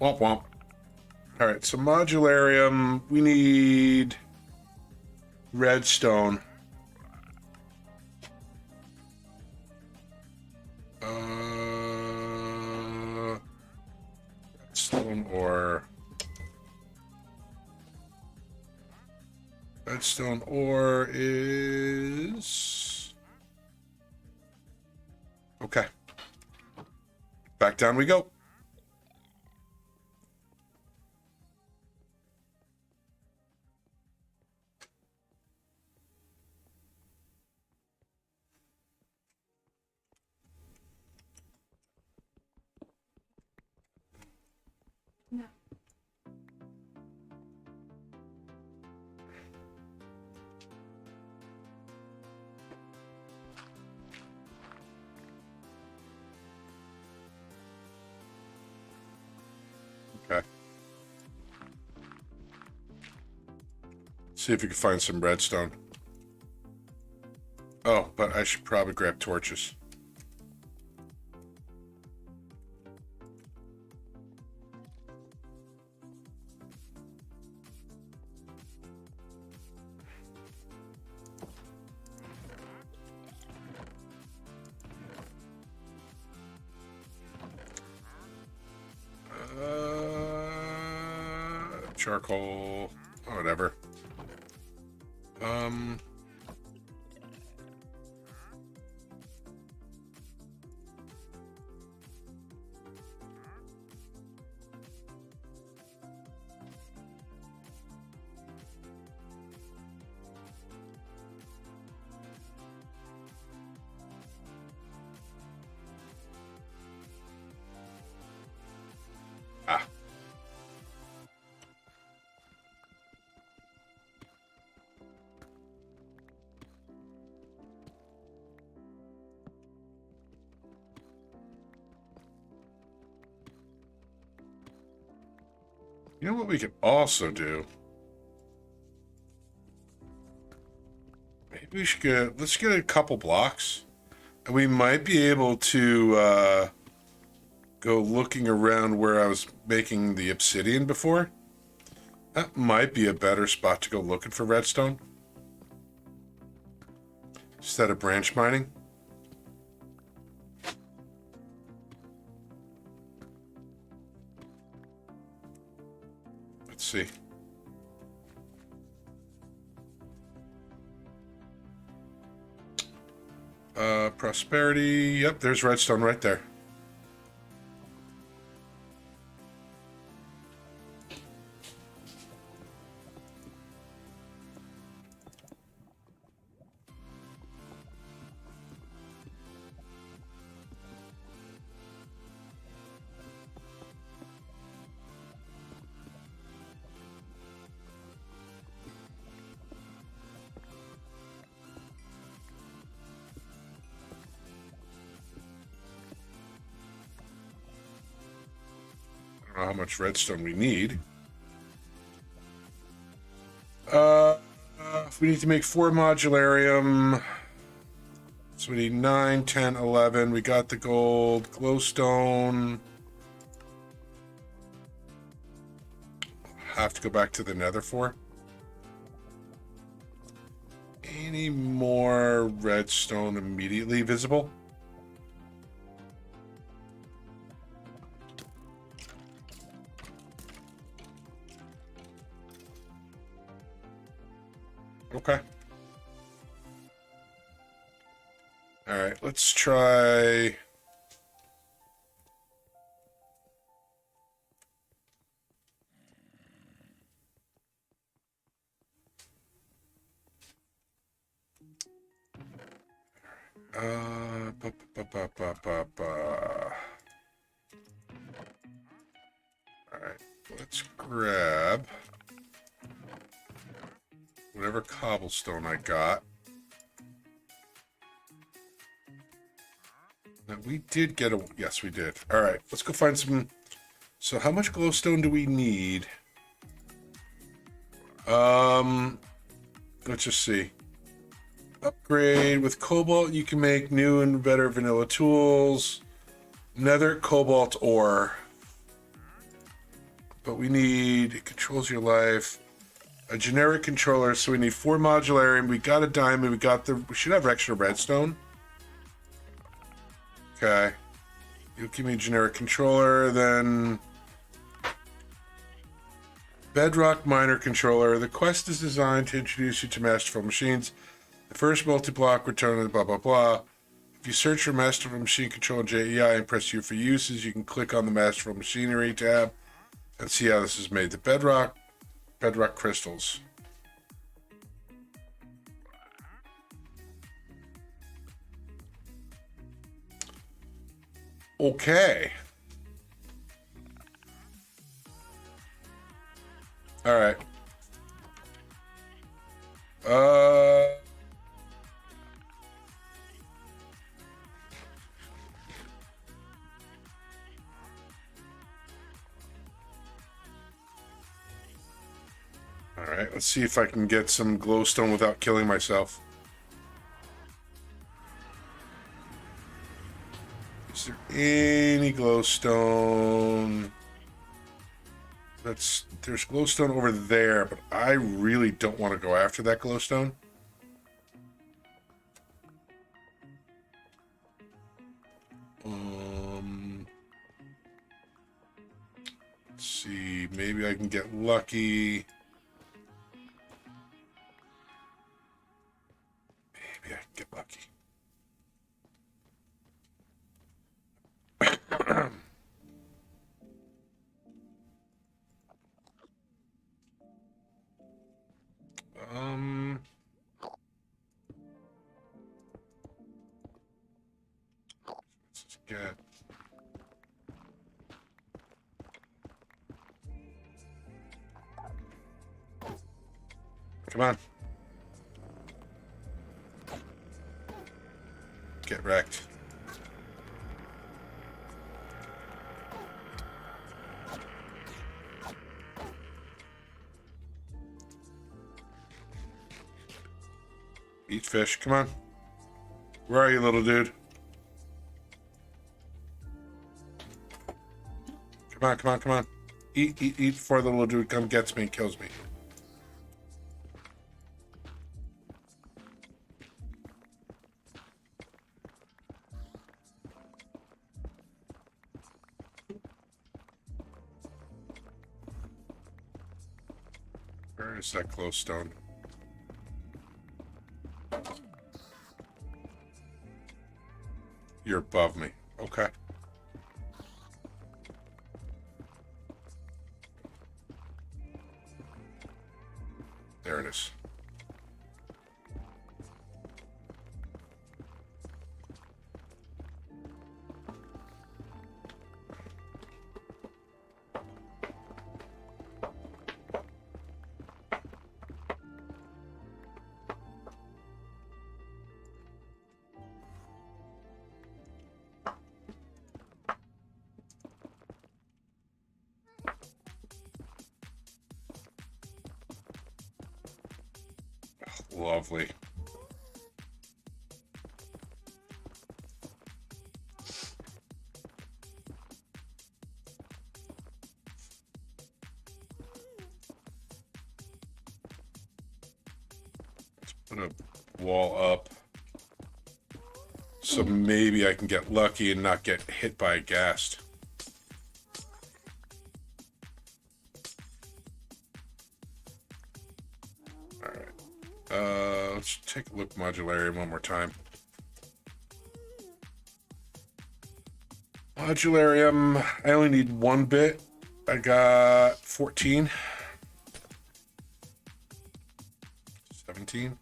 Womp womp. All right, so modularium, we need redstone. Redstone ore. Redstone ore is... Okay. Back down we go. No. Okay. See if we can find some redstone. Oh, but I should probably grab torches. Charcoal, whatever. Ah. You know what we could also do? Maybe we should let's get a couple blocks. And we might be able to go looking around where I was making the obsidian before. That might be a better spot to go looking for redstone. Instead of branch mining. Let's see. Prosperity. Yep, there's redstone right there. I don't know how much redstone we need. We need to make 4 modularium. So we need 9, 10, 11. We got the gold. Glowstone. Have to go back to the Nether for. Any more redstone immediately visible? Okay. All right, let's try... Ba, ba, ba, ba, ba, ba. All right, let's grab whatever cobblestone I got. Now, we did get a... Yes, we did. All right, let's go find some... So how much glowstone do we need? Let's just see. Upgrade. With cobalt, you can make new and better vanilla tools. Nether cobalt ore. But we need, it controls your life. A generic controller, so we need 4 modularium. We got a diamond. We should have extra redstone. Okay. You'll give me a generic controller, then Bedrock miner controller. The quest is designed to introduce you to masterful machines. The first multi-block return blah blah blah. If you search for masterful machine control in JEI and press U for uses, you can click on the masterful machinery tab and see how this is made. The bedrock crystals. Okay. All right. All right, let's see if I can get some glowstone without killing myself. Is there any glowstone? There's glowstone over there, but I really don't want to go after that glowstone. Let's see, maybe I can get lucky. Maybe I can get lucky. Let's get. Come on. Get wrecked. Eat fish. Come on. Where are you, little dude? Come on, come on, come on. Eat before the little dude gets me and kills me. Where is that glowstone? You're above me. Okay. There it is. Lovely. Let's put a wall up. So maybe I can get lucky and not get hit by a ghast. Let's take a look at modularium one more time. Modularium, I only need 1 bit. I got 14. 17.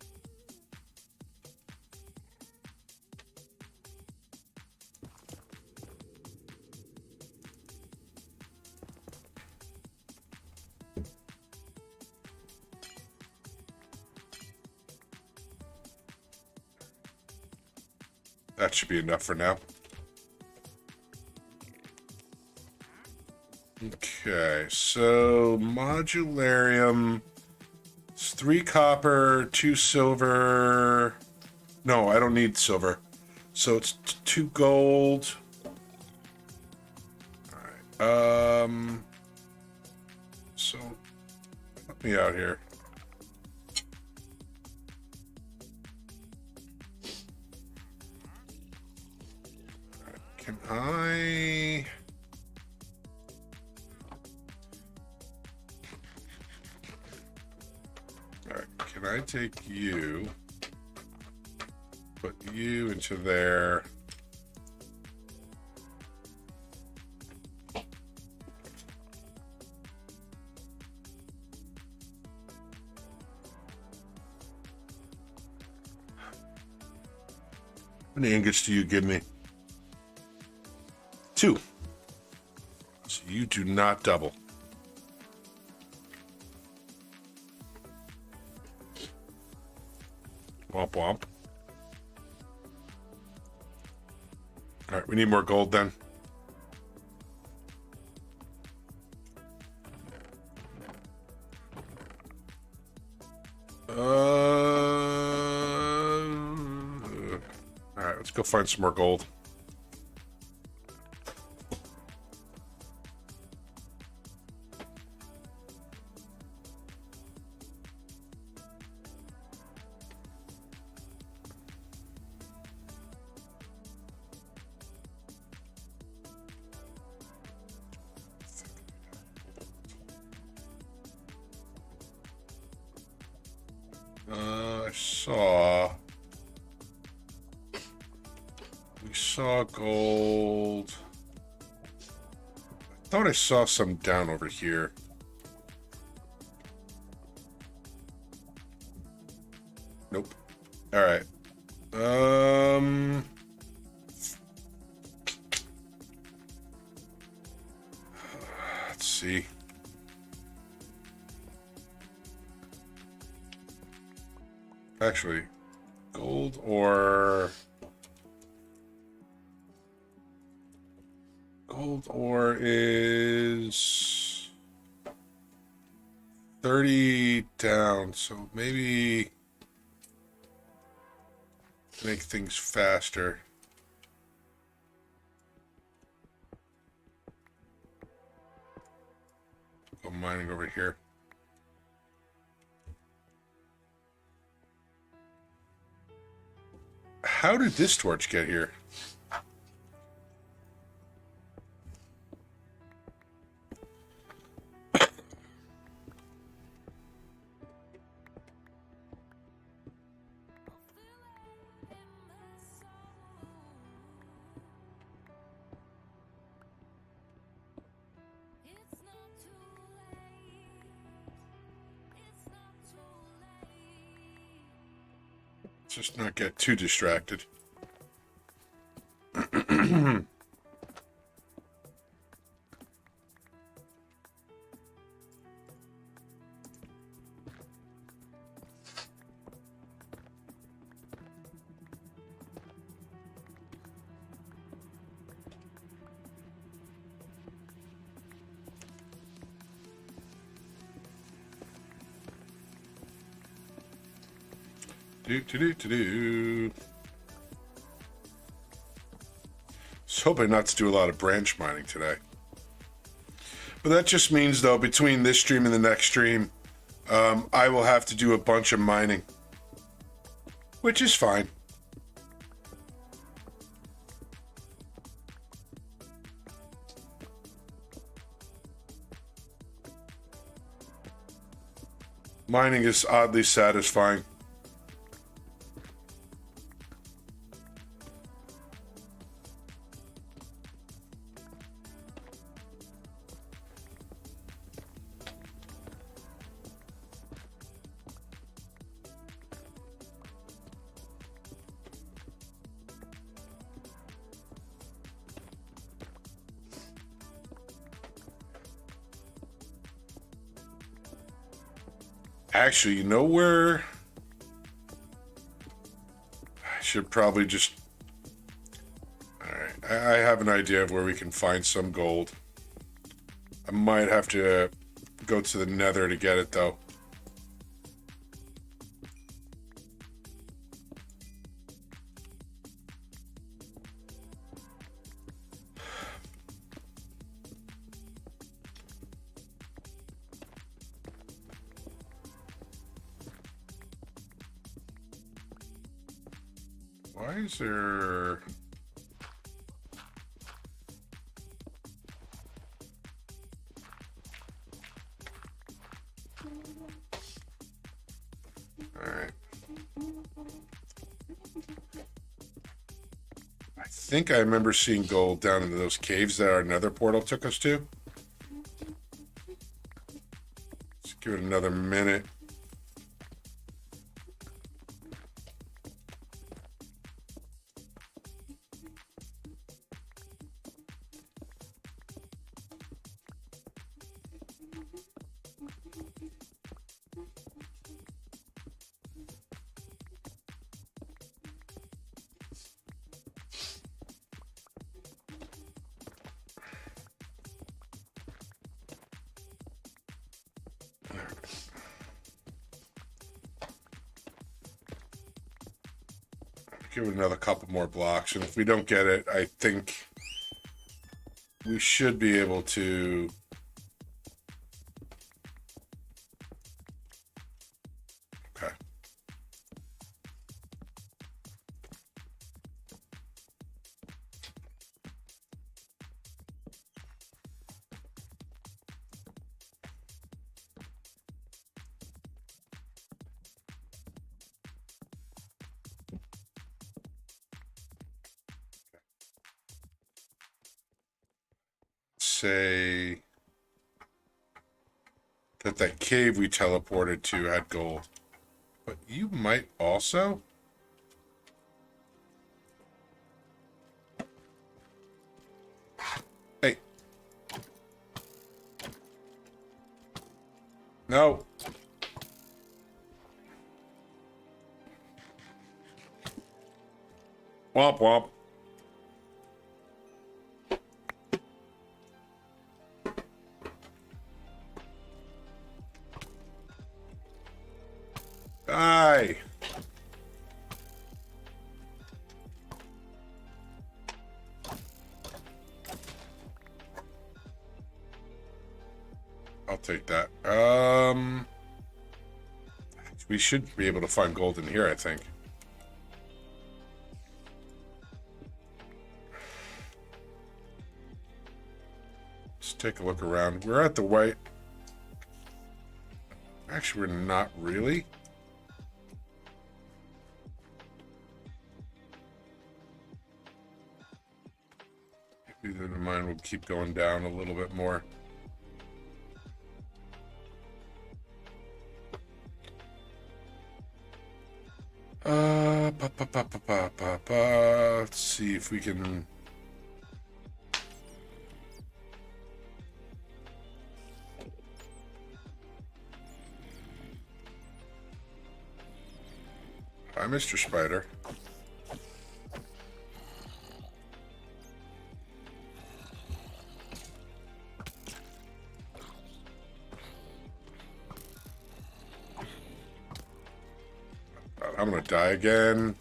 That should be enough for now. Okay, so modularium. It's 3 copper, 2 silver, No, I don't need silver. So it's 2 gold. All right. So help me out here. All right, can I? All right. Can I take you? Put you into there. How many ingots do you give me? 2. So you do not double. Womp womp. All right, we need more gold then. All right, let's go find some more gold. We saw gold. I thought I saw some down over here. Nope. All right. Let's see. Actually, gold ore is 30 down, so maybe make things faster. Go mining over here. How did this torch get here? Just not get too distracted. Just hoping not to do a lot of branch mining today. But that just means, though, between this stream and the next stream, I will have to do a bunch of mining. Which is fine. Mining is oddly satisfying. Actually, you know where? I should probably just... Alright, I have an idea of where we can find some gold. I might have to go to the Nether to get it, though. Why is there... Alright. I think I remember seeing gold down into those caves that our nether portal took us to. Let's give it another minute. Give it another couple more blocks, and if we don't get it, I think we should be able to... Okay. Say that cave we teleported to had gold, but you might also. Hey, no. Womp womp. Die. I'll take that. We should be able to find gold in here, I think. Let's take a look around. We're at the white. Actually, we're not really. Maybe the mine will keep going down a little bit more. Let's see if we can. Hi, Mr. Spider. I'm gonna die again.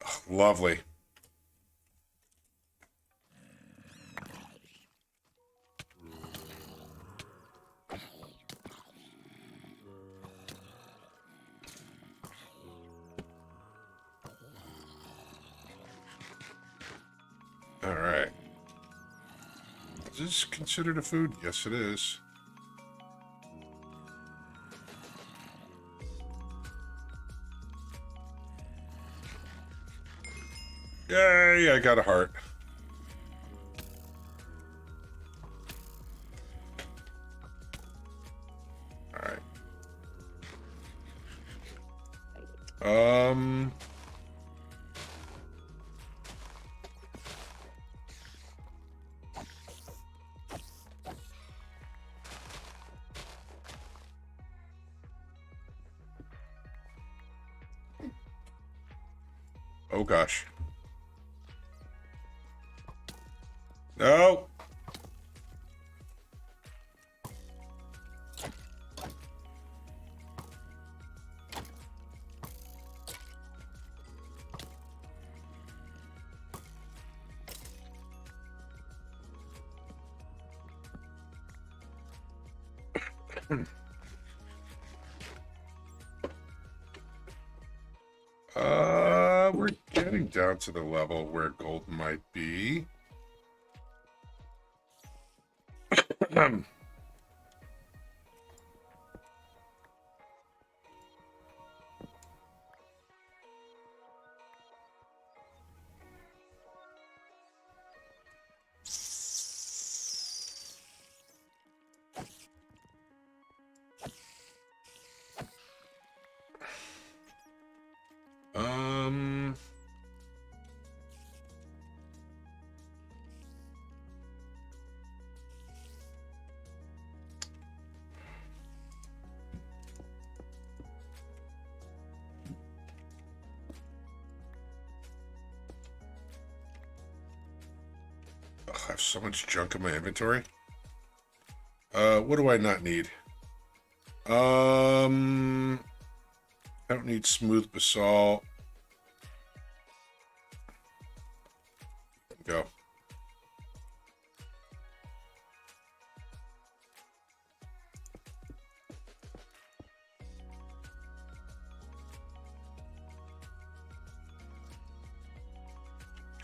Oh, lovely. All right. Is this considered a food? Yes, it is. Yay, I got a heart. All right. Oh gosh. No. We're getting down to the level where gold might be. Um, I have so much junk in my inventory. What do I not need? I don't need smooth basalt. Go.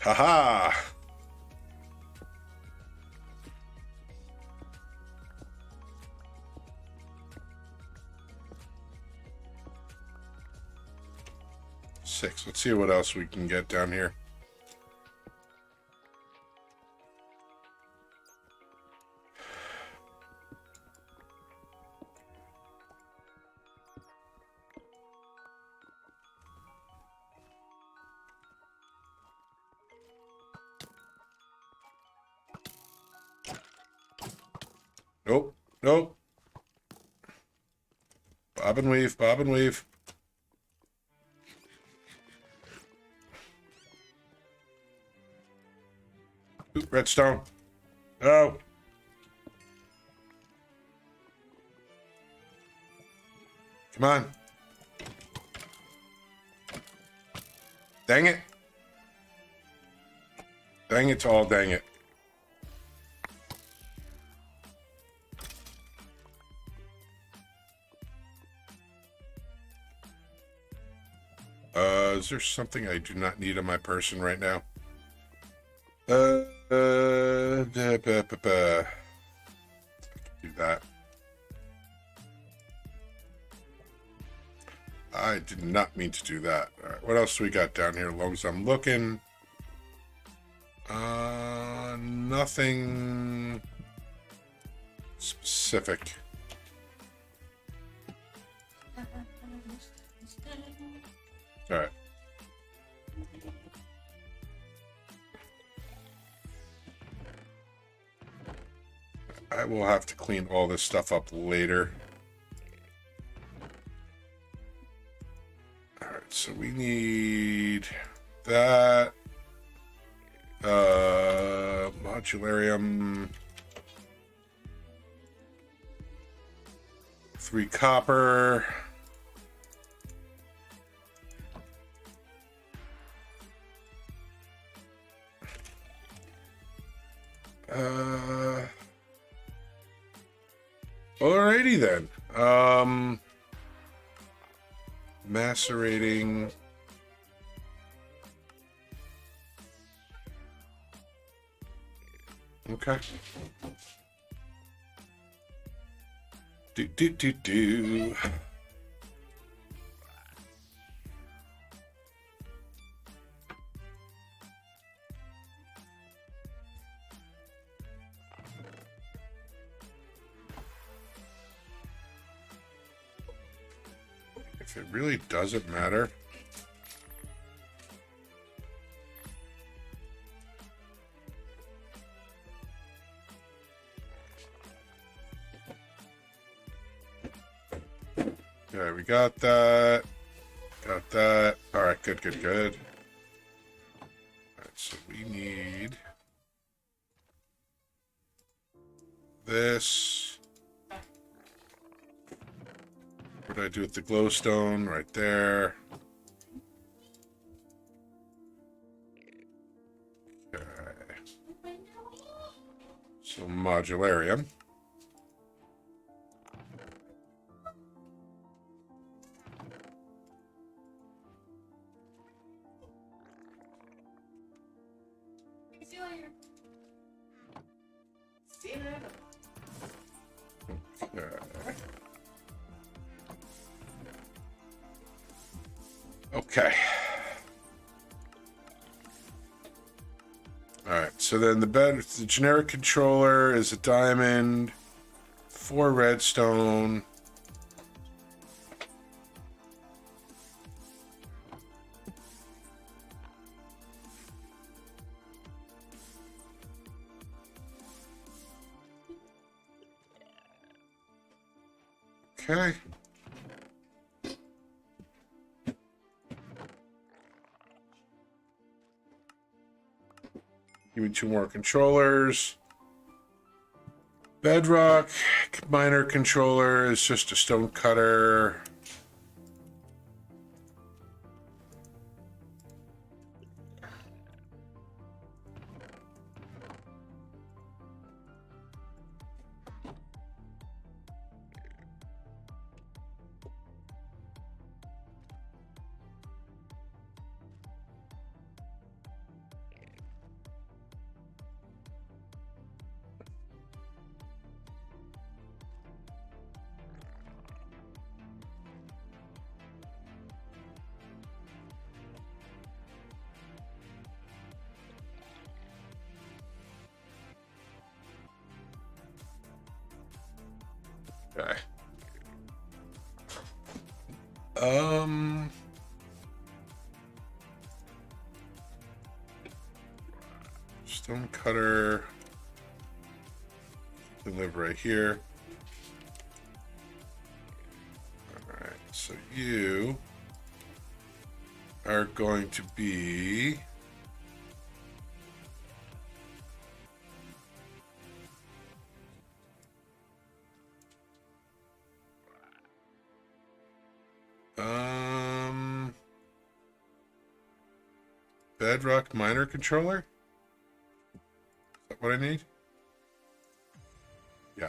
Haha! Six. Let's see what else we can get down here. Nope. Nope. Bob and weave. Bob and weave. Ooh, redstone. Oh. Come on. Dang it. Dang it all, dang it. Is there something I do not need on my person right now? Do that. I did not mean to do that. All right, what else do we got down here? As long as I'm looking. Nothing specific. All right. I will have to clean all this stuff up later. All right, so we need that. Modularium. 3 copper. Alrighty then. Macerating. Okay. Do. If it really doesn't matter. Okay, we got that. Got that. All right, good. All right, so we need this. What did I do with the glowstone? Right there. Okay. So modularium. See you later. See you later. Okay. Alright, so then the generic controller is a diamond, 4 redstone. Okay. Give me 2 more controllers. Bedrock miner controller is just a stone cutter. Okay. Stone cutter. Can live right here. Alright, so you are going to be Bedrock miner controller? Is that what I need? Yeah.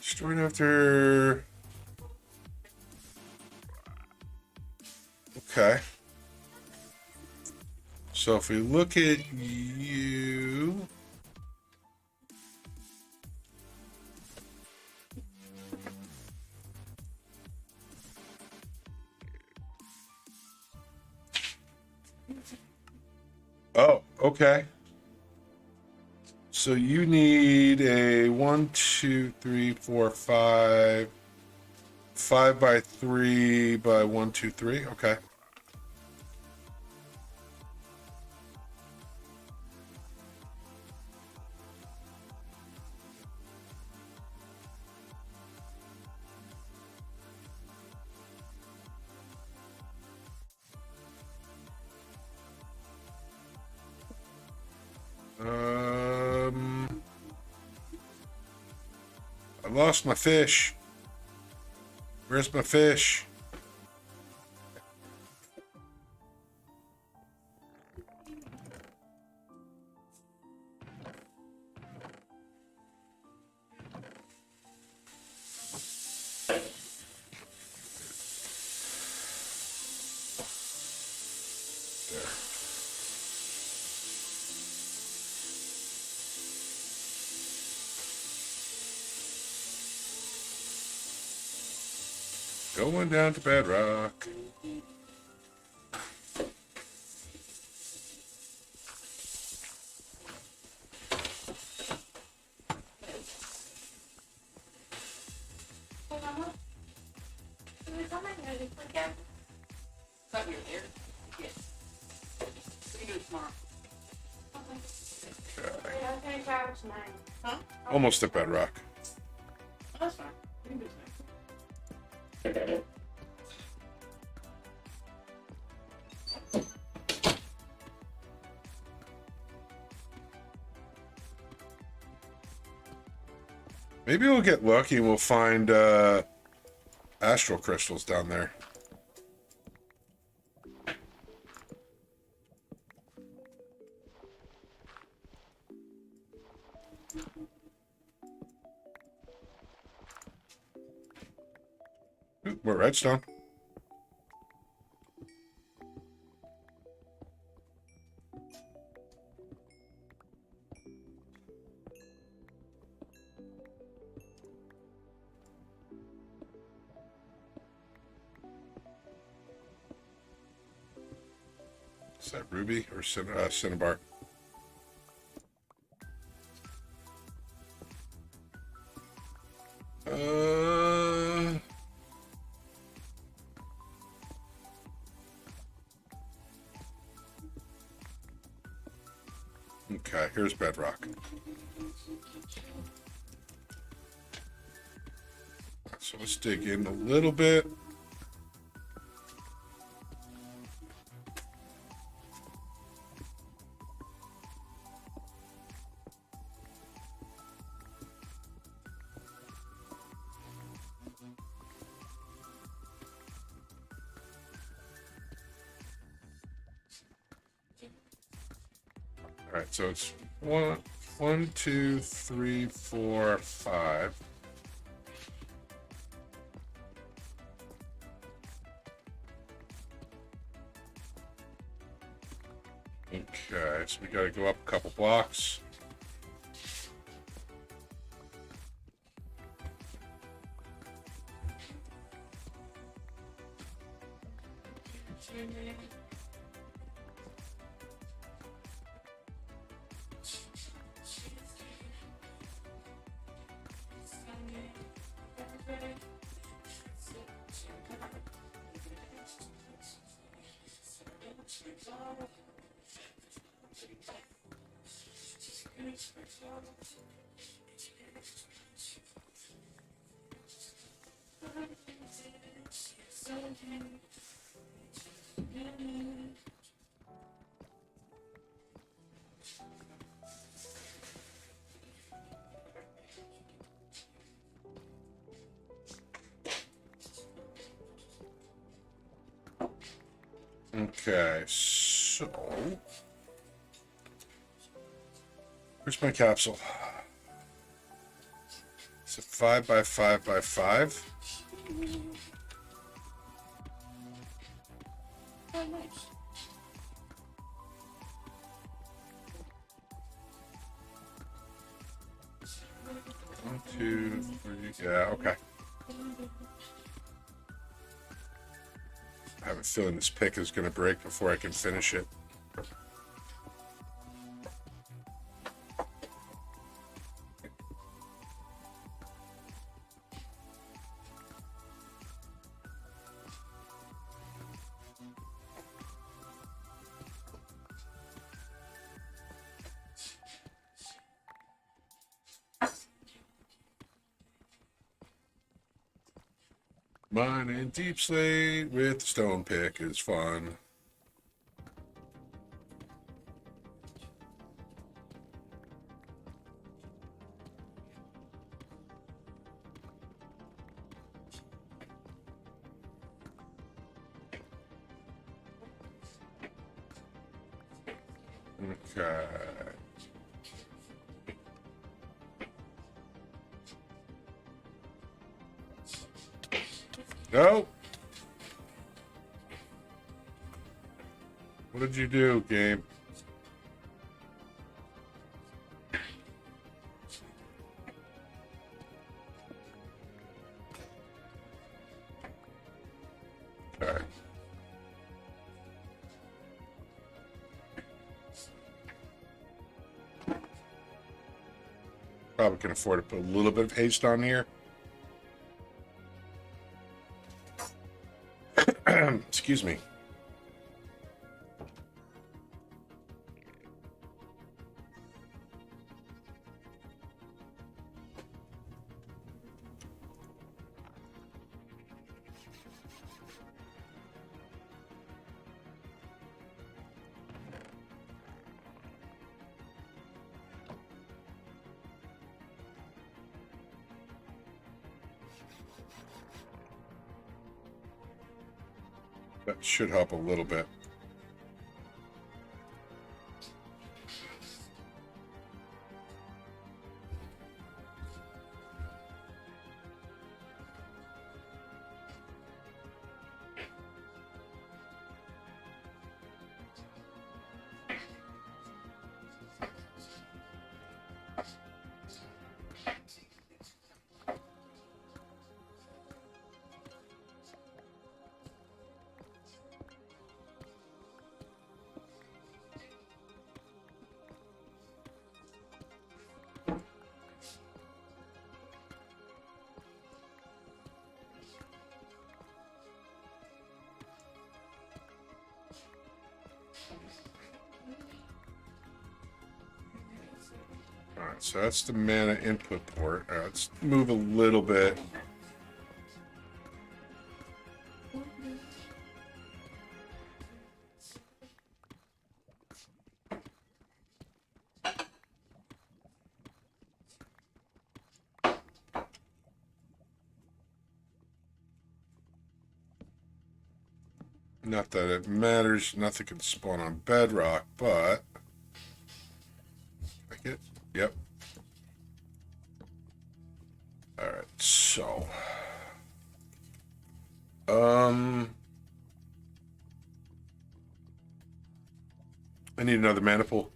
Destroyed after... Okay. So if we look at you... Oh, okay. So you need a 1, 2, 3, 4, 5... 5 by 3 by 1, 2, 3. Okay. I lost my fish. Where's my fish? Going down to Bedrock. Thought you were there. Yes. We can do it tomorrow. Huh? Almost at Bedrock. Oh, that's fine. We can do it tonight. Maybe we'll get lucky and we'll find astral crystals down there. Ooh, more redstone. Is that ruby or cinnabar? Okay, here's bedrock. So let's dig in a little bit. All right, so it's one, 2, 3, 4, 5. Okay, so we got to go up a couple blocks. Okay, so where's my capsule? It's a 5 by 5 by 5. Oh, nice. One, 2, 3. Yeah, okay. I have a feeling this pick is going to break before I can finish it. Mining deep slate with the stone pick is fun. Okay. No. What did you do, game? Okay. Probably can afford to put a little bit of haste on here. Excuse me. That should help a little bit. Alright, so that's the mana input port. Alright, let's move a little bit. Not that it matters, nothing can spawn on Bedrock, but... Like it? Yep. Alright, so... I need another mana pool.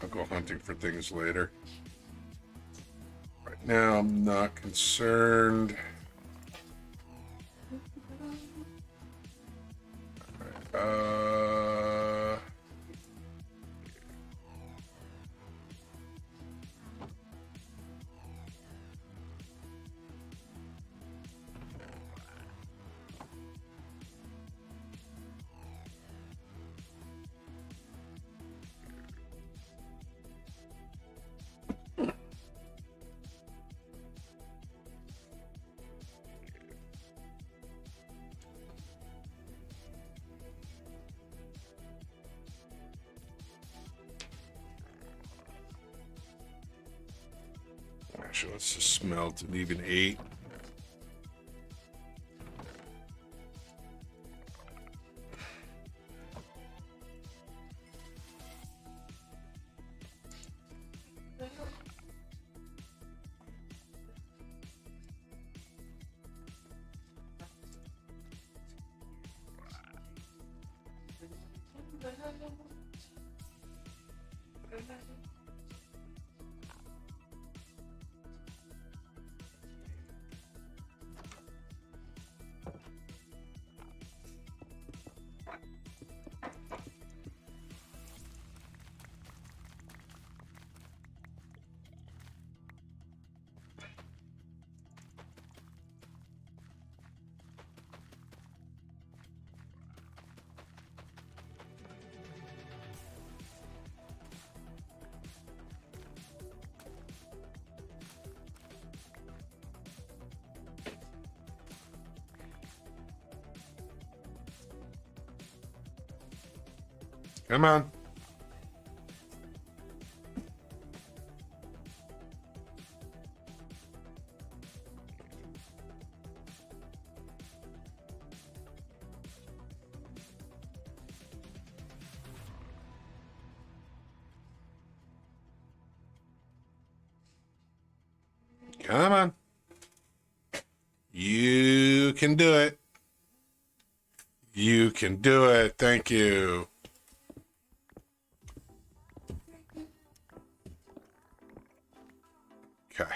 I'll go hunting for things later. Right now, I'm not concerned. Alright, actually, let's just smelt and even 8. Come on. Come on. You can do it. You can do it. Thank you. Okay.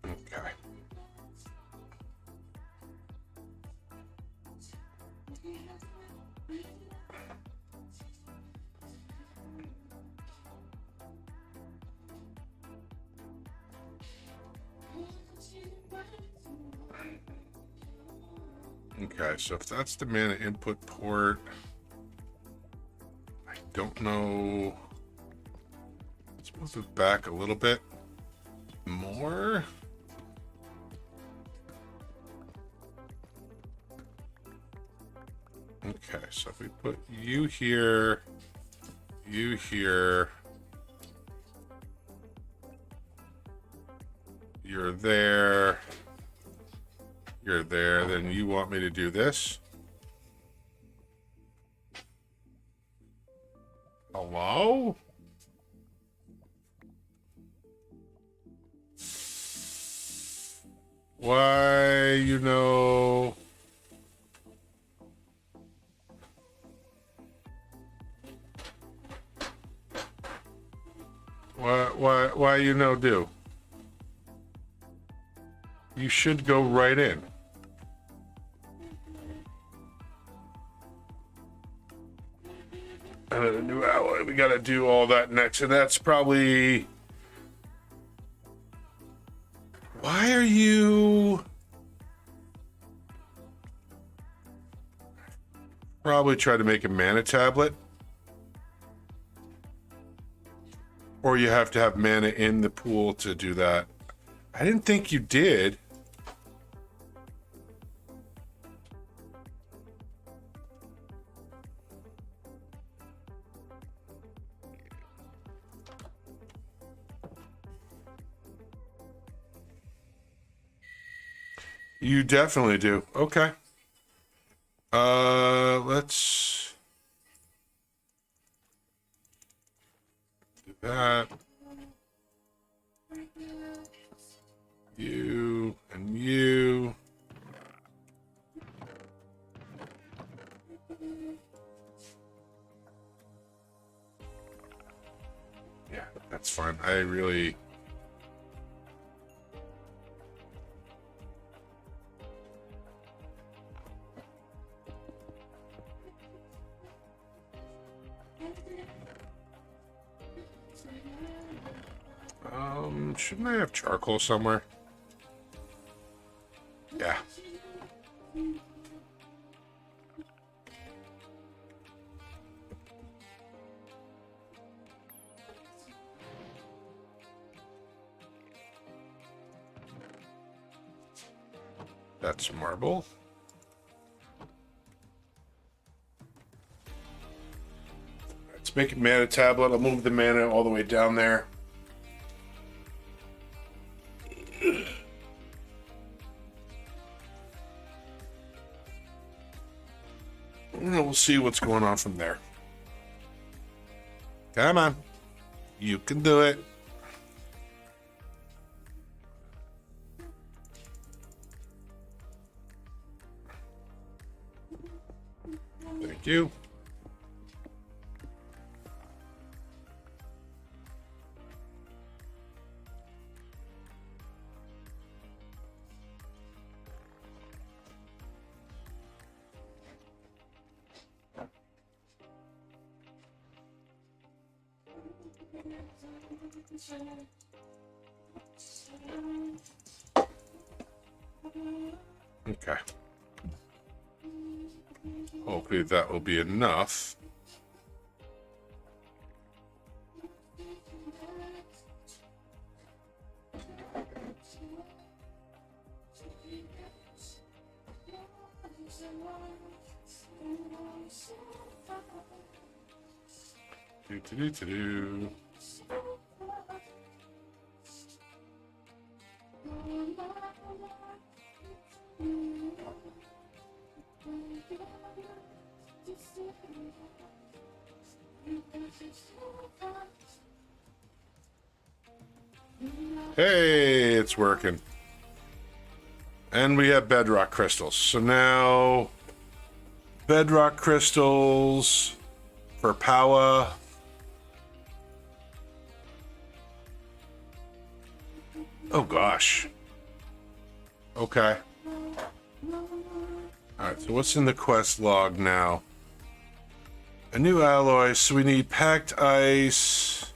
Okay. Okay, so if that's the mana input port, I don't know. Let's move it back a little bit more. Okay, so if we put you here, you here, you're there, you're there, then you want me to do this? Hello? Why, you know... Why you no do? You should go right in. A new alloy. We gotta do all that next, and that's probably... Why are you... Probably try to make a mana tablet. Or you have to have mana in the pool to do that. I didn't think you did. You definitely do. Okay. Let's do that. You and you. Yeah, that's fine. I really... shouldn't I have charcoal somewhere? Yeah. That's marble. Let's make a mana tablet. I'll move the mana all the way down there. And we'll see what's going on from there. Come on. You can do it. Thank you. Okay. Hopefully that will be enough. Do. Hey, it's working. And we have bedrock crystals. So now bedrock crystals for power. Oh gosh. Okay. All right, so what's in the quest log now? A new alloy, so we need packed ice,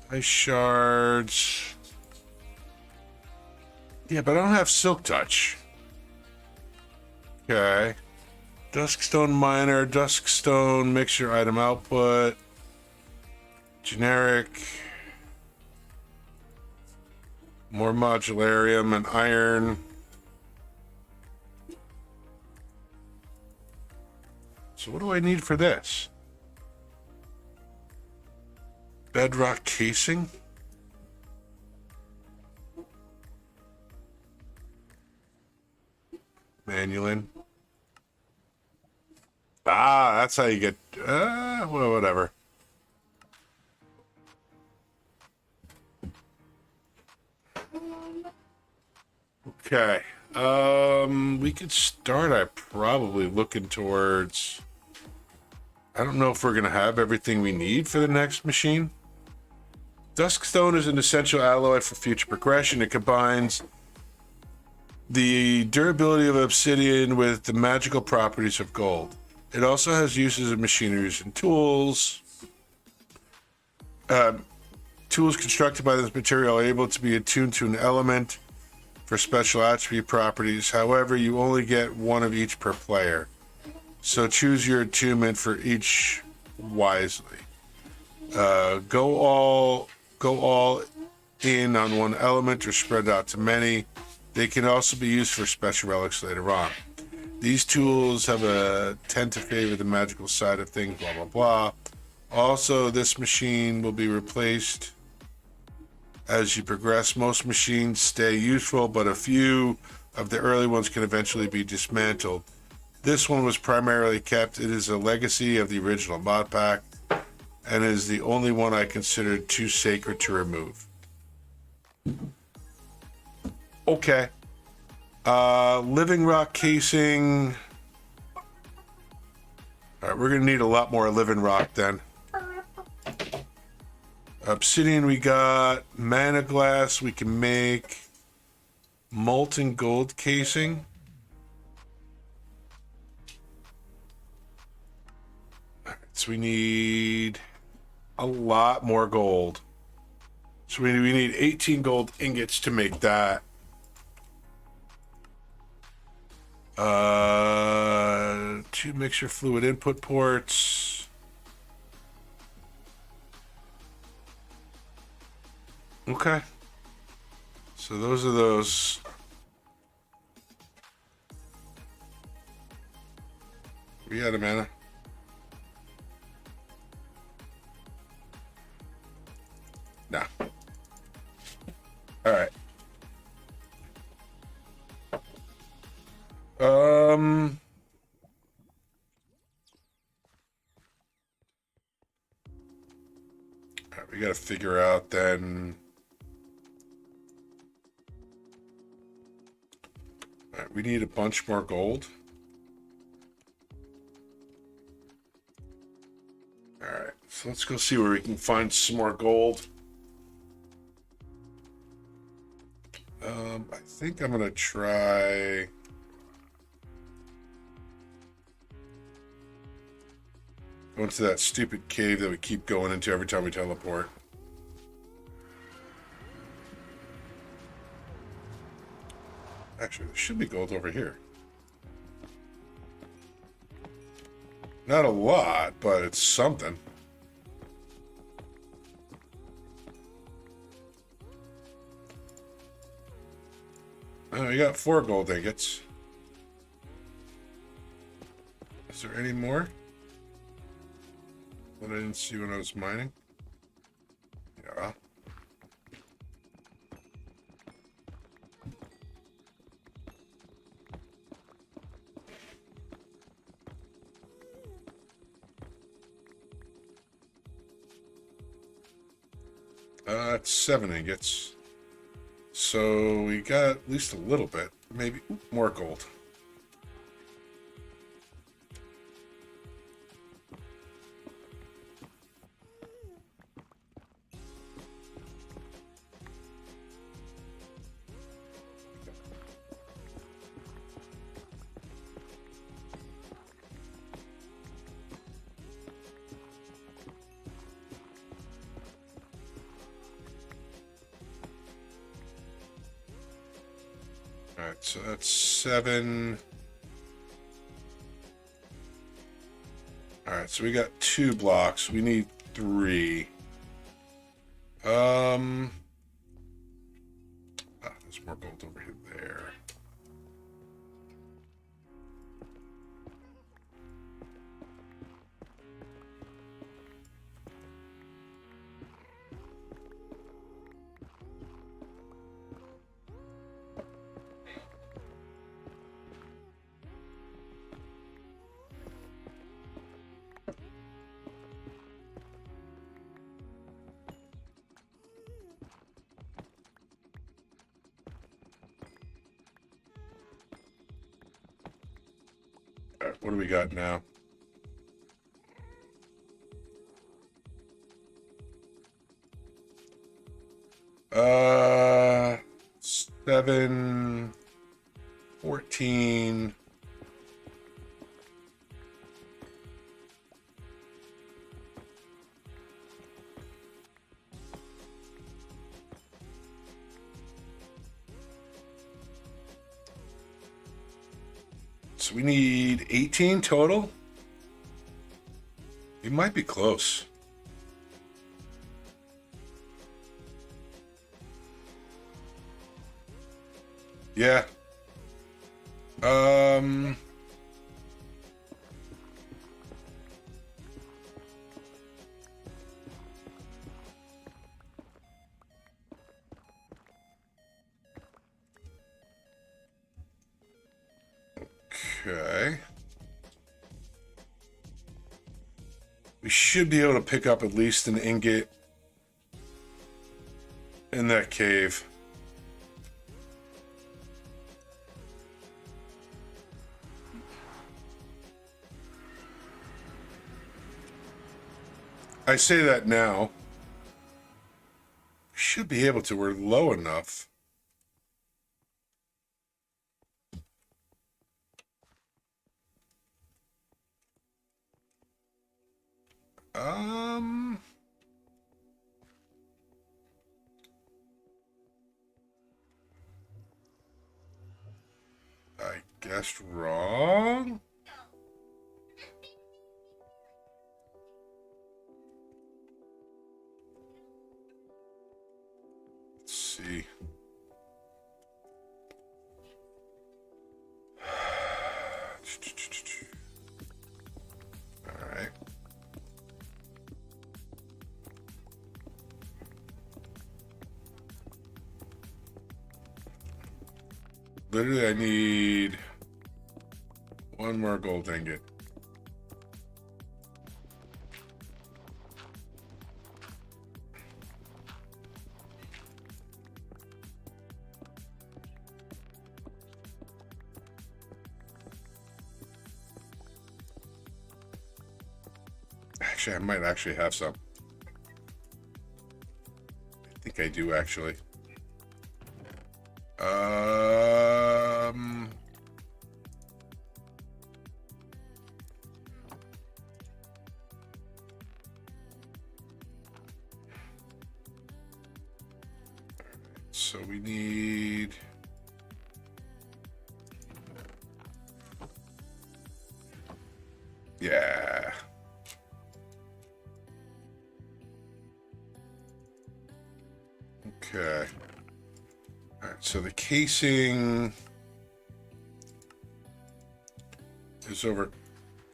ice shards. Yeah, but I don't have silk touch. Okay. Duskstone miner, duskstone mixture item output. Generic. More modularium and iron. So what do I need for this? Bedrock casing? Manulin. Ah, that's how you get... well, whatever. Okay. We could start, probably looking towards... I don't know if we're going to have everything we need for the next machine. Duskstone is an essential alloy for future progression. It combines the durability of obsidian with the magical properties of gold. It also has uses in machineries and tools. Tools constructed by this material are able to be attuned to an element for special attribute properties. However, you only get one of each per player. So choose your attunement for each wisely. Go all in on one element or spread out to many. They can also be used for special relics later on. These tools tend to favor the magical side of things, blah, blah, blah. Also, this machine will be replaced as you progress. Most machines stay useful, but a few of the early ones can eventually be dismantled. This one was primarily kept. It is a legacy of the original mod pack and is the only one I considered too sacred to remove. Okay. Living rock casing. All right, we're going to need a lot more living rock then. Obsidian we got. Mana glass we can make. Molten gold casing. So we need a lot more gold. So we need 18 gold ingots to make that. 2 mixture fluid input ports. Okay. So those are those. We had a mana. No. All right. All right, we got to figure out then. All right, we need a bunch more gold. All right, so let's go see where we can find some more gold. I think I'm gonna try. Go into that stupid cave that we keep going into every time we teleport. Actually, there should be gold over here. Not a lot, but it's something. Oh, we got 4 gold ingots. Is there any more that I didn't see when I was mining? Yeah. It's 7 ingots. So we got at least a little bit, maybe more gold. All right, so that's 7. All right, so we got 2 blocks. We need 3. There's more gold over here. There. All right, what do we got now? Uh, 7, 14. So we need 18 total. We might be close. Yeah. Okay. We should be able to pick up at least an ingot in that cave. I say that now. We should be able to. We're low enough. I guessed wrong. Let's see. All right. Literally, I need 1 more gold ingot. Actually, I might actually have some. I think I do actually. So we need. Yeah. Okay. All right, so the casing is over.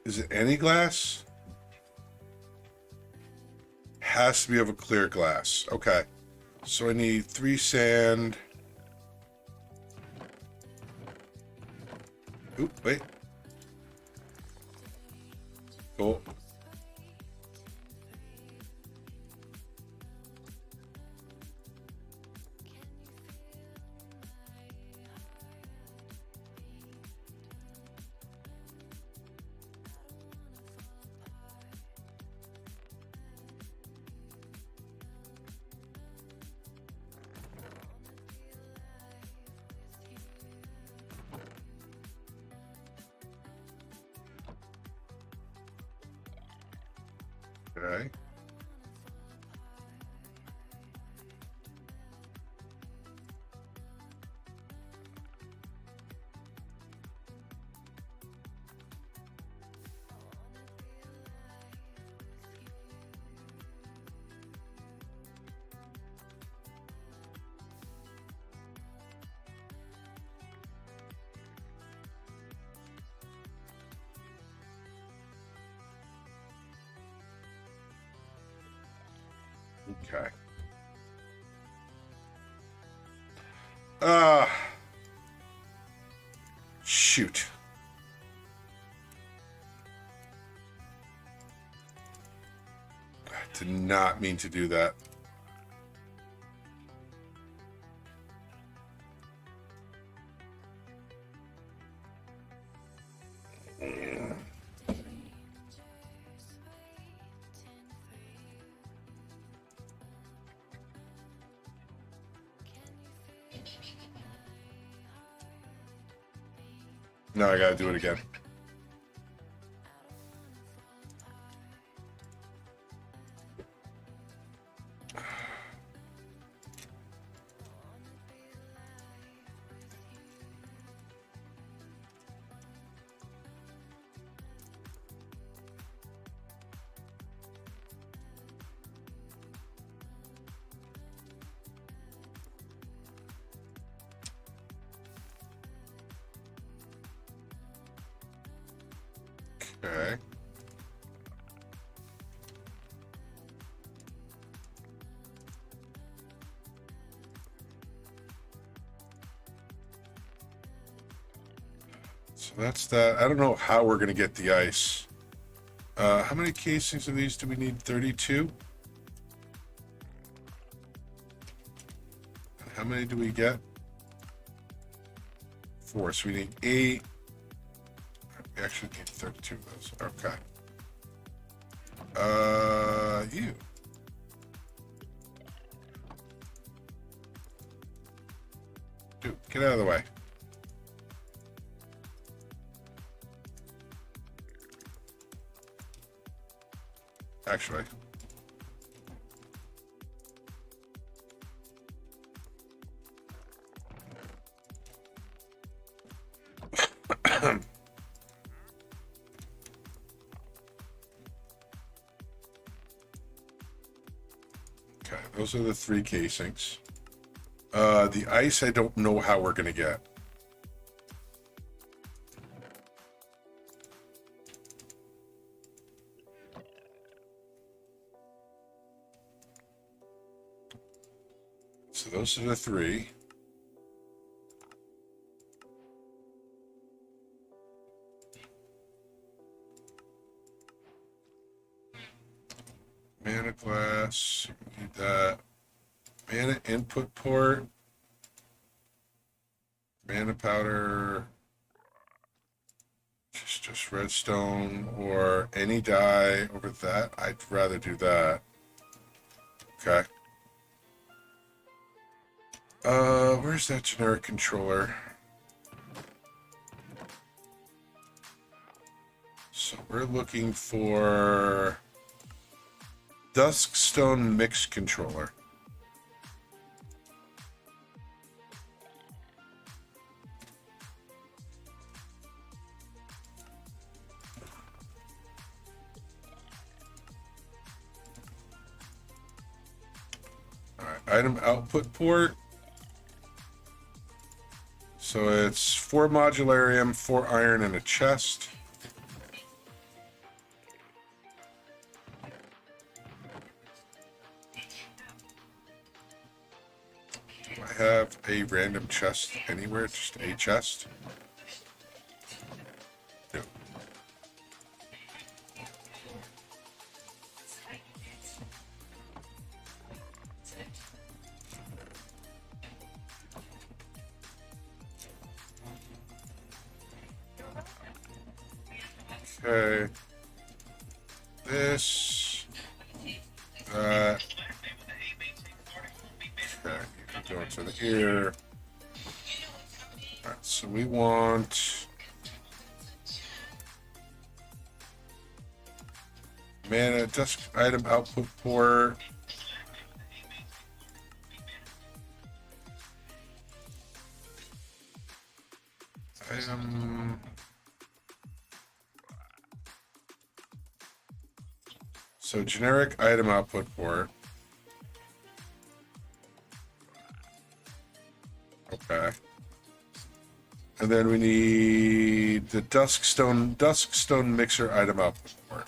Is it any glass? Has to be of a clear glass. Okay. So I need 3 sand. Oop, wait. Cool. Okay. Okay. Uh, Shoot. I did not mean to do that. No, I gotta do it again. Okay. So that's that. I don't know how we're gonna get the ice. How many casings of these do we need? 32? And how many do we get? 4. So we need 8. We actually need 32 of those. Okay. You. Dude, get out of the way. Actually. Okay, those are the 3 casings. The ice, I don't know how we're going to get. So those are the 3. Mana glass, need that. Mana input port. Mana powder. Just redstone or any dye over that. I'd rather do that. Okay. Where's that generic controller? So we're looking for Duskstone Mix Controller. All right, item output port. So it's 4 modularium, 4 iron, and a chest. Do I have a random chest anywhere? Just a chest? No. Okay. This. That. Okay, you can go into the here. Alright, so we want mana dusk item output port. Item. So generic item output port. Okay. And then we need the Duskstone mixer item output port.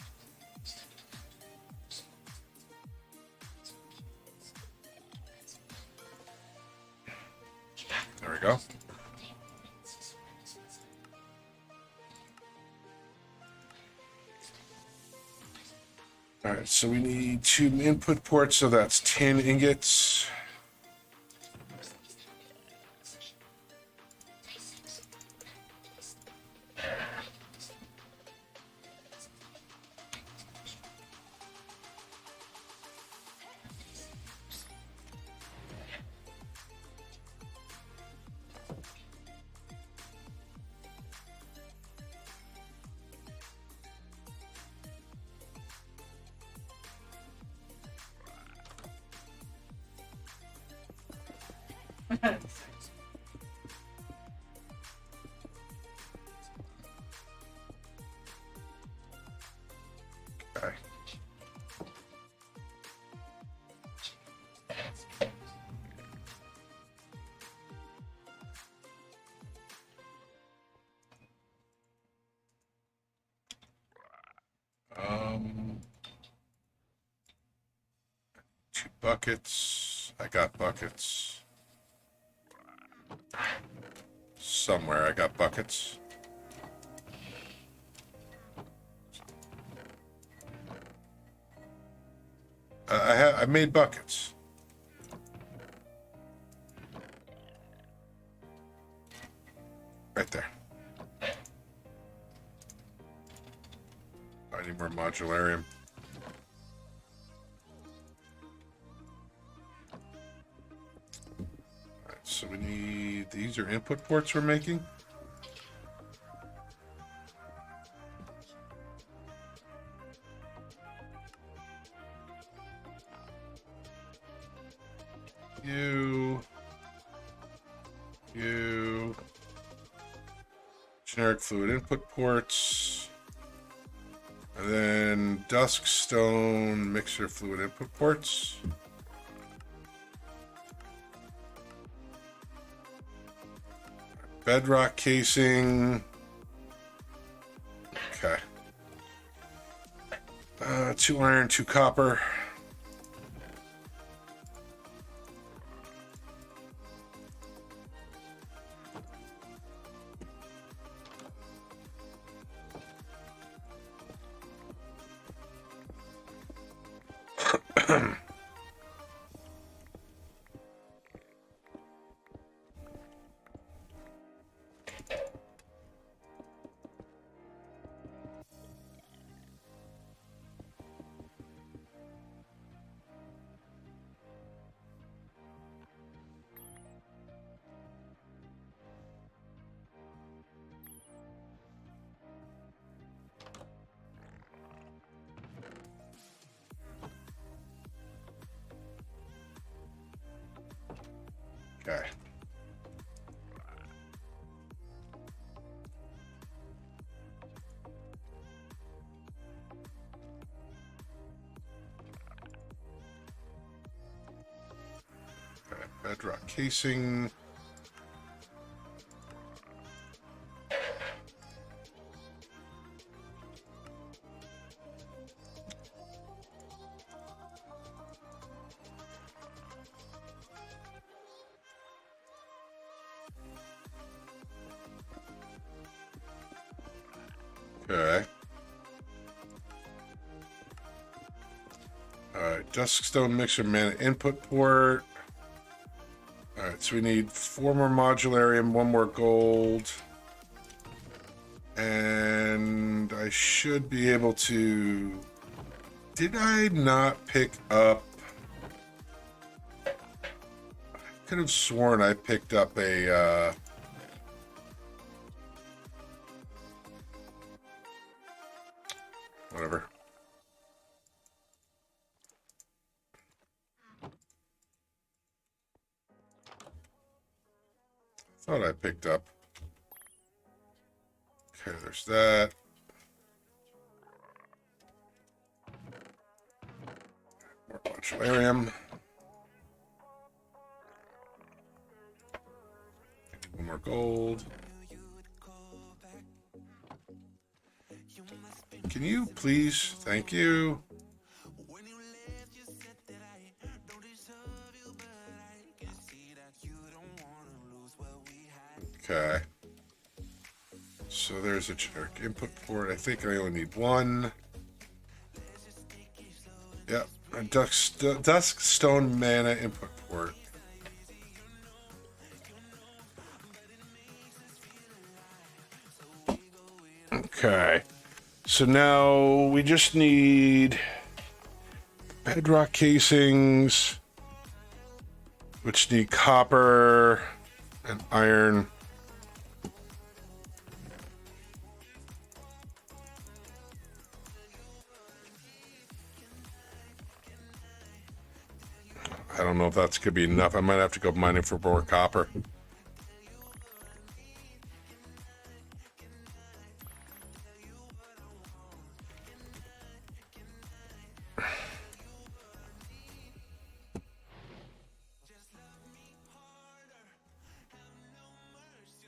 go. All right, so we need 2 input ports, so that's 10 ingots. Okay. Um, 2 buckets. I got buckets. Somewhere I got buckets. I made buckets. Right there. I need more modularium. Alright, so we need, these are input ports we're making. You. Generic fluid input ports. And then dusk stone mixer fluid input ports. Bedrock casing. Okay. 2 iron, 2 copper. Okay. Okay, bedrock casing. Okay. Alright, duskstone mixer mana input port. Alright, so we need 4 more modularium, 1 more gold. And I should be able to... Did I not pick up... I could have sworn I picked up a... Whatever. Thought I picked up. Okay, there's that. More modularium. 1 more gold. Can you please? Thank you. Okay. So there's a generic input port. I think I only need one. Yep. A dusk stone mana input port. Okay. So now we just need bedrock casings, which need copper and iron. I don't know if that's going to be enough. I might have to go mining for more copper.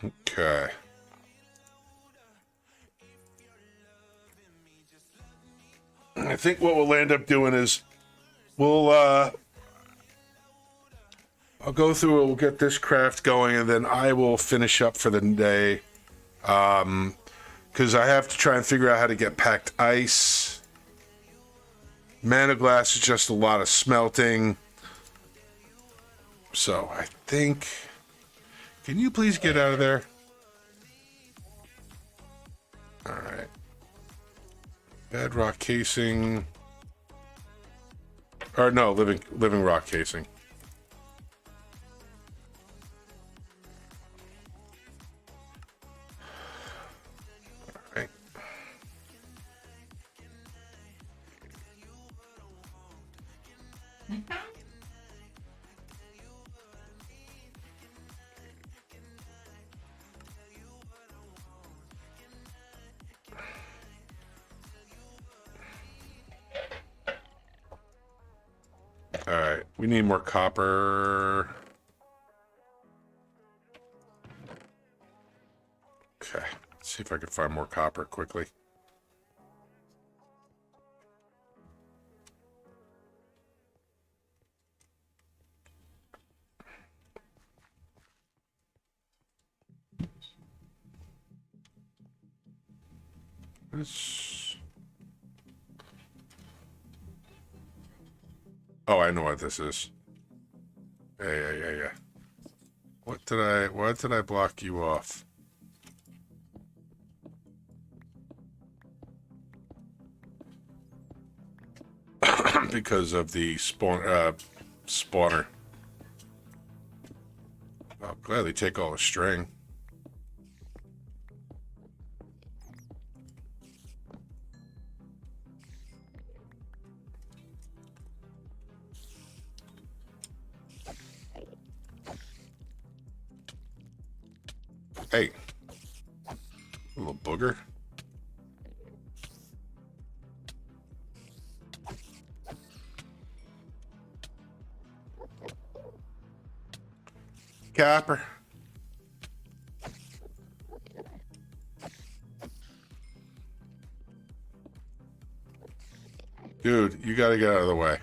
Okay. I think what we'll end up doing is I'll go through it, we'll get this craft going, and then I will finish up for the day. Because I have to try and figure out how to get packed ice. Mana glass is just a lot of smelting. So I think... Can you please get out of there? Alright. Bedrock casing. Or no, living rock casing. Alright. Alright, we need more copper. Okay, let's see if I can find more copper quickly. This... Oh, I know what this is. Yeah. What did I block you off? Because of the spawner. I'll gladly take all the string. Hey, a little booger. Copper. Dude, you gotta get out of the way.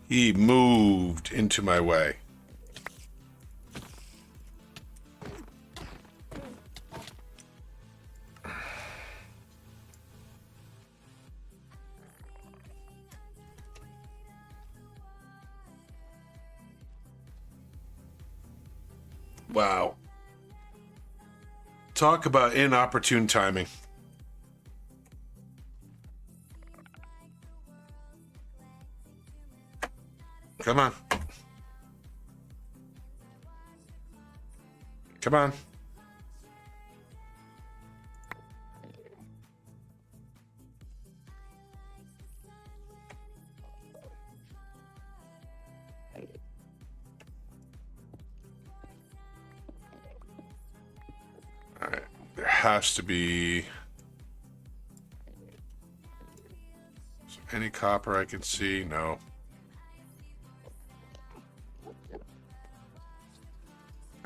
He moved into my way. Wow. Talk about inopportune timing. Come on. Come on. All right. There has to be any copper I can see. No.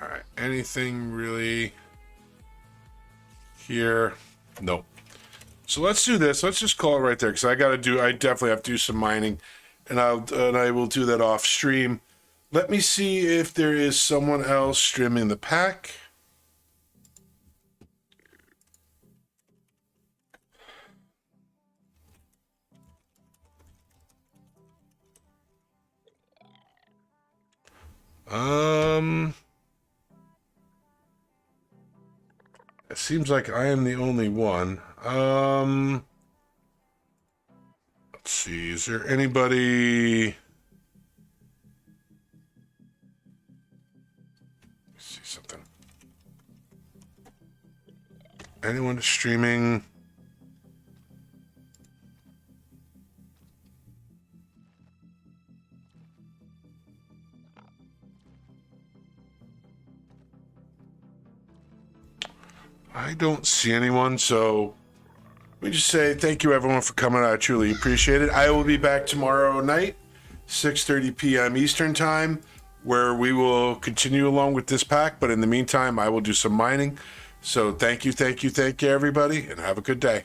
All right. Anything really here? Nope. So let's do this. Let's just call it right there because I definitely have to do some mining, and I will do that off stream. Let me see if there is someone else streaming the pack. It seems like I am the only one. Let's see. Is there anybody? Let's see something. Anyone streaming? I don't see anyone, so we just say thank you everyone for coming out. I truly appreciate it. I will be back tomorrow night, 6:30 p.m. Eastern time, where we will continue along with this pack. But in the meantime, I will do some mining. So thank you, everybody, and have a good day.